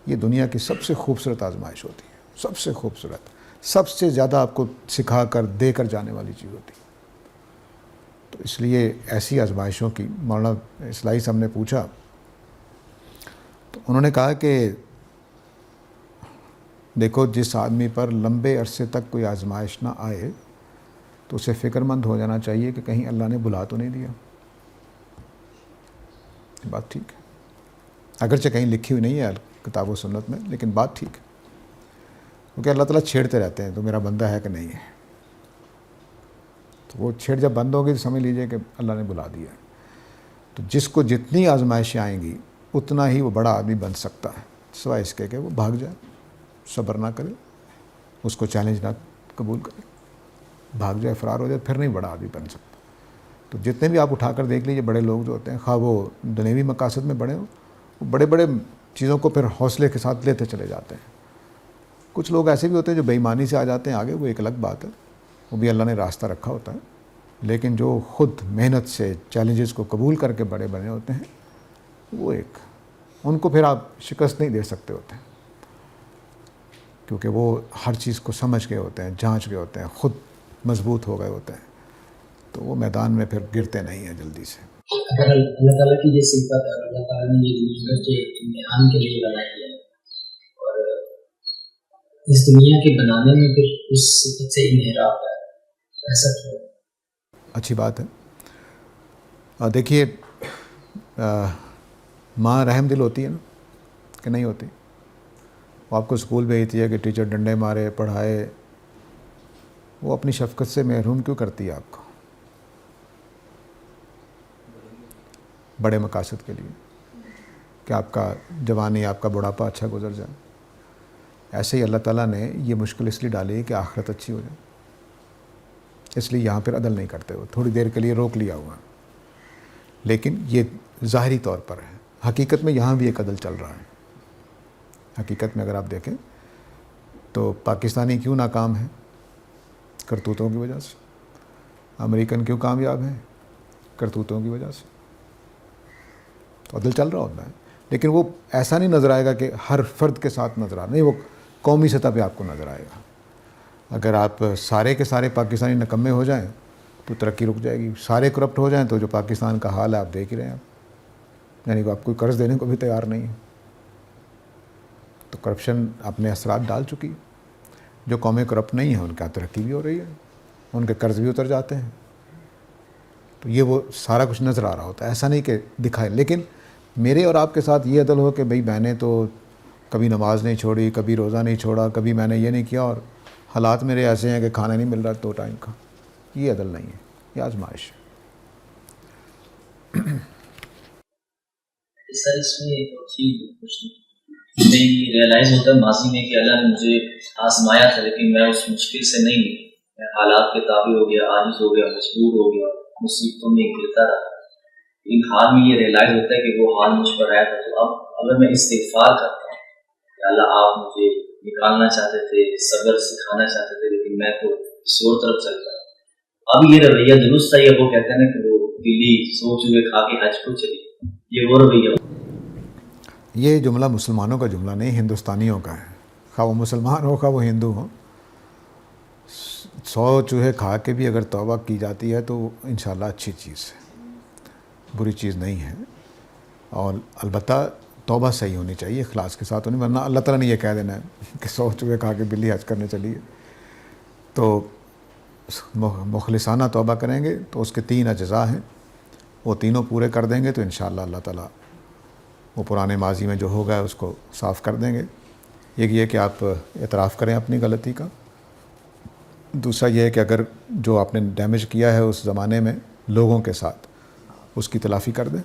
یہ دنیا کی سب سے خوبصورت آزمائش ہوتی ہے، سب سے خوبصورت، سب سے زیادہ آپ کو سکھا کر دے کر جانے والی چیز ہوتی ہے۔ تو اس لیے ایسی آزمائشوں کی، مولانا اصلاحی صاحب نے پوچھا تو انہوں نے کہا کہ دیکھو جس آدمی پر لمبے عرصے تک کوئی آزمائش نہ آئے تو اسے فکر مند ہو جانا چاہیے کہ کہیں اللہ نے بلا تو نہیں دیا۔ بات ٹھیک ہے، اگرچہ کہیں لکھی ہوئی نہیں ہے کتاب و سنت میں، لیکن بات ٹھیک ہے، کیونکہ اللہ تعالیٰ چھیڑتے رہتے ہیں تو میرا بندہ ہے کہ نہیں ہے۔ تو وہ چھیڑ جب بند ہوگی تو سمجھ لیجئے کہ اللہ نے بلا دیا ہے۔ تو جس کو جتنی آزمائشیں آئیں گی اتنا ہی وہ بڑا آدمی بن سکتا ہے، سوائے اس کے کہ وہ بھاگ جائے، صبر نہ کرے، اس کو چیلنج نہ قبول کرے، بھاگ جائے، فرار ہو جائے، پھر نہیں بڑا آدمی بن سکتا۔ تو جتنے بھی آپ اٹھا کر دیکھ لیجئے بڑے لوگ جو ہوتے ہیں، خواہ وہ دنیوی مقاصد میں بڑے ہوں، وہ بڑے بڑے چیزوں کو پھر حوصلے کے ساتھ لیتے چلے جاتے ہیں۔ کچھ لوگ ایسے بھی ہوتے ہیں جو بے ایمانی سے آ جاتے ہیں آگے، وہ ایک الگ بات ہے، وہ بھی اللہ نے راستہ رکھا ہوتا ہے، لیکن جو خود محنت سے چیلنجز کو قبول کر کے بڑے بنے ہوتے ہیں، وہ ایک، ان کو پھر آپ شکست نہیں دے سکتے ہوتے ہیں، کیونکہ وہ ہر چیز کو سمجھ گئے ہوتے ہیں، جانچ گئے ہوتے ہیں، خود مضبوط ہو گئے ہوتے ہیں، تو وہ میدان میں پھر گرتے نہیں ہیں جلدی سے۔ اگر اللہ تعالیٰ کی یہ صفت ہے، اللہ تعالیٰ نے یہ دنیا کے امتحان کے لیے بنائی ہے، اور اس دنیا کے بنانے میں پھر اس صفت سے انحراف ہے، ایسا کیوں؟ اچھی بات ہے۔ دیکھیے ماں رحم دل ہوتی ہے نا کہ نہیں ہوتی؟ وہ آپ کو اسکول بھیجتی ہے کہ ٹیچر ڈنڈے مارے، پڑھائے، وہ اپنی شفقت سے محروم کیوں کرتی ہے آپ کو؟ بڑے مقاصد کے لیے کہ آپ کا جوانی، آپ کا بڑھاپا اچھا گزر جائے۔ ایسے ہی اللہ تعالیٰ نے یہ مشکل اس لیے ڈالی ہے کہ آخرت اچھی ہو جائے، اس لیے یہاں پھر عدل نہیں کرتے، وہ تھوڑی دیر کے لیے روک لیا ہوا، لیکن یہ ظاہری طور پر ہے، حقیقت میں یہاں بھی ایک عدل چل رہا ہے۔ حقیقت میں اگر آپ دیکھیں تو پاکستانی کیوں ناکام ہیں؟ کرتوتوں کی وجہ سے۔ امریکن کیوں کامیاب ہیں؟ کرتوتوں کی وجہ سے۔ تو عدل چل رہا ہوتا ہے، لیکن وہ ایسا نہیں نظر آئے گا کہ ہر فرد کے ساتھ نظر آ نہیں، وہ قومی سطح پہ آپ کو نظر آئے گا۔ اگر آپ سارے کے سارے پاکستانی نکمے ہو جائیں تو ترقی رک جائے گی، سارے کرپٹ ہو جائیں تو جو پاکستان کا حال ہے آپ دیکھ ہی رہے ہیں، یعنی کہ آپ کوئی قرض دینے کو بھی تیار نہیں ہے۔ تو کرپشن اپنے اثرات ڈال چکی، جو قومیں کرپٹ نہیں ہیں ان کا ترقی بھی ہو رہی ہے، ان کے قرض بھی اتر جاتے ہیں۔ تو یہ وہ سارا کچھ نظر آ رہا ہوتا ہے، ایسا نہیں کہ دکھائے، لیکن میرے اور آپ کے ساتھ یہ عدل ہو کہ بھئی میں نے تو کبھی نماز نہیں چھوڑی، کبھی روزہ نہیں چھوڑا، کبھی میں نے یہ نہیں کیا، اور حالات میرے ایسے ہیں کہ کھانا نہیں مل رہا 2 ٹائم کا، یہ عدل نہیں ہے، یہ آزمائش ہے۔ سر اس میں ایک اور چیز میں یہ ریئلائز ہوتا ہے ماضی میں کہ اللہ نے مجھے آزمایا تھا، لیکن میں اس مشکل سے نہیں گئی، میں حالات کے تابع ہو گیا، عاجز ہو گیا، مجبور ہو گیا، مصیبتوں میں گرتا رہا۔ ان حال میں یہ ریئلائز ہوتا ہے کہ وہ حال مجھ پر آیا تھا، تو اب اگر میں استغفار کرتا ہوں کہ اللہ آپ مجھے نکالنا چاہتے تھے، صبر سکھانا چاہتے تھے، لیکن میں تو کسی اور طرف چل پایا، اب یہ رویہ درست ہے؟ یا وہ کہتے ہیں نا کہ وہ دلی سوچ ہوئے کھا کے حج کو چلی، یہ وہ رویہ؟ یہ جملہ مسلمانوں کا جملہ نہیں، ہندوستانیوں کا ہے، خواہ وہ مسلمان ہو خواہ وہ ہندو ہو۔ 100 چوہے کھا کے بھی اگر توبہ کی جاتی ہے تو انشاءاللہ اچھی چیز ہے، بری چیز نہیں ہے، اور البتہ توبہ صحیح ہونی چاہیے، اخلاص کے ساتھ ہونی، ورنہ اللہ تعالیٰ نے یہ کہہ دینا ہے کہ 100 چوہے کھا کے بلی حج کرنے چلی ہے. تو مخلصانہ توبہ کریں گے تو اس کے 3 اجزاء ہیں، وہ تینوں پورے کر دیں گے تو انشاءاللہ اللہ تعالیٰ وہ پرانے ماضی میں جو ہوگا اس کو صاف کر دیں گے. ایک یہ کہ آپ اعتراف کریں اپنی غلطی کا، دوسرا یہ ہے کہ اگر جو آپ نے ڈیمیج کیا ہے اس زمانے میں لوگوں کے ساتھ اس کی تلافی کر دیں.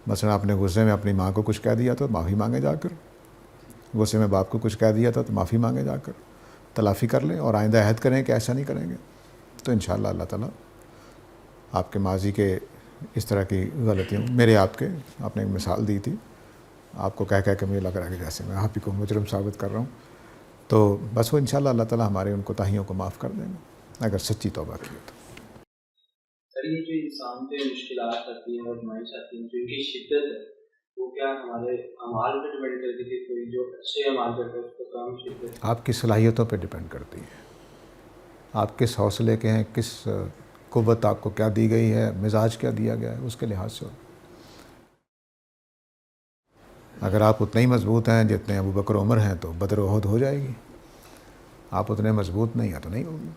مثلا آپ نے غصے میں اپنی ماں کو کچھ کہہ دیا تو معافی مانگے جا کر، غصے میں باپ کو کچھ کہہ دیا تھا تو معافی مانگے جا کر، تلافی کر لیں اور آئندہ عہد کریں کہ ایسا نہیں کریں گے. تو انشاءاللہ اللہ تعالیٰ آپ کے ماضی کے اس طرح کی غلطیوں، میرے آپ کے، آپ نے ایک مثال دی تھی، آپ کو کہہ کے مجھے لگ رہا ہے کہ جیسے میں آپ ہی کو مجرم ثابت کر رہا ہوں، تو بس وہ انشاءاللہ اللہ تعالیٰ ہمارے ان کوتاہیوں کو معاف کر دیں گے اگر سچی توبہ کی ہو تو. سر یہ جو انسان پہ مشکلات آتی ہیں اور آزمائش آتی ہیں، جو ان کی شدت ہے وہ کیا ہمارے اعمال پہ ڈپینڈ کرتی ہے؟ کوئی جو اچھے اعمال کرتا ہے اس کو کم شدت آپ کی صلاحیتوں پہ ڈپینڈ کرتی ہے، آپ کس حوصلے کے ہیں، کس قوت آپ کو کیا دی گئی ہے، مزاج کیا دیا گیا ہے، اس کے لحاظ سے. اگر آپ اتنے ہی مضبوط ہیں جتنے ابو بکر عمر ہیں تو بدر و احد ہو جائے گی. آپ اتنے مضبوط نہیں ہیں تو نہیں ہوگی.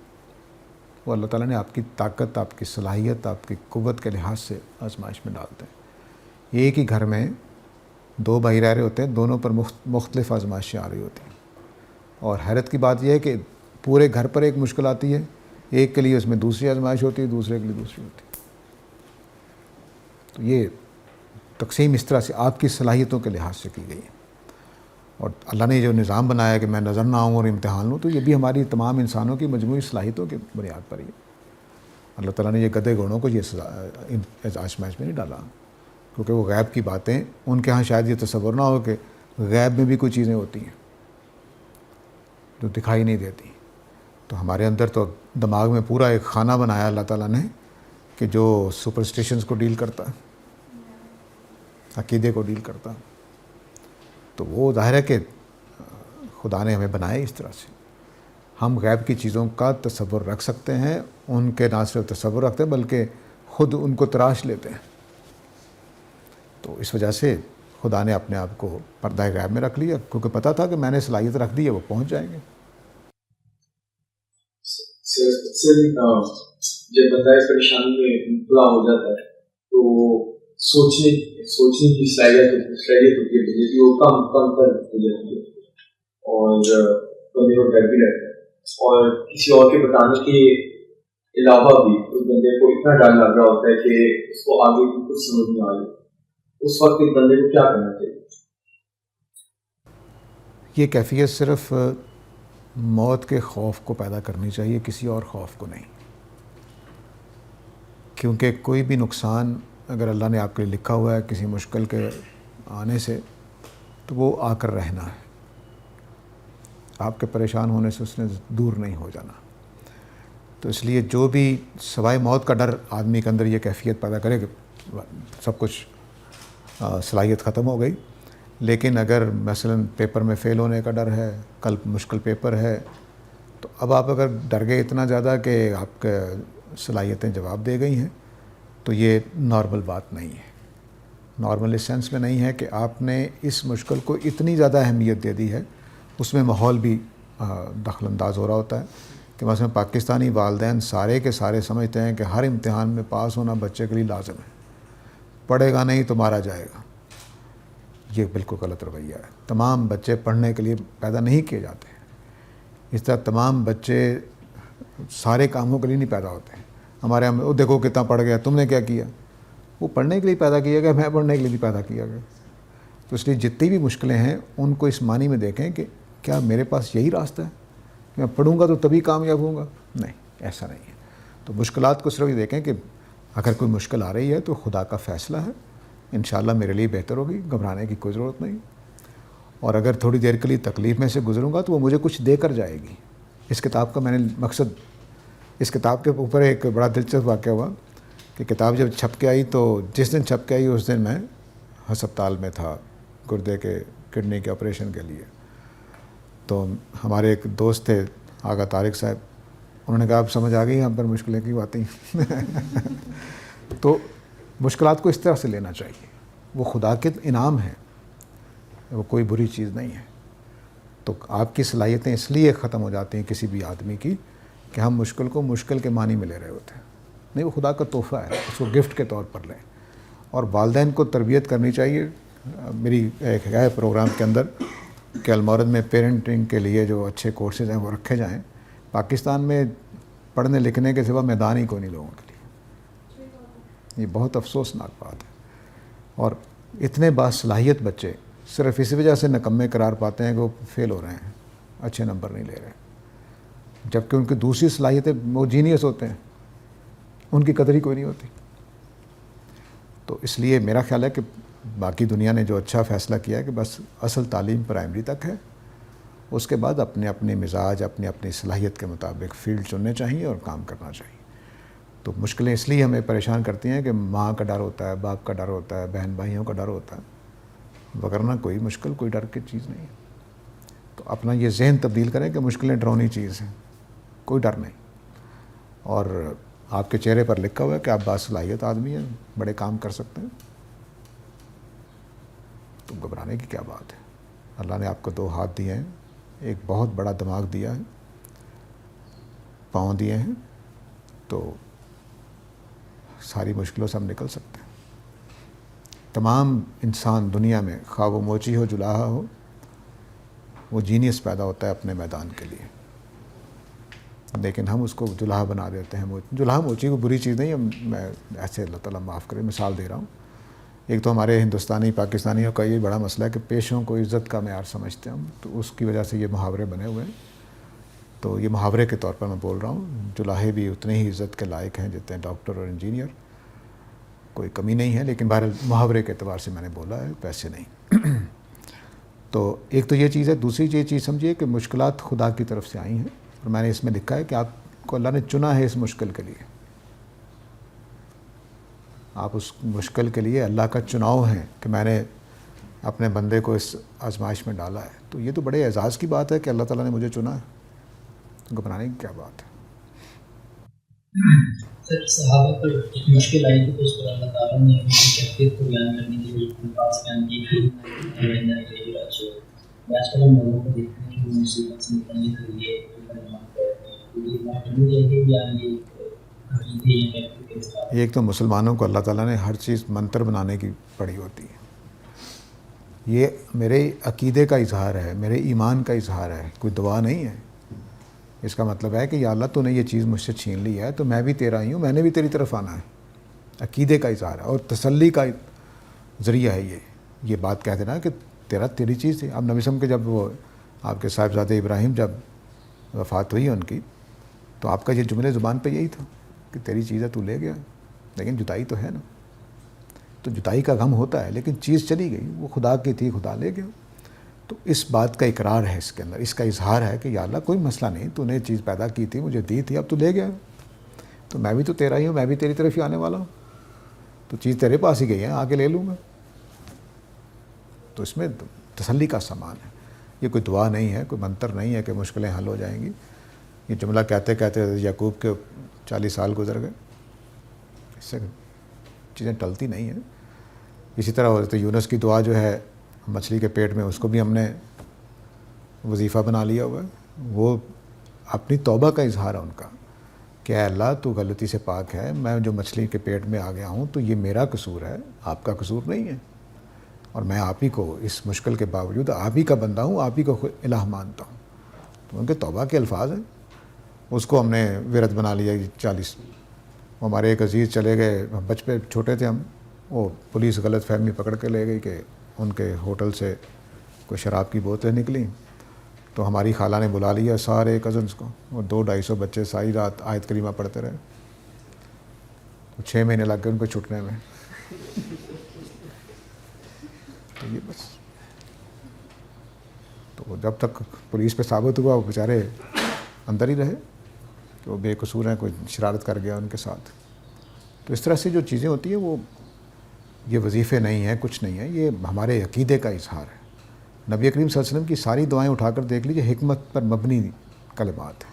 وہ اللہ تعالیٰ نے آپ کی طاقت، آپ کی صلاحیت، آپ کی قوت کے لحاظ سے آزمائش میں ڈالتے ہیں. ایک ہی گھر میں 2 بھائی رہ رہے ہوتے ہیں، دونوں پر مختلف آزمائشیں آ رہی ہوتی ہیں، اور حیرت کی بات یہ ہے کہ پورے گھر پر ایک مشکل آتی ہے، ایک کے لیے اس میں دوسری آزمائش ہوتی ہے، دوسرے کے لیے دوسری ہوتی ہے. تو یہ تقسیم اس طرح سے آپ کی صلاحیتوں کے لحاظ سے کی گئی ہے. اور اللہ نے جو نظام بنایا ہے کہ میں نظر نہ آؤں اور امتحان لوں، تو یہ بھی ہماری تمام انسانوں کی مجموعی صلاحیتوں کی بنیاد پر ہی ہے. اللہ تعالیٰ نے یہ گدھے گھوڑوں کو یہ آزمائش میں نہیں ڈالا، کیونکہ وہ غیب کی باتیں ان کے ہاں شاید یہ تصور نہ ہو کہ غیب میں بھی کوئی چیزیں ہوتی ہیں جو دکھائی نہیں دیتی. تو ہمارے اندر تو دماغ میں پورا ایک خانہ بنایا اللہ تعالیٰ نے کہ جو سپرسٹیشنز کو ڈیل کرتا ہے، عقیدے کو ڈیل کرتا. تو وہ ظاہر ہے کہ خدا نے ہمیں بنائے اس طرح سے. ہم غیب کی چیزوں کا تصور رکھ سکتے ہیں، ان کے نہ صرف تصور رکھتے ہیں بلکہ خود ان کو تراش لیتے ہیں. تو اس وجہ سے خدا نے اپنے آپ کو پردہ غیب میں رکھ لیا، کیونکہ پتہ تھا کہ میں نے صلاحیت رکھ دی ہے، وہ پہنچ جائیں گے. سر جب بندہ پریشانی میں مبتلا ہو جاتا ہے تو سوچنے کی صلاحیت ہوتی ہے جو کم تر ہو جاتی ہے، اور بندے کو ڈر بھی رہتا ہے، اور کسی اور کے بتانے کے علاوہ بھی اس بندے کو اتنا ڈر لگ رہا ہوتا ہے کہ اس کو آگے کی کچھ سمجھ نہیں آ رہی. اس وقت ایک بندے کو کیا کرنا چاہیے؟ یہ کیفیت صرف موت کے خوف کو پیدا کرنی چاہیے، کسی اور خوف کو نہیں. کیونکہ کوئی بھی نقصان اگر اللہ نے آپ کے لیے لکھا ہوا ہے کسی مشکل کے آنے سے، تو وہ آ کر رہنا ہے. آپ کے پریشان ہونے سے اس نے دور نہیں ہو جانا. تو اس لیے جو بھی سوائے موت کا ڈر آدمی کے اندر یہ کیفیت پیدا کرے کہ سب کچھ صلاحیت ختم ہو گئی، لیکن اگر مثلاً پیپر میں فیل ہونے کا ڈر ہے، کل مشکل پیپر ہے، تو اب آپ اگر ڈر گئے اتنا زیادہ کہ آپ کے صلاحیتیں جواب دے گئی ہیں، تو یہ نارمل بات نہیں ہے. نارمل اس سینس میں نہیں ہے کہ آپ نے اس مشکل کو اتنی زیادہ اہمیت دے دی ہے. اس میں ماحول بھی دخل انداز ہو رہا ہوتا ہے کہ مثلا پاکستانی والدین سارے کے سارے سمجھتے ہیں کہ ہر امتحان میں پاس ہونا بچے کے لیے لازم ہے، پڑھے گا نہیں تو مارا جائے گا. یہ بالکل غلط رویہ ہے. تمام بچے پڑھنے کے لیے پیدا نہیں کیے جاتے ہیں. اس طرح تمام بچے سارے کاموں کے لیے نہیں پیدا ہوتے ہیں. ہمارے یہاں وہ دیکھو کتنا پڑھ گیا، تم نے کیا کیا؟ وہ پڑھنے کے لیے پیدا کیا گیا، میں پڑھنے کے لیے بھی پیدا کیا گیا. تو اس لیے جتنی بھی مشکلیں ہیں ان کو اس معنی میں دیکھیں کہ کیا میرے پاس یہی راستہ ہے کہ میں پڑھوں گا تو تبھی کامیاب ہوں گا؟ نہیں، ایسا نہیں ہے. تو مشکلات کو صرف یہ دیکھیں کہ اگر کوئی مشکل آ رہی ہے تو خدا کا فیصلہ ہے، انشاءاللہ میرے لیے بہتر ہوگی، گھبرانے کی کوئی ضرورت نہیں. اور اگر تھوڑی دیر کے لیے تکلیف میں سے گزروں گا تو وہ مجھے کچھ دے کر جائے گی. اس کتاب کا میں نے مقصد، اس کتاب کے اوپر ایک بڑا دلچسپ واقعہ ہوا کہ کتاب جب چھپ کے آئی تو جس دن چھپ کے آئی اس دن میں ہسپتال میں تھا گردے کے کڈنی کے آپریشن کے لیے. تو ہمارے ایک دوست تھے آغا طارق صاحب، انہوں نے کہا اب سمجھ آ گئی ہم پر مشکلیں کیوں آتی ہیں تو مشکلات کو اس طرح سے لینا چاہیے، وہ خدا کے انعام ہیں، وہ کوئی بری چیز نہیں ہے۔ تو آپ کی صلاحیتیں اس لیے ختم ہو جاتی ہیں کسی بھی آدمی کی کہ ہم مشکل کو مشکل کے معنی میں لے رہے ہوتے ہیں، نہیں، وہ خدا کا تحفہ ہے، اس کو گفٹ کے طور پر لیں۔ اور والدین کو تربیت کرنی چاہیے۔ میری ایک ہے پروگرام کے اندر کہ المورد میں پیرنٹنگ کے لیے جو اچھے کورسز ہیں وہ رکھے جائیں۔ پاکستان میں پڑھنے لکھنے کے سوا میدان ہی کوئی نہیں لوگوں کے لیے، یہ بہت افسوسناک بات ہے۔ اور اتنے باصلاحیت بچے صرف اسی وجہ سے نکمے قرار پاتے ہیں کہ وہ فیل ہو رہے ہیں، اچھے نمبر نہیں لے رہے، جبکہ ان کی دوسری صلاحیتیں وہ جینیس ہوتے ہیں، ان کی قدر ہی کوئی نہیں ہوتی۔ تو اس لیے میرا خیال ہے کہ باقی دنیا نے جو اچھا فیصلہ کیا ہے کہ بس اصل تعلیم پرائمری تک ہے، اس کے بعد اپنے اپنے مزاج، اپنی اپنی صلاحیت کے مطابق فیلڈ چننے چاہیے اور کام کرنا چاہیے۔ تو مشکلیں اس لیے ہمیں پریشان کرتی ہیں کہ ماں کا ڈر ہوتا ہے، باپ کا ڈر ہوتا ہے، بہن بھائیوں کا ڈر ہوتا ہے، وگرنہ کوئی مشکل کوئی ڈر کی چیز نہیں ہے۔ تو اپنا یہ ذہن تبدیل کریں کہ مشکلیں ڈراؤنی چیز ہیں، کوئی ڈر نہیں، اور آپ کے چہرے پر لکھا ہوا ہے کہ آپ باصلاحیت آدمی ہیں، بڑے کام کر سکتے ہیں، تو گھبرانے کی کیا بات ہے۔ اللہ نے آپ کو 2 ہاتھ دیے ہیں، ایک بہت بڑا دماغ دیا ہے، پاؤں دیے ہیں، تو ساری مشکلوں سے ہم نکل سکتے ہیں۔ تمام انسان دنیا میں خواہ وہ موچی ہو جلاہا ہو، وہ جینیس پیدا ہوتا ہے اپنے میدان کے لیے، لیکن ہم اس کو جلاہا بنا دیتے ہیں۔ جلاہا موچی کو بری چیز نہیں ہے، میں ایسے اللہ تعالیٰ معاف کرے مثال دے رہا ہوں۔ ایک تو ہمارے ہندوستانی پاکستانیوں کا یہ بڑا مسئلہ ہے کہ پیشوں کو عزت کا معیار سمجھتے ہیں ہم، تو اس کی وجہ سے یہ محاورے بنے ہوئے ہیں۔ تو یہ محاورے کے طور پر میں بول رہا ہوں، جلاہے بھی اتنے ہی عزت کے لائق ہیں جتنے ڈاکٹر اور انجینئر، کوئی کمی نہیں ہے، لیکن بہرحال محاورے کے اعتبار سے میں نے بولا ہے، پیسے نہیں۔ تو ایک تو یہ چیز ہے۔ دوسری یہ چیز سمجھیے کہ مشکلات خدا کی طرف سے آئی ہیں، اور میں نے اس میں لکھا ہے کہ آپ کو اللہ نے چنا ہے اس مشکل کے لیے، آپ اس مشکل کے لیے اللہ کا چناؤ ہیں کہ میں نے اپنے بندے کو اس آزمائش میں ڈالا ہے۔ تو یہ تو بڑے اعزاز کی بات ہے کہ اللہ تعالیٰ نے مجھے چنا ہے، گھبرانے کی کیا بات ہے۔ سر صحابہ پر ایک مشکل آئی تھی تو اس پر اللہ تعالیٰ نے اپنی کیفیت کو بیان کرنے کے لیے اپنے پاس بیان کی تھی۔ آج کل ہم لوگوں کو دیکھتے ہیں کہ وہ مصیبت سے نکلنے کے لیے ایک تو مسلمانوں کو اللہ تعالیٰ نے ہر چیز منتر بنانے کی پڑی ہوتی ہے، یہ میرے عقیدے کا اظہار ہے، میرے ایمان کا اظہار ہے، کوئی دعا نہیں ہے۔ اس کا مطلب ہے کہ یا اللہ تو نے یہ چیز مجھ سے چھین لی ہے تو میں بھی تیرا ہی ہوں، میں نے بھی تیری طرف آنا ہے۔ عقیدے کا اظہار ہے اور تسلی کا ذریعہ ہے یہ بات کہہ دینا کہ تیری چیز تھی۔ اب نبی صلی اللہ علیہ وسلم کے جب وہ آپ کے صاحبزادے ابراہیم جب وفات ہوئی ان کی، تو آپ کا یہ جملے زبان پہ یہی تھا کہ تیری چیز ہے تو لے گیا، لیکن جدائی تو ہے نا، تو جدائی کا غم ہوتا ہے، لیکن چیز چلی گئی، وہ خدا کی تھی، خدا لے گیا۔ تو اس بات کا اقرار ہے اس کے اندر، اس کا اظہار ہے کہ یا اللہ کوئی مسئلہ نہیں، تو نے چیز پیدا کی تھی، مجھے دی تھی، اب تو لے گیا، تو میں بھی تو تیرا ہی ہوں، میں بھی تیری طرف ہی آنے والا ہوں، تو چیز تیرے پاس ہی گئی ہے، آگے لے لوں گا۔ تو اس میں تسلی کا سامان ہے، یہ کوئی دعا نہیں ہے، کوئی منتر نہیں ہے کہ مشکلیں حل ہو جائیں گی۔ یہ جملہ کہتے کہتے یعقوب کے 40 سال گزر گئے، اس سے چیزیں ٹلتی نہیں ہیں۔ اسی طرح حضرت یونس کی دعا جو ہے مچھلی کے پیٹ میں، اس کو بھی ہم نے وظیفہ بنا لیا ہوا ہے، وہ اپنی توبہ کا اظہار ہے ان کا کہ اے اللہ تو غلطی سے پاک ہے، میں جو مچھلی کے پیٹ میں آ گیا ہوں تو یہ میرا قصور ہے، آپ کا قصور نہیں ہے، اور میں آپ ہی کو اس مشکل کے باوجود آپ ہی کا بندہ ہوں، آپ ہی کو الہ مانتا ہوں۔ تو ان کے توبہ کے الفاظ ہیں، اس کو ہم نے ورد بنا لیا 40۔ ہمارے ایک عزیز چلے گئے، بچپن چھوٹے تھے ہم، وہ پولیس غلط فہمی پکڑ کے لے گئی کہ ان کے ہوٹل سے کوئی شراب کی بوتلیں نکلیں، تو ہماری خالہ نے بلا لیا سارے کزنس کو، اور 200-250 بچے ساری رات آیت کریمہ پڑھتے رہے، تو 6 مہینے لگ گئے ان کو چھٹنے میں۔ تو یہ بس، تو جب تک پولیس پہ ثابت ہوا وہ بیچارے اندر ہی رہے کہ وہ بے قصور ہیں، کوئی شرارت کر گیا ان کے ساتھ۔ تو اس طرح سے جو چیزیں ہوتی ہیں وہ یہ وظیفے نہیں ہیں، کچھ نہیں ہے، یہ ہمارے عقیدے کا اظہار ہے۔ نبی کریم صلی اللہ علیہ وسلم کی ساری دعائیں اٹھا کر دیکھ لیجیے، حکمت پر مبنی کلمات ہیں،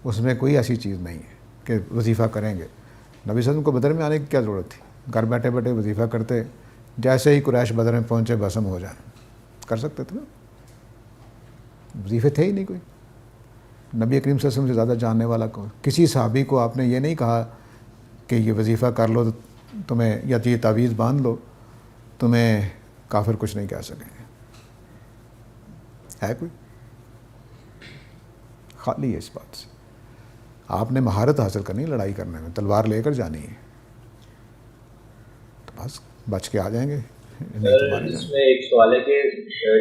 اس میں کوئی ایسی چیز نہیں ہے کہ وظیفہ کریں گے. نبی صلی اللہ علیہ وسلم کو بدر میں آنے کی کیا ضرورت تھی؟ گھر بیٹھے بیٹھے وظیفہ کرتے, جیسے ہی قریش بدر میں پہنچے بسم ہو جائیں, کر سکتے تھے نا. وظیفے تھے ہی نہیں کوئی. نبی کریم صلی اللہ علیہ وسلم سے زیادہ جاننے والا کون؟ کسی صحابی کو آپ نے یہ نہیں کہا کہ یہ وظیفہ کر لو تو تمہیں, یا یہ تعویذ باندھ لو, تمہیں کافر کچھ نہیں کہہ سکیں گے. ہے کوئی؟ خالی ہے اس بات سے. آپ نے مہارت حاصل کرنی ہے لڑائی کرنے میں, تلوار لے کر جانی ہے, تو بس بچ کے آ جائیں گے. اس میں ایک سوال ہے کہ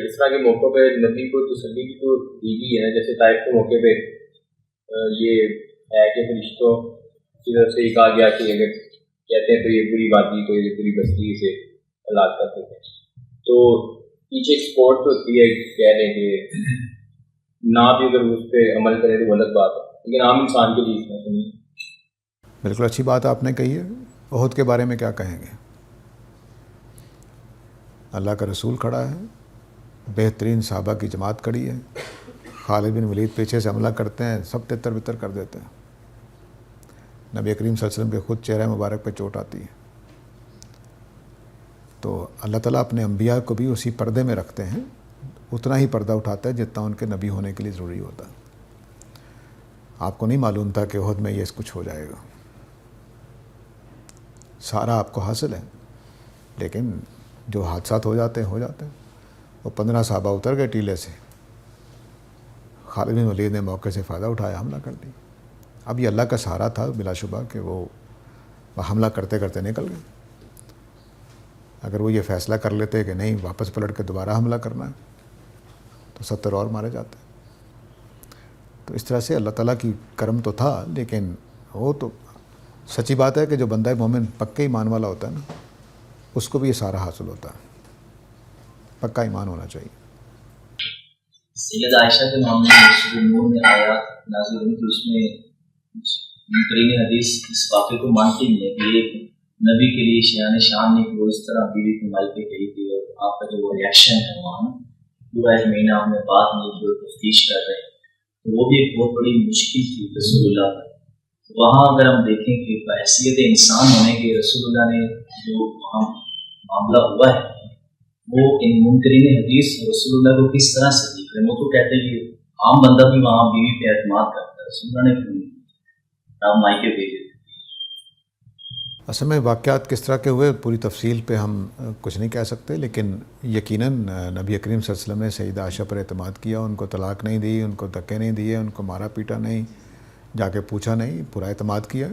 اس طرح کے موقعوں پہ نبی کو تسلی بھی تو دی گئی ہے, جیسے طائف کے موقع پہ یہ ہے کہ فرشتوں کی طرف سے یہ کہا گیا کہ اگر کہتے ہیں تو یہ بری بات ہی, تو یہ بری بستی سے ہلاک کر دیتے ہیں. تو پیچھے ایک سپورٹ ہوتی ہے, کہہ لیں کہ نہ بھی اگر اس پہ عمل کرے تو غلط بات ہے, لیکن عام انسان کے لیے اتنا نہیں. بالکل اچھی بات آپ نے کہی ہے. احد کے بارے میں کیا کہیں گے؟ اللہ کا رسول کھڑا ہے, بہترین صحابہ کی جماعت کھڑی ہے, خالد بن ولید پیچھے سے حملہ کرتے ہیں, سب تتر بتر کر دیتے ہیں. نبی کریم صلی اللہ علیہ وسلم کے خود چہرے مبارک پہ چوٹ آتی ہے. تو اللہ تعالیٰ اپنے انبیاء کو بھی اسی پردے میں رکھتے ہیں, اتنا ہی پردہ اٹھاتا ہے جتنا ان کے نبی ہونے کے لیے ضروری ہوتا ہے. آپ کو نہیں معلوم تھا کہ احد میں یہ کچھ ہو جائے گا, سارا آپ کو حاصل ہے, لیکن جو حادثات ہو جاتے ہیں. وہ 15 صحابہ اتر گئے ٹیلے سے, خالد بن ولید نے موقع سے فائدہ اٹھایا, حملہ کر دی. اب یہ اللہ کا سہارا تھا بلا شبہ کہ وہ حملہ کرتے کرتے نکل گئے. اگر وہ یہ فیصلہ کر لیتے کہ نہیں واپس پلٹ کے دوبارہ حملہ کرنا ہے تو 70 اور مارے جاتے. تو اس طرح سے اللہ تعالیٰ کی کرم تو تھا, لیکن وہ تو سچی بات ہے کہ جو بندہ مومن پکے ایمان والا ہوتا ہے نا, اس کو بھی یہ سارا حاصل ہوتا ہے. پکا ایمان ہونا چاہیے. سید عائشہ کے معاملے میں سورہ نور میں آیات نازل ہوئی تو اس میں منکرین حدیث اس واقعے کو مانتے نہیں ہے کہ ایک نبی کے لیے شان نہیں کہ وہ اس طرح بیوی کی مائی پہ گئی تھی, اور آپ کا جو وہ ریئیکشن ہے وہاں پورا ایک مہینہ ہمیں بعد میں جو تفتیش کر رہے ہیں, تو وہ بھی ایک بہت بڑی مشکل تھی رسول اللہ کا. وہاں اگر ہم دیکھیں کہ بحیثیت انسان ہونے کے رسول اللہ نے جو وہاں معاملہ ہوا ہے وہ ان منکرین حدیث رسول اللہ کو کس طرح سے دیکھ رہے ہیں. وہ تو کہتے ہیں کہ عام بندہ بھی وہاں بیوی پہ اعتماد کرتا ہے, رسول اللہ نے کیوں مائکے بھیجے. اصل میں واقعات کس طرح کے ہوئے پوری تفصیل پہ ہم کچھ نہیں کہہ سکتے, لیکن یقیناً نبی کریم صلی اللہ علیہ وسلم نے سیدہ عائشہ پر اعتماد کیا, ان کو طلاق نہیں دی, ان کو دھکے نہیں دیے, ان کو مارا پیٹا نہیں, جا کے پوچھا نہیں, پورا اعتماد کیا.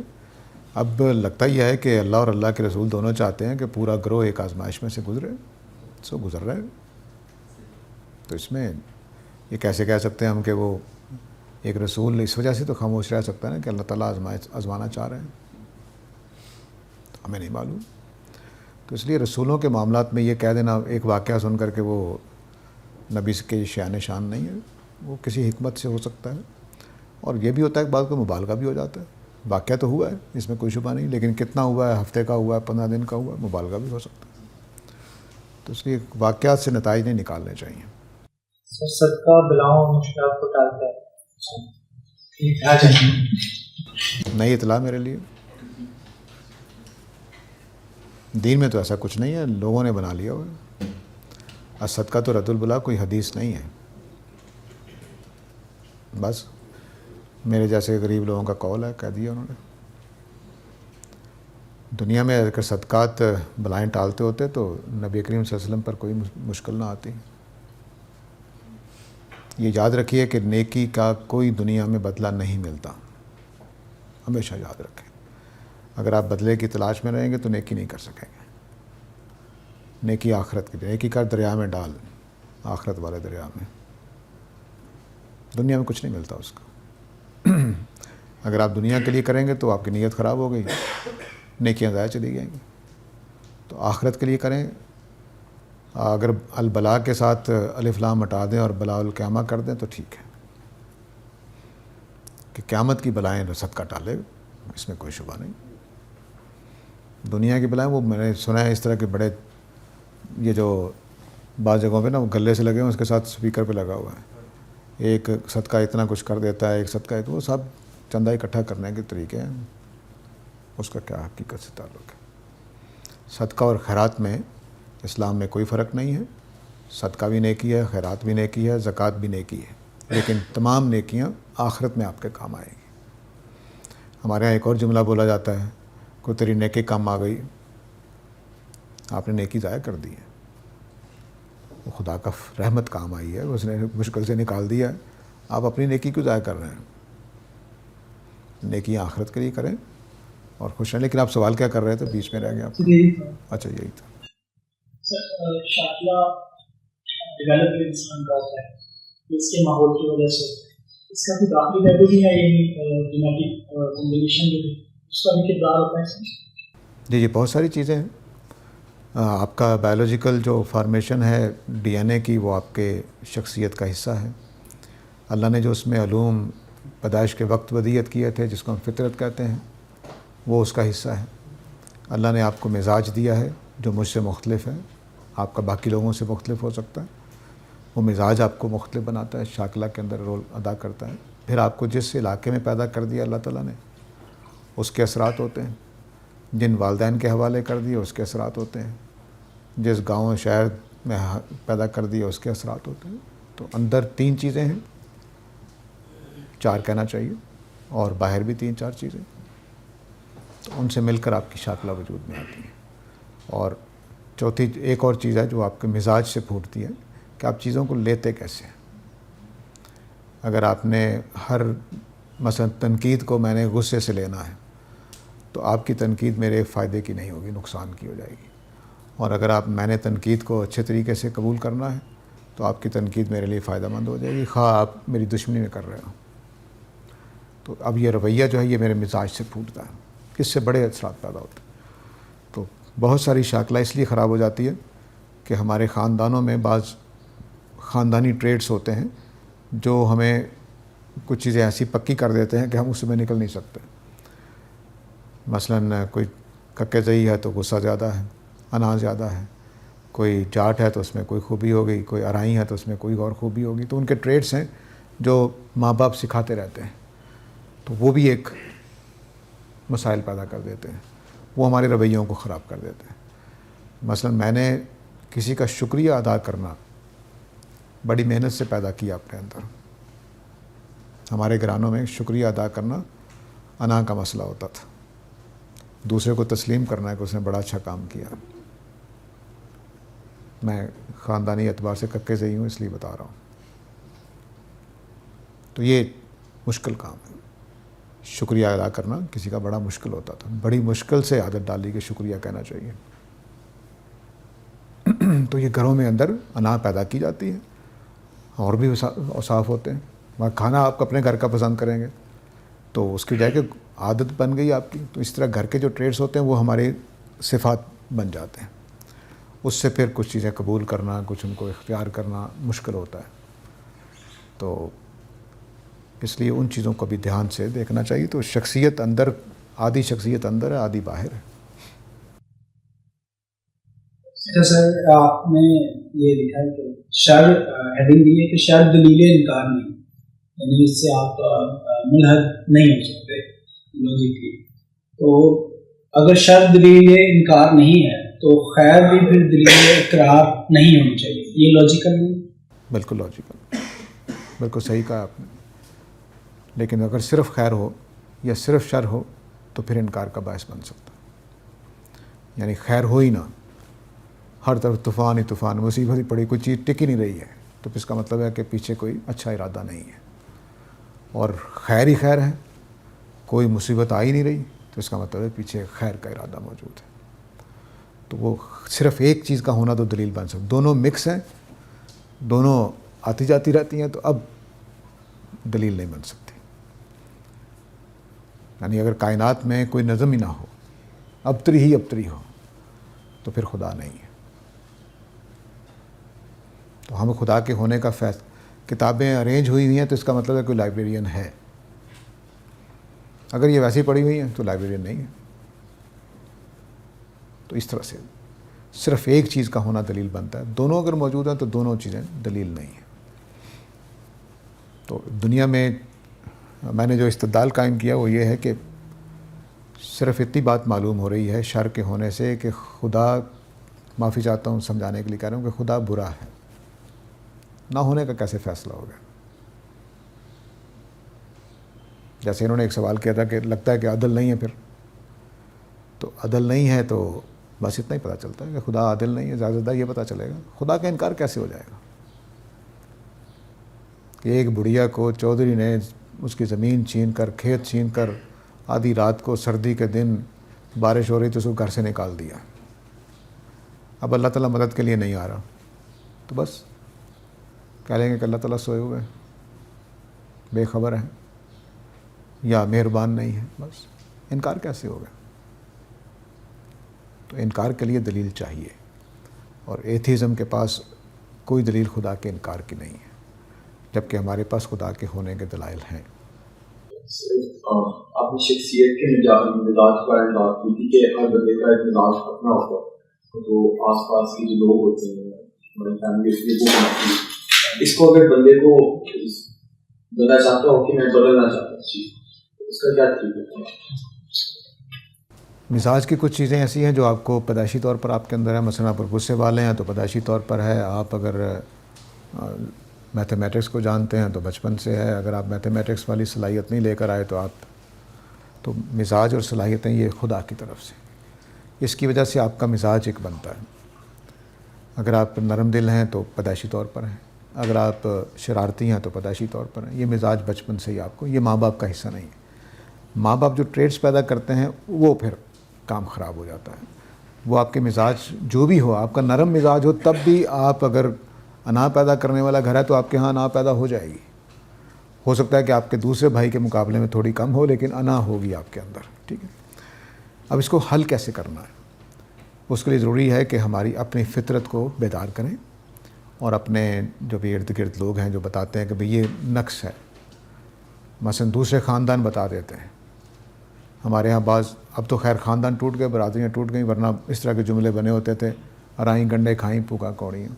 اب لگتا یہ ہے کہ اللہ اور اللہ کے رسول دونوں چاہتے ہیں کہ پورا گروہ ایک آزمائش میں سے گزرے, سو گزر رہے ہیں. تو اس میں یہ کیسے کہہ سکتے ہیں ہم کہ وہ ایک رسول اس وجہ سے تو خاموش رہ سکتا ہے نا کہ اللہ تعالیٰ آزمانا چاہ رہے ہیں, تو ہمیں نہیں معلوم. تو اس لیے رسولوں کے معاملات میں یہ کہہ دینا ایک واقعہ سن کر کے وہ نبی کے شان نہیں ہے, وہ کسی حکمت سے ہو سکتا ہے. اور یہ بھی ہوتا ہے کہ بعض کو مبالغہ بھی ہو جاتا ہے. واقعہ تو ہوا ہے, اس میں کوئی شبہ نہیں, لیکن کتنا ہوا ہے, ہفتے کا ہوا ہے, 15 دن کا ہوا ہے, مبالغہ بھی ہو سکتا ہے. تو اس لیے واقعات سے نتائج نہیں نکالنے چاہیے. سر صدقہ بلاؤں اور مشکلات کو ٹالتا ہے, نئی اطلاع میرے لیے. دین میں تو ایسا کچھ نہیں ہے, لوگوں نے بنا لیا ہوا ہے. صدقہ تو رد البلا کوئی حدیث نہیں ہے, بس میرے جیسے غریب لوگوں کا قول ہے, کہہ دیا انہوں نے. دنیا میں اگر صدقات بلائیں ٹالتے ہوتے تو نبی کریم صلی اللہ علیہ وسلم پر کوئی مشکل نہ آتی. یہ یاد رکھیے کہ نیکی کا کوئی دنیا میں بدلہ نہیں ملتا, ہمیشہ یاد رکھیں. اگر آپ بدلے کی تلاش میں رہیں گے تو نیکی نہیں کر سکیں گے. نیکی آخرت کی, نیکی کا دریا میں ڈال, آخرت والے دریا میں. دنیا میں کچھ نہیں ملتا اس کا. اگر آپ دنیا کے لیے کریں گے تو آپ کی نیت خراب ہو گئی, نیکیاں ضائع چلی جائیں گی. تو آخرت کے لیے کریں. اگر البلا کے ساتھ الف لام ہٹا دیں اور بلا القیامہ کر دیں تو ٹھیک ہے, کہ قیامت کی بلائیں صدقہ ٹالے, اس میں کوئی شبہ نہیں. دنیا کی بلائیں وہ میں نے سنا ہے اس طرح کے بڑے, یہ جو بعض جگہوں پہ نا وہ گلے سے لگے ہوئے, اس کے ساتھ سپیکر پہ لگا ہوا ہے, ایک صدقہ اتنا کچھ کر دیتا ہے, ایک صدقہ, وہ سب چندہ اکٹھا کرنے کے طریقے ہیں، اس کا کیا حقیقت سے تعلق ہے؟ صدقہ اور خیرات میں اسلام میں کوئی فرق نہیں ہے. صدقہ بھی نیکی ہے، خیرات بھی نیکی ہے، زکوٰۃ بھی نیکی ہے، لیکن تمام نیکیاں آخرت میں آپ کے کام آئیں گی. ہمارے یہاں ایک اور جملہ بولا جاتا ہے، کوئی تیری نیکی کام آ گئی، آپ نے نیکی ضائع کر دی ہے. وہ خدا کا رحمت کام آئی ہے، اس نے مشکل سے نکال دیا ہے، آپ اپنی نیکی کیوں ضائع کر رہے ہیں؟ نیکی آخرت کے لیے کریں اور خوش رہیں. لیکن آپ سوال کیا کر رہے تھے؟ بیچ میں رہ گیا آپ. اچھا یہی تھا. سر شاکلہ ڈیولپ انسان کا ہوتا ہے اس کے ماحول کی وجہ سے، اس کا بھی داخلی لیول بھی ہے، یعنی جینیٹک کمبینیشن جو ہے اس کا بھی کردار ہوتا ہے سر؟ جی بہت ساری چیزیں ہیں. آپ کا بایولوجیکل جو فارمیشن ہے ڈی این اے کی، وہ آپ کے شخصیت کا حصہ ہے. اللہ نے جو اس میں علوم پیدائش کے وقت ودیت کیے تھے، جس کو ہم فطرت کہتے ہیں، وہ اس کا حصہ ہے. اللہ نے آپ کو مزاج دیا ہے جو مجھ سے مختلف ہے، آپ کا باقی لوگوں سے مختلف ہو سکتا ہے. وہ مزاج آپ کو مختلف بناتا ہے، شاکلہ کے اندر رول ادا کرتا ہے. پھر آپ کو جس علاقے میں پیدا کر دیا اللہ تعالیٰ نے، اس کے اثرات ہوتے ہیں. جن والدین کے حوالے کر دیے اس کے اثرات ہوتے ہیں. جس گاؤں شہر میں پیدا کر دیا اس کے اثرات ہوتے ہیں. تو اندر 3 چیزیں ہیں، 4 کہنا چاہیے، اور باہر بھی 3-4 چیزیں، تو ان سے مل کر آپ کی شاکلہ وجود میں آتی ہے. اور چوتھی ایک اور چیز ہے جو آپ کے مزاج سے پھوٹتی ہے کہ آپ چیزوں کو لیتے کیسے ہیں. اگر آپ نے ہر مثلا تنقید کو میں نے غصے سے لینا ہے تو آپ کی تنقید میرے فائدے کی نہیں ہوگی، نقصان کی ہو جائے گی. اور اگر میں نے تنقید کو اچھے طریقے سے قبول کرنا ہے تو آپ کی تنقید میرے لیے فائدہ مند ہو جائے گی، خواہ آپ میری دشمنی میں کر رہے ہو. تو اب یہ رویہ جو ہے یہ میرے مزاج سے پھوٹتا ہے، اس سے بڑے اثرات پیدا ہوتے ہیں. تو بہت ساری شاکلہ اس لیے خراب ہو جاتی ہے کہ ہمارے خاندانوں میں بعض خاندانی ٹریٹس ہوتے ہیں جو ہمیں کچھ چیزیں ایسی پکی کر دیتے ہیں کہ ہم اس میں نکل نہیں سکتے. مثلا کوئی ککے زئی ہے تو غصہ زیادہ ہے، انا زیادہ ہے. کوئی جاٹ ہے تو اس میں کوئی خوبی ہو گئی، کوئی ارائی ہے تو اس میں کوئی اور خوبی ہوگی. تو ان کے ٹریٹس ہیں جو ماں باپ سکھاتے رہتے ہیں، تو وہ بھی ایک مسائل پیدا کر دیتے ہیں، وہ ہمارے رویوں کو خراب کر دیتے ہیں. مثلا میں نے کسی کا شکریہ ادا کرنا بڑی محنت سے پیدا کیا اپنے اندر. ہمارے گھرانوں میں شکریہ ادا کرنا انا کا مسئلہ ہوتا تھا، دوسرے کو تسلیم کرنا ہے کہ اس نے بڑا اچھا کام کیا. میں خاندانی اعتبار سے ککے زئی ہوں اس لیے بتا رہا ہوں. تو یہ مشکل کام ہے، شکریہ ادا کرنا کسی کا بڑا مشکل ہوتا تھا. بڑی مشکل سے عادت ڈالی کہ شکریہ کہنا چاہیے. تو یہ گھروں میں اندر انا پیدا کی جاتی ہے. اور بھی اوصاف ہوتے ہیں. وہاں کھانا آپ اپنے گھر کا پسند کریں گے تو اس کی بجائے کہ عادت بن گئی آپ کی، تو اس طرح گھر کے جو ٹریٹس ہوتے ہیں وہ ہمارے صفات بن جاتے ہیں. اس سے پھر کچھ چیزیں قبول کرنا، کچھ ان کو اختیار کرنا مشکل ہوتا ہے. تو اس لیے ان چیزوں کو بھی دھیان سے دیکھنا چاہیے. تو شخصیت اندر، آدھی شخصیت اندر ہے، آدھی باہر ہے. سر آپ نے یہ لکھا ہے کہ شر ہیڈنگ دی ہے کہ شر دلیل انکار نہیں، یعنی اس سے آپ ملحد نہیں ہو سکتے لوجیکلی. تو اگر شر دلیل انکار نہیں ہے تو خیر بھی پھر دلیل اقرار نہیں ہونی چاہیے، یہ لاجیکل نہیں؟ بالکل لاجیکل، بالکل صحیح کہا آپ نے. لیکن اگر صرف خیر ہو یا صرف شر ہو تو پھر انکار کا باعث بن سکتا ہے. یعنی خیر ہو ہی نہ، ہر طرف طوفان ہی طوفان، مصیبت ہی پڑی، کوئی چیز ٹک ہی نہیں رہی ہے، تو اس کا مطلب ہے کہ پیچھے کوئی اچھا ارادہ نہیں ہے. اور خیر ہی خیر ہے، کوئی مصیبت آ ہی نہیں رہی، تو اس کا مطلب ہے پیچھے خیر کا ارادہ موجود ہے. تو وہ صرف ایک چیز کا ہونا تو دلیل بن سکتا. دونوں مکس ہیں، دونوں آتی جاتی رہتی ہیں، تو اب دلیل نہیں بن سکتی. یعنی اگر کائنات میں کوئی نظم ہی نہ ہو، ابتری ہی ابتری ہو، تو پھر خدا نہیں ہے. تو ہم خدا کے ہونے کا کتابیں ارینج ہوئی ہوئی ہیں تو اس کا مطلب ہے کوئی لائبریرین ہے. اگر یہ ویسے ہی پڑھی ہوئی ہیں تو لائبریرین نہیں ہے. تو اس طرح سے صرف ایک چیز کا ہونا دلیل بنتا ہے. دونوں اگر موجود ہیں تو دونوں چیزیں دلیل نہیں ہیں. تو دنیا میں میں نے جو استدلال قائم کیا وہ یہ ہے کہ صرف اتنی بات معلوم ہو رہی ہے شر کے ہونے سے کہ خدا، معافی چاہتا ہوں سمجھانے کے لیے کہہ رہا ہوں کہ خدا برا ہے، نہ ہونے کا کیسے فیصلہ ہو گیا؟ جیسے انہوں نے ایک سوال کیا تھا کہ لگتا ہے کہ عدل نہیں ہے، پھر تو عدل نہیں ہے تو بس اتنا ہی پتہ چلتا ہے کہ خدا عادل نہیں ہے، زیادہ زیادہ یہ پتہ چلے گا خدا کا انکار کیسے ہو جائے گا کہ ایک بڑھیا کو چودھری نے اس کی زمین چھین کر، کھیت چھین کر، آدھی رات کو سردی کے دن بارش ہو رہی تو اس کو گھر سے نکال دیا، اب اللہ تعالیٰ مدد کے لیے نہیں آ رہا، تو بس کہہ لیں گے کہ اللہ تعالیٰ سوئے ہوئے ہیں، بے خبر ہیں یا مہربان نہیں ہے، بس انکار کیسے ہوگا؟ تو انکار کے لیے دلیل چاہیے، اور ایتھیزم کے پاس کوئی دلیل خدا کے انکار کی نہیں ہے، جبکہ ہمارے پاس خدا کے ہونے کے دلائل ہیں۔ آپ نے شخصیت کے مزاج کے بارے میں بات کی تھی کہ ہر بندے کا ایک مزاج اپنا ہوتا ہے، تو آس پاس کے جو لوگ ہوتے ہیں ہماری فیملی وہ اس کو اگر بندے کو بدلنا چاہتا ہو کہ میں بدلنا چاہتا ہوں چیز، اس کا کیا طریقہ ہے؟ مزاج کی کچھ چیزیں ایسی ہیں جو آپ کو پیدائشی طور پر آپ کے اندر ہے، مثلا آپ غصے والے ہیں تو پیدائشی طور پر ہے، آپ اگر میتھمیٹکس کو جانتے ہیں تو بچپن سے ہے، اگر آپ میتھمیٹکس والی صلاحیت نہیں لے کر آئے تو مزاج اور صلاحیتیں یہ خدا کی طرف سے، اس کی وجہ سے آپ کا مزاج ایک بنتا ہے۔ اگر آپ نرم دل ہیں تو پیدائشی طور پر ہیں، اگر آپ شرارتی ہیں تو پیدائشی طور پر ہیں، یہ مزاج بچپن سے ہی آپ کو، یہ ماں باپ کا حصہ نہیں ہے۔ ماں باپ جو ٹریٹس پیدا کرتے ہیں وہ پھر کام خراب ہو جاتا ہے، وہ آپ کے مزاج جو بھی ہو، آپ کا نرم مزاج ہو تب بھی آپ اگر انا پیدا کرنے والا گھر ہے تو آپ کے ہاں انا پیدا ہو جائے گی، ہو سکتا ہے کہ آپ کے دوسرے بھائی کے مقابلے میں تھوڑی کم ہو لیکن انا ہوگی آپ کے اندر، ٹھیک ہے۔ اب اس کو حل کیسے کرنا ہے؟ اس کے لیے ضروری ہے کہ ہماری اپنی فطرت کو بیدار کریں، اور اپنے جو بھی ارد گرد لوگ ہیں جو بتاتے ہیں کہ بھئی یہ نقص ہے، مثلا دوسرے خاندان بتا دیتے ہیں، ہمارے ہاں بعض، اب تو خیر خاندان ٹوٹ گئے، برادریاں ٹوٹ گئیں، ورنہ اس طرح کے جملے بنے ہوتے تھے، ارائیں گنڈے کھائیں پھوکا کوڑیاں۔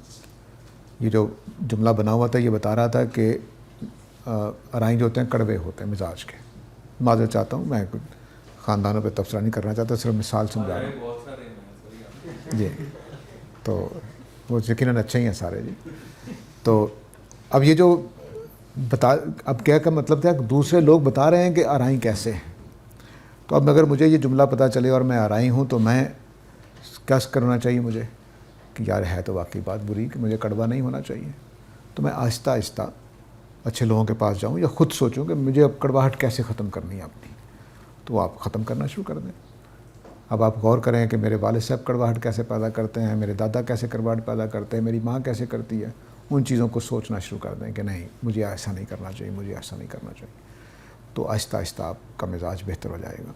یہ جو جملہ بنا ہوا تھا یہ بتا رہا تھا کہ ارائیں جو ہوتے ہیں کڑوے ہوتے ہیں مزاج کے، معذرت چاہتا ہوں، میں خاندانوں پہ تبصرہ نہیں کرنا چاہتا، صرف مثال سمجھا رہا ہوں جی، تو وہ یقیناً اچھے ہی ہیں سارے جی۔ تو اب یہ جو اب کیا کا مطلب تھا کہ دوسرے لوگ بتا رہے ہیں کہ ارائیں کیسے ہیں، تو اب اگر مجھے یہ جملہ پتہ چلے اور میں آرائی ہوں تو میں کیا کرنا چاہیے مجھے کہ یار ہے تو واقعی بات بری کہ مجھے کڑوا نہیں ہونا چاہیے، تو میں آہستہ آہستہ اچھے لوگوں کے پاس جاؤں یا خود سوچوں کہ مجھے اب کڑواہٹ کیسے ختم کرنی ہے اپنی، تو آپ ختم کرنا شروع کر دیں۔ اب آپ غور کریں کہ میرے والد صاحب کڑواہٹ کیسے پیدا کرتے ہیں، میرے دادا کیسے کڑواہٹ پیدا کرتے ہیں، میری ماں کیسے کرتی ہے، ان چیزوں کو سوچنا شروع کر دیں کہ نہیں مجھے ایسا نہیں کرنا چاہیے، مجھے ایسا نہیں کرنا چاہیے، تو آہستہ آہستہ آپ کا مزاج بہتر ہو جائے گا۔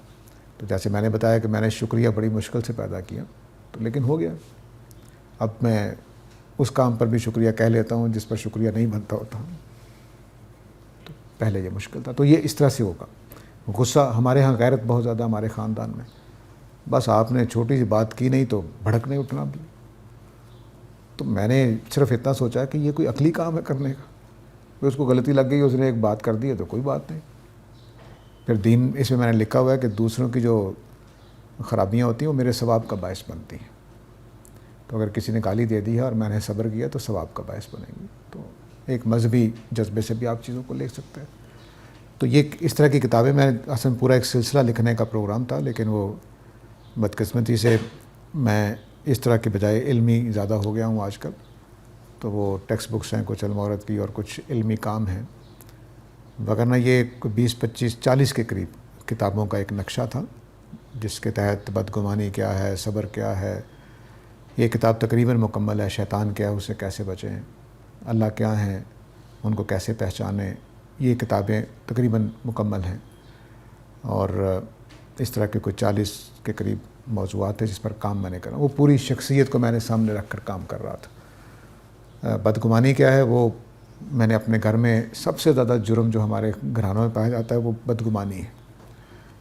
تو جیسے میں نے بتایا کہ میں نے شکریہ بڑی مشکل سے پیدا کیا، تو لیکن ہو گیا، اب میں اس کام پر بھی شکریہ کہہ لیتا ہوں جس پر شکریہ نہیں بنتا ہوتا، تو پہلے یہ مشکل تھا۔ تو یہ اس طرح سے ہوگا۔ غصہ، ہمارے ہاں غیرت بہت زیادہ ہمارے خاندان میں، بس آپ نے چھوٹی سی بات کی نہیں تو بھڑکنے اٹھنا بھی، تو میں نے صرف اتنا سوچا کہ یہ کوئی عقلی کام ہے کرنے کا، اس کو غلطی لگ گئی، اس نے ایک بات کر دی ہے تو کوئی بات نہیں۔ پھر دین اس میں نے لکھا ہوا ہے کہ دوسروں کی جو خرابیاں ہوتی ہیں وہ میرے ثواب کا باعث بنتی ہیں، تو اگر کسی نے گالی دے دی ہے اور میں نے صبر کیا تو ثواب کا باعث بنے گی۔ تو ایک مذہبی جذبے سے بھی آپ چیزوں کو لکھ سکتے ہیں۔ تو یہ اس طرح کی کتابیں، میں اصلا پورا ایک سلسلہ لکھنے کا پروگرام تھا، لیکن وہ بدقسمتی سے میں اس طرح کے بجائے علمی زیادہ ہو گیا ہوں آج کل، تو وہ ٹیکسٹ بکس ہیں کچھ علم عورت کی اور کچھ علمی کام ہیں، وگرنہ یہ 20 25 40 کے قریب کتابوں کا ایک نقشہ تھا جس کے تحت بدگمانی کیا ہے، صبر کیا ہے، یہ کتاب تقریباً مکمل ہے، شیطان کیا ہے اسے کیسے بچیں، اللہ کیا ہیں ان کو کیسے پہچانیں، یہ کتابیں تقریباً مکمل ہیں، اور اس طرح کے کوئی 40 کے قریب موضوعات ہیں جس پر کام میں نے کرا، وہ پوری شخصیت کو میں نے سامنے رکھ کر کام کر رہا تھا۔ بدگمانی کیا ہے، وہ میں نے اپنے گھر میں سب سے زیادہ جرم جو ہمارے گھرانوں میں پایا جاتا ہے وہ بدگمانی ہے،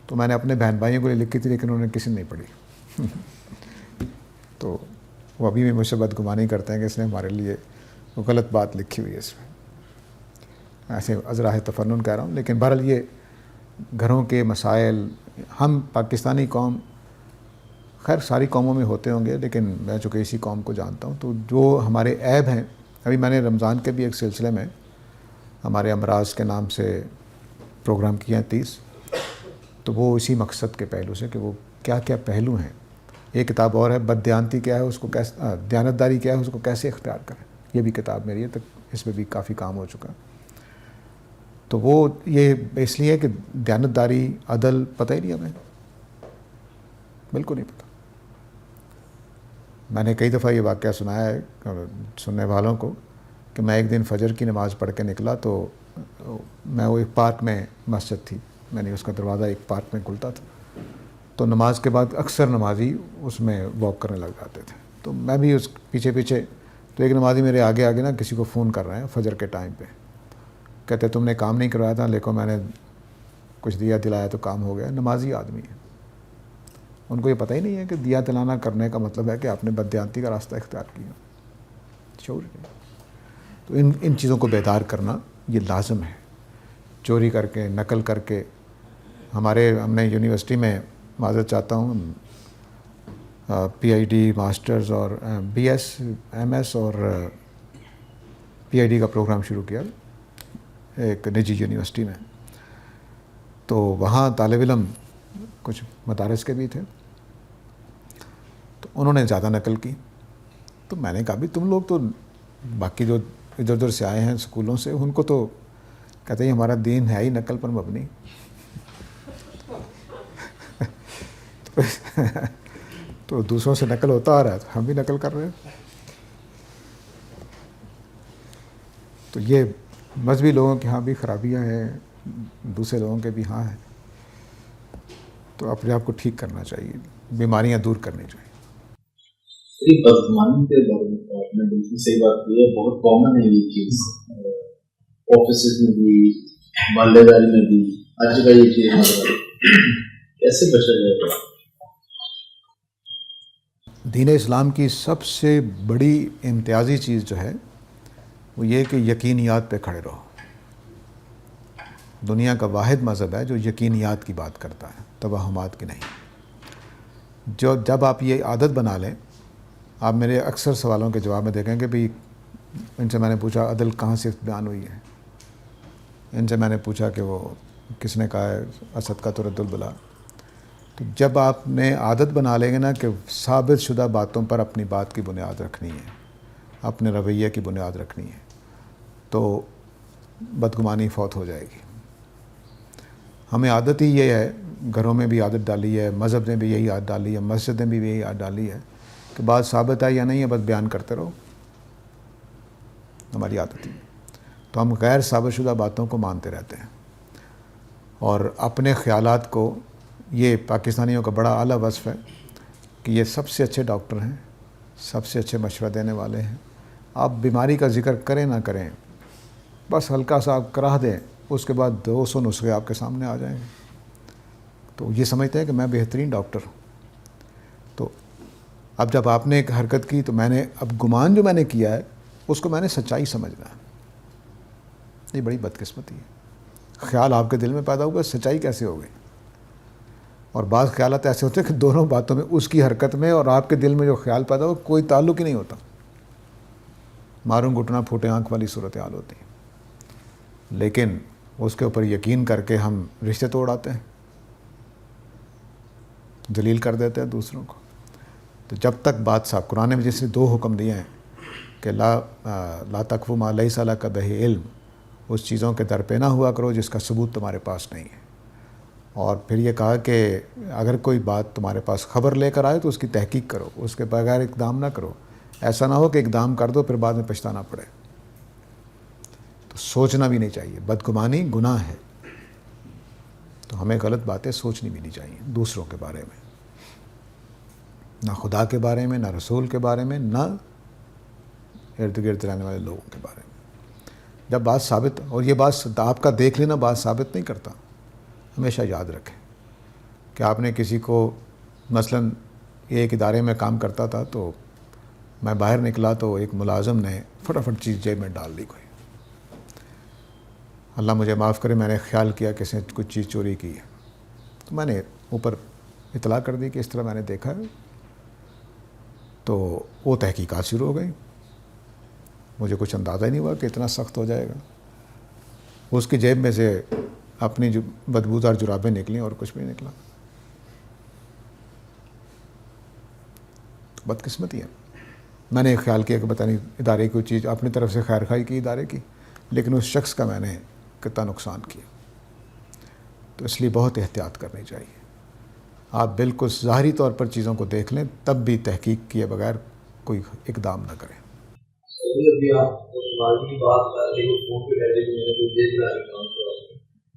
تو میں نے اپنے بہن بھائیوں کو لکھی تھی لیکن انہوں نے کسی نے نہیں پڑھی تو وہ ابھی بھی مجھ سے بدگمانی کرتے ہیں کہ اس نے ہمارے لیے وہ غلط بات لکھی ہوئی ہے اس میں، ایسے ازراہ تفنن کہہ رہا ہوں، لیکن بہرحال یہ گھروں کے مسائل، ہم پاکستانی قوم، خیر ساری قوموں میں ہوتے ہوں گے لیکن میں چونکہ اسی قوم کو جانتا ہوں، تو جو ہمارے عیب ہیں، ابھی میں نے رمضان کے بھی ایک سلسلے میں ہمارے امراض کے نام سے پروگرام کیا 30، تو وہ اسی مقصد کے پہلو سے کہ وہ کیا کیا پہلو ہیں. ایک کتاب اور ہے بددیانتی کیا ہے اس کو کیسے، دیانتداری کیا ہے اس کو کیسے اختیار کریں، یہ بھی کتاب میری ہے، تو اس میں بھی کافی کام ہو چکا. تو وہ یہ اس لیے کہ دیانتداری، عدل پتہ ہی نہیں ہمیں، بالکل نہیں پتہ. میں نے کئی دفعہ یہ واقعہ سنایا ہے سننے والوں کو کہ میں ایک دن فجر کی نماز پڑھ کے نکلا تو میں وہ ایک پارک میں، مسجد تھی، میں نے اس کا دروازہ ایک پارک میں کھلتا تھا، تو نماز کے بعد اکثر نمازی اس میں واک کرنے لگ جاتے تھے، تو میں بھی اس پیچھے پیچھے. تو ایک نمازی میرے آگے آگے نا کسی کو فون کر رہے ہیں فجر کے ٹائم پہ، کہتے تم نے کام نہیں کروایا تھا لیکن میں نے کچھ دیا دلایا تو کام ہو گیا. نمازی آدمی ہے، ان کو یہ پتہ ہی نہیں ہے کہ دیا دلانا کرنے کا مطلب ہے کہ آپ نے بددیانتی کا راستہ اختیار کیا، شعور نہیں. تو ان چیزوں کو بیدار کرنا یہ لازم ہے. چوری کر کے، نقل کر کے، ہم نے یونیورسٹی میں، معذرت چاہتا ہوں، پی آئی ڈی ماسٹرز اور بی ایس، ایم ایس اور پی آئی ڈی کا پروگرام شروع کیا ایک نجی یونیورسٹی میں. تو وہاں طالب علم کچھ مدارس کے بھی تھے، تو انہوں نے زیادہ نقل کی. تو میں نے کہا بھی تم لوگ تو باقی جو ادھر ادھر سے آئے ہیں اسکولوں سے، ان کو تو کہتے ہیں ہمارا دین ہے ہی نقل پر مبنی. تو دوسروں سے نقل ہوتا آ رہا ہے تو ہم بھی نقل کر رہے ہیں. تو یہ مذہبی لوگوں کے ہاں بھی خرابیاں ہیں، دوسرے لوگوں کے بھی ہاں ہیں. تو اپنے آپ کو ٹھیک کرنا چاہیے، بیماریاں دور کرنی چاہیے. بدگمانی کے بارے میں آپ نے بالکل صحیح بات کی ہے، بہت کامن ہے یہ چیز، آفیسز میں بھی، محلے داری میں بھی آج کا یہ چیز. کیسے بچا جائے گا؟ دین اسلام کی سب سے بڑی امتیازی چیز جو ہے وہ یہ کہ یقینیات پہ کھڑے رہو. دنیا کا واحد مذہب ہے جو یقینیات کی بات کرتا ہے، توہمات کی نہیں. جب آپ یہ عادت بنا لیں، آپ میرے اکثر سوالوں کے جواب میں دیکھیں کہ بھی ان سے میں نے پوچھا عدل کہاں سے بیان ہوئی ہے، ان سے میں نے پوچھا کہ وہ کس نے کہا ہے اسد کا تو رد البلا. تو جب آپ نے عادت بنا لیں گے نا کہ ثابت شدہ باتوں پر اپنی بات کی بنیاد رکھنی ہے، اپنے رویے کی بنیاد رکھنی ہے، تو بدگمانی فوت ہو جائے گی. ہمیں عادت ہی یہ ہے، گھروں میں بھی عادت ڈالی ہے، مذہب نے بھی یہی عادت ڈالی ہے، مسجد نے بھی یہی عادت ڈالی ہے کہ بات ثابت ہے یا نہیں ہے بس بیان کرتے رہو. ہماری عادت ہی. تو ہم غیر ثابت شدہ باتوں کو مانتے رہتے ہیں اور اپنے خیالات کو، یہ پاکستانیوں کا بڑا اعلیٰ وصف ہے کہ یہ سب سے اچھے ڈاکٹر ہیں، سب سے اچھے مشورہ دینے والے ہیں. آپ بیماری کا ذکر کریں نہ کریں، بس ہلکا سا آپ کرا دیں، اس کے بعد 200 نسخے آپ کے سامنے آ جائیں گے. تو یہ سمجھتے ہیں کہ میں بہترین ڈاکٹر ہوں. تو اب جب آپ نے ایک حرکت کی تو میں نے اب گمان جو میں نے کیا ہے اس کو میں نے سچائی سمجھنا ہے. یہ بڑی بدقسمتی ہے. خیال آپ کے دل میں پیدا ہوگا، سچائی کیسے ہو گئی؟ اور بعض خیالات ایسے ہوتے ہیں کہ دونوں باتوں میں، اس کی حرکت میں اور آپ کے دل میں جو خیال پیدا ہو کوئی تعلق ہی نہیں ہوتا. ماروں گھٹنا پھوٹے آنکھ والی صورتحال ہوتی ہے. لیکن اس کے اوپر یقین کر کے ہم رشتے توڑاتے ہیں، ذلیل کر دیتے ہیں دوسروں کو. تو جب تک بات صاحب قرآن میں جس نے 2 حکم دیے ہیں کہ لا تقف ما لیس لک بہ علم، اس چیزوں کے در پہ نہ ہوا کرو جس کا ثبوت تمہارے پاس نہیں ہے. اور پھر یہ کہا کہ اگر کوئی بات تمہارے پاس خبر لے کر آئے تو اس کی تحقیق کرو، اس کے بغیر اقدام نہ کرو. ایسا نہ ہو کہ اقدام کر دو پھر بعد میں پچھتانا پڑے. تو سوچنا بھی نہیں چاہیے. بدگمانی گناہ ہے، تو ہمیں غلط باتیں سوچنی بھی نہیں چاہیے دوسروں کے بارے میں، نہ خدا کے بارے میں، نہ رسول کے بارے میں، نہ ارد گرد رہنے والے لوگوں کے بارے میں. جب بات ثابت، اور یہ بات آپ کا دیکھ لینا بات ثابت نہیں کرتا. ہمیشہ یاد رکھیں کہ آپ نے کسی کو، مثلاً ایک ادارے میں کام کرتا تھا تو میں باہر نکلا تو ایک ملازم نے فٹافٹ چیز جیب میں ڈال دی کوئی. اللہ مجھے معاف کرے، میں نے خیال کیا کہ اس نے کچھ چیز چوری کی ہے، تو میں نے اوپر اطلاع کر دی کہ اس طرح میں نے دیکھا ہے، تو وہ تحقیقات شروع ہو گئی. مجھے کچھ اندازہ ہی نہیں ہوا کہ اتنا سخت ہو جائے گا. اس کی جیب میں سے اپنی جو بدبودار جرابیں نکلیں اور کچھ بھی نہیں نکلا. بدقسمتی ہے. میں نے خیال کیا کہ پتہ نہیں ادارے کی چیز اپنی طرف سے خیر خواہی کی ادارے کی، لیکن اس شخص کا میں نے کتنا نقصان کیا. تو اس لیے بہت احتیاط کرنی چاہیے. آپ بالکل ظاہری طور پر چیزوں کو دیکھ لیں، تب بھی تحقیق کیے بغیر کوئی اقدام نہ کریں. ابھی آپ کی بات کر رہے ہو فون پہ کہتے ہیں میں نے کوئی دیکھ رہا ہے،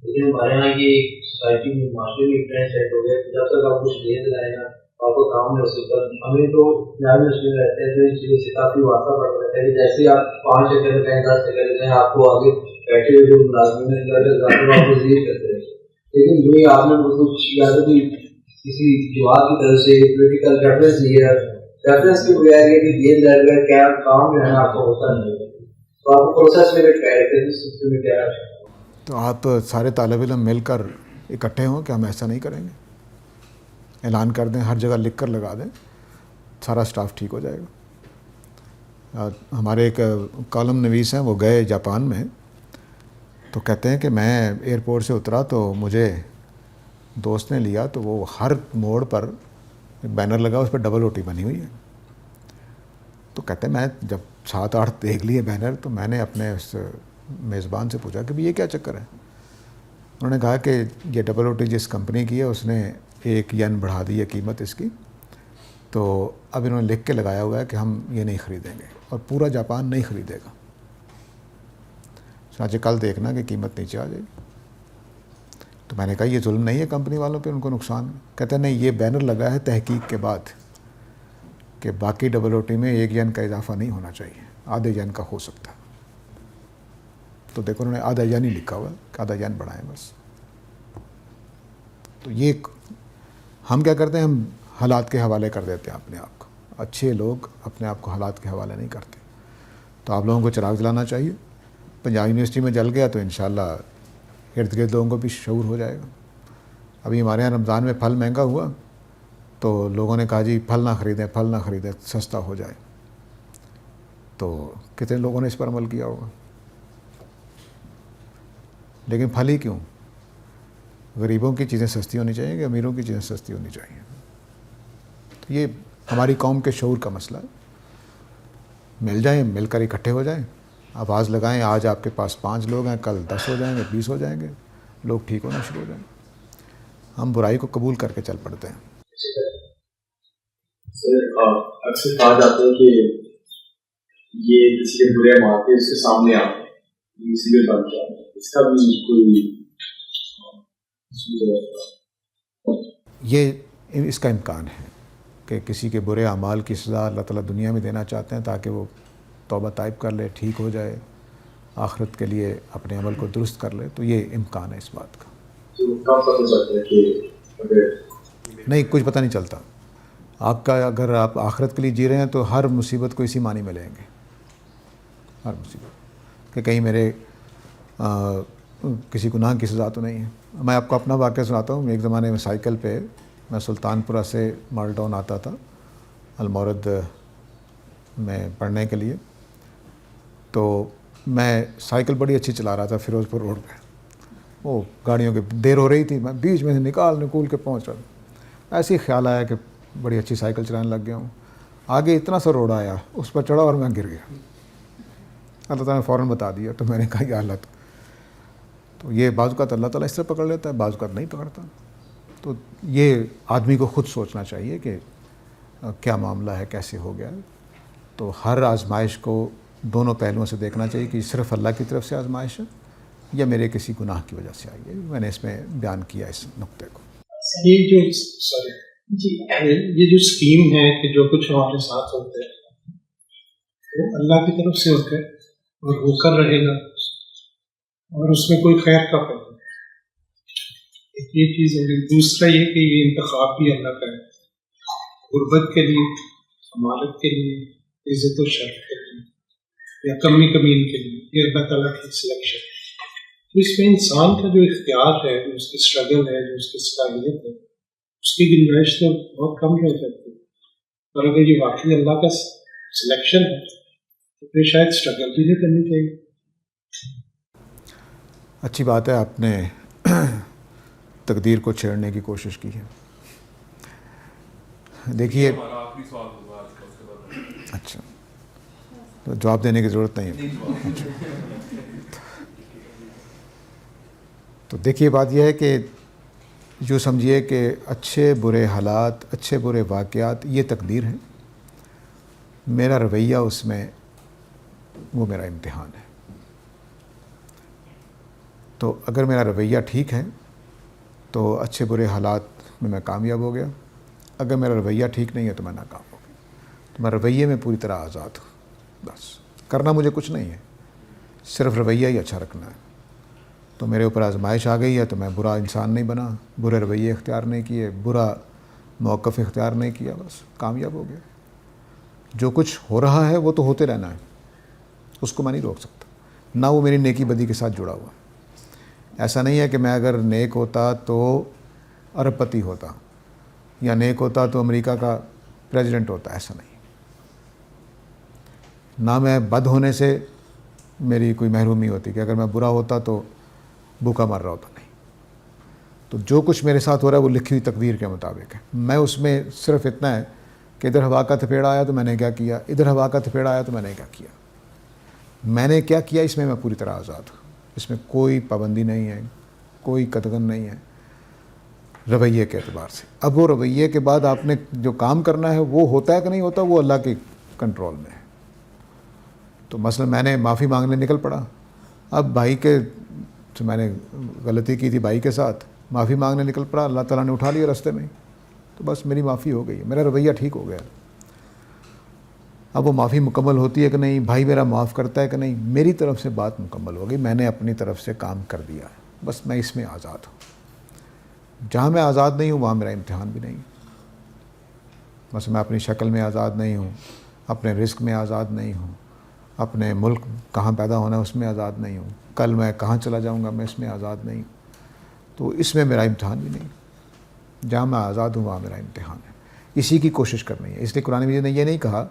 لیکن ہمارے یہاں یہ سوسائٹی میں معاشرے میں ٹرینڈ سیٹ ہو گیا کہ جب تک آپ کچھ دے دلائیں نا آپ کو کام نہیں ہو سکتا. ہمیں تو پنجابی مسلم رہتے ہیں تو اس چیزوں سے کافی واقع پڑ رہتا ہے کہ جیسے آپ 5 چکر میں کہیں 10 چکر میں آپ کو آگے بیٹھے ہوئے جو ملازمین ہیں آپ کو ذکر کرتے ہیں. لیکن جو آپ نے کچھ زیادہ بھی کسی جواب کی طرف سے پولیٹیکل ریفرنس لیا، ریفرنس کے بغیر یہ کہ یہ لگ کیا کام جو ہے نا آپ کو ہوتا نہیں ہے، تو آپ کو پروسیس میں کہہ رہے تھے اس سلسلے میں کیا ہے؟ تو آپ سارے طالب علم مل کر اکٹھے ہوں کہ ہم ایسا نہیں کریں گے، اعلان کر دیں، ہر جگہ لکھ کر لگا دیں، سارا سٹاف ٹھیک ہو جائے گا. ہمارے ایک کالم نویس ہیں، وہ گئے جاپان میں، تو کہتے ہیں کہ میں ایئرپورٹ سے اترا تو مجھے دوست نے لیا، تو وہ ہر موڑ پر ایک بینر لگا، اس پہ ڈبل روٹی بنی ہوئی ہے. تو کہتے ہیں میں جب 7-8 دیکھ لیے بینر، تو میں نے اپنے اس میزبان سے پوچھا کہ یہ کیا چکر ہے. انہوں نے کہا کہ یہ ڈبل روٹی جس کمپنی کی ہے اس نے 1 ین بڑھا دی ہے قیمت اس کی، تو اب انہوں نے لکھ کے لگایا ہوا ہے کہ ہم یہ نہیں خریدیں گے، اور پورا جاپان نہیں خریدے گا. چنانچہ کل دیکھنا کہ قیمت نیچے آ جائے گی. تو میں نے کہا یہ ظلم نہیں ہے کمپنی والوں پہ، ان کو نقصان ہے. کہتے ہیں نہیں، یہ بینر لگا ہے تحقیق کے بعد کہ باقی ڈبل روٹی میں 1 ین کا اضافہ نہیں ہونا چاہیے، آدھے ین کا ہو سکتا ہے. تو دیکھو انہوں نے آدھا ین ہی لکھا ہوا ہے کہ آدھا ین بڑھائیں بس. تو یہ ہم کیا کرتے ہیں، ہم حالات کے حوالے کر دیتے ہیں اپنے آپ کو. اچھے لوگ اپنے آپ کو حالات کے حوالے نہیں کرتے. تو آپ لوگوں کو چراغ جلانا چاہیے. پنجاب یونیورسٹی میں جل گیا تو انشاءاللہ ارد گرد لوگوں کو بھی شعور ہو جائے گا. ابھی ہمارے یہاں رمضان میں پھل مہنگا ہوا تو لوگوں نے کہا جی پھل نہ خریدیں، پھل نہ خریدیں، سستا ہو جائے. تو کتنے لوگوں نے اس پر عمل کیا ہوگا. لیکن پھل ہی کیوں، غریبوں کی چیزیں سستی ہونی چاہیے کہ امیروں کی چیزیں سستی ہونی چاہیے. تو یہ ہماری قوم کے شعور کا مسئلہ ہے. مل جائیں، مل کر اکٹھے ہو جائیں، آواز لگائیں. آج آپ کے پاس 5 لوگ ہیں، کل 10 ہو جائیں گے، 20 ہو جائیں گے، لوگ ٹھیک ہونا شروع ہو جائیں گے. ہم برائی کو قبول کر کے چل پڑتے ہیں. سر اکثر کہا جاتا ہے کہ یہ کسی کے برے مارتے اس کے سامنے آتے ہیں، اسی لیے بن جاتا ہے. اس کا بھی کوئی یہ اس کا امکان ہے کہ کسی کے برے اعمال کی سزا اللہ تعالیٰ دنیا میں دینا چاہتے ہیں تاکہ وہ توبہ طائب کر لے، ٹھیک ہو جائے، آخرت کے لیے اپنے عمل کو درست کر لے. تو یہ امکان ہے اس بات کا. نہیں، کچھ پتہ نہیں چلتا. آپ کا اگر آپ آخرت کے لیے جی رہے ہیں تو ہر مصیبت کو اسی معنی میں لیں گے، ہر مصیبت کہ کہیں میرے کسی گناہ کی سزا تو نہیں ہے. میں آپ کو اپنا واقعہ سناتا ہوں. ایک زمانے میں سائیکل پہ میں سلطان پورہ سے مال ٹاؤن آتا تھا المورد میں پڑھنے کے لیے. تو میں سائیکل بڑی اچھی چلا رہا تھا فیروز پور روڈ پہ. وہ گاڑیوں کی دیر ہو رہی تھی، میں بیچ میں سے نکول کے پہنچ رہا تھا. ایسے ہی خیال آیا کہ بڑی اچھی سائیکل چلانے لگ گیا ہوں. آگے اتنا سا روڈ آیا، اس پر چڑھا اور میں گر گیا. اللہ تعالیٰ نے فوراً بتا دیا. تو میں نے کہا یا اللہ، تو یہ بعض اوقات اللہ تعالیٰ اس سے پکڑ لیتا ہے، بعض اوقات نہیں پکڑتا. تو یہ آدمی کو خود سوچنا چاہیے کہ کیا معاملہ ہے، کیسے ہو گیا. تو ہر آزمائش کو دونوں پہلوؤں سے دیکھنا چاہیے کہ صرف اللہ کی طرف سے آزمائش ہے یا میرے کسی گناہ کی وجہ سے آئی ہے. میں نے اس میں بیان کیا اس نقطے کو. یہ جو اسکیم ہے کہ جو کچھ ہمارے ساتھ ہوتا ہے وہ اللہ کی طرف سے ہوتا ہے اور وہ کر رہے گا، اور اس میں کوئی خیر کا پہلو ہے. یہ چیز ہے. دوسرا یہ کہ یہ انتخاب بھی اللہ کا ہے، غربت کے لیے، امانت کے لیے، عزت و شرف کے لیے یا کمی کمین کے لیے. یہ اللہ تعالیٰ کی سلیکشن. تو اس میں انسان کا جو اختیار ہے، جو اس کی اسٹرگل ہے، جو اس کی صلاحیت ہے، اس کی گنجائش تو بہت کم ہو جاتی ہے. اور اگر یہ واقعی اللہ کا سلیکشن ہے تو پھر شاید اسٹرگل بھی نہیں کرنی چاہیے. اچھی بات ہے، آپ نے تقدیر کو چھیڑنے کی کوشش کی ہے. دیکھیے، ہمارا آخری سوال ہوگا آج کا، اس کے بعد اچھا تو جواب دینے کی ضرورت نہیں ہے. تو دیکھیے، بات یہ ہے کہ جو سمجھیے کہ اچھے برے حالات، اچھے برے واقعات یہ تقدیر ہیں. میرا رویہ اس میں وہ میرا امتحان ہے. تو اگر میرا رویہ ٹھیک ہے تو اچھے برے حالات میں کامیاب ہو گیا. اگر میرا رویہ ٹھیک نہیں ہے تو میں ناکام ہو گیا. تو میں رویے میں پوری طرح آزاد ہوں. بس کرنا مجھے کچھ نہیں ہے، صرف رویہ ہی اچھا رکھنا ہے. تو میرے اوپر آزمائش آ گئی ہے تو میں برا انسان نہیں بنا، برے رویے اختیار نہیں کیے، برا موقف اختیار نہیں کیا، بس کامیاب ہو گیا. جو کچھ ہو رہا ہے وہ تو ہوتے رہنا ہے، اس کو میں نہیں روک سکتا. نہ وہ میری نیکی بدی کے ساتھ جڑا ہوا. ایسا نہیں ہے کہ میں اگر نیک ہوتا تو ارب پتی ہوتا، یا نیک ہوتا تو امریکہ کا پریزیڈنٹ ہوتا. ایسا نہیں. نہ میں بد ہونے سے میری کوئی محرومی ہوتی کہ اگر میں برا ہوتا تو بھوکا مر رہا ہوتا. نہیں. تو جو کچھ میرے ساتھ ہو رہا ہے وہ لکھی ہوئی تقدیر کے مطابق ہے. میں اس میں صرف اتنا ہے کہ ادھر ہوا کا تھپیڑا آیا تو میں نے کیا کیا، ادھر ہوا کا تھپیڑا آیا تو میں نے کیا کیا. میں نے کیا کیا اس میں پوری طرح آزاد ہوں. اس میں کوئی پابندی نہیں ہے، کوئی قدغن نہیں ہے رویے کے اعتبار سے. اب وہ رویے کے بعد آپ نے جو کام کرنا ہے وہ ہوتا ہے کہ نہیں ہوتا، وہ اللہ کے کنٹرول میں ہے. تو مثلا میں نے معافی مانگنے نکل پڑا. اب بھائی کے میں نے غلطی کی تھی، بھائی کے ساتھ معافی مانگنے نکل پڑا، اللہ تعالیٰ نے اٹھا لیا راستے میں، تو بس میری معافی ہو گئی، میرا رویہ ٹھیک ہو گیا. اب وہ معافی مکمل ہوتی ہے کہ نہیں، بھائی میرا معاف کرتا ہے کہ نہیں، میری طرف سے بات مکمل ہو گئی. میں نے اپنی طرف سے کام کر دیا، بس میں اس میں آزاد ہوں. جہاں میں آزاد نہیں ہوں وہاں میرا امتحان بھی نہیں. بس میں اپنی شکل میں آزاد نہیں ہوں، اپنے رزق میں آزاد نہیں ہوں، اپنے ملک کہاں پیدا ہونا ہے اس میں آزاد نہیں ہوں، کل میں کہاں چلا جاؤں گا میں اس میں آزاد نہیں ہوں. تو اس میں میرا امتحان بھی نہیں. جہاں میں آزاد ہوں وہاں میرا امتحان ہے. اسی کی کوشش کرنی ہے. اس لیے قرآن مجید نے یہ نہیں کہا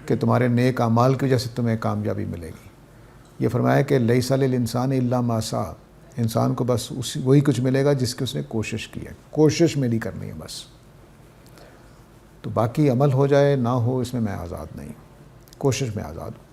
کہ تمہارے نیک اعمال کی وجہ سے تمہیں کامیابی ملے گی. یہ فرمایا کہ لیس للانسان الا ما سعی. انسان کو بس وہی کچھ ملے گا جس کی اس نے کوشش کی ہے. کوشش میری کرنی ہے بس. تو باقی عمل ہو جائے نہ ہو اس میں آزاد نہیں ہوں، کوشش میں آزاد ہوں.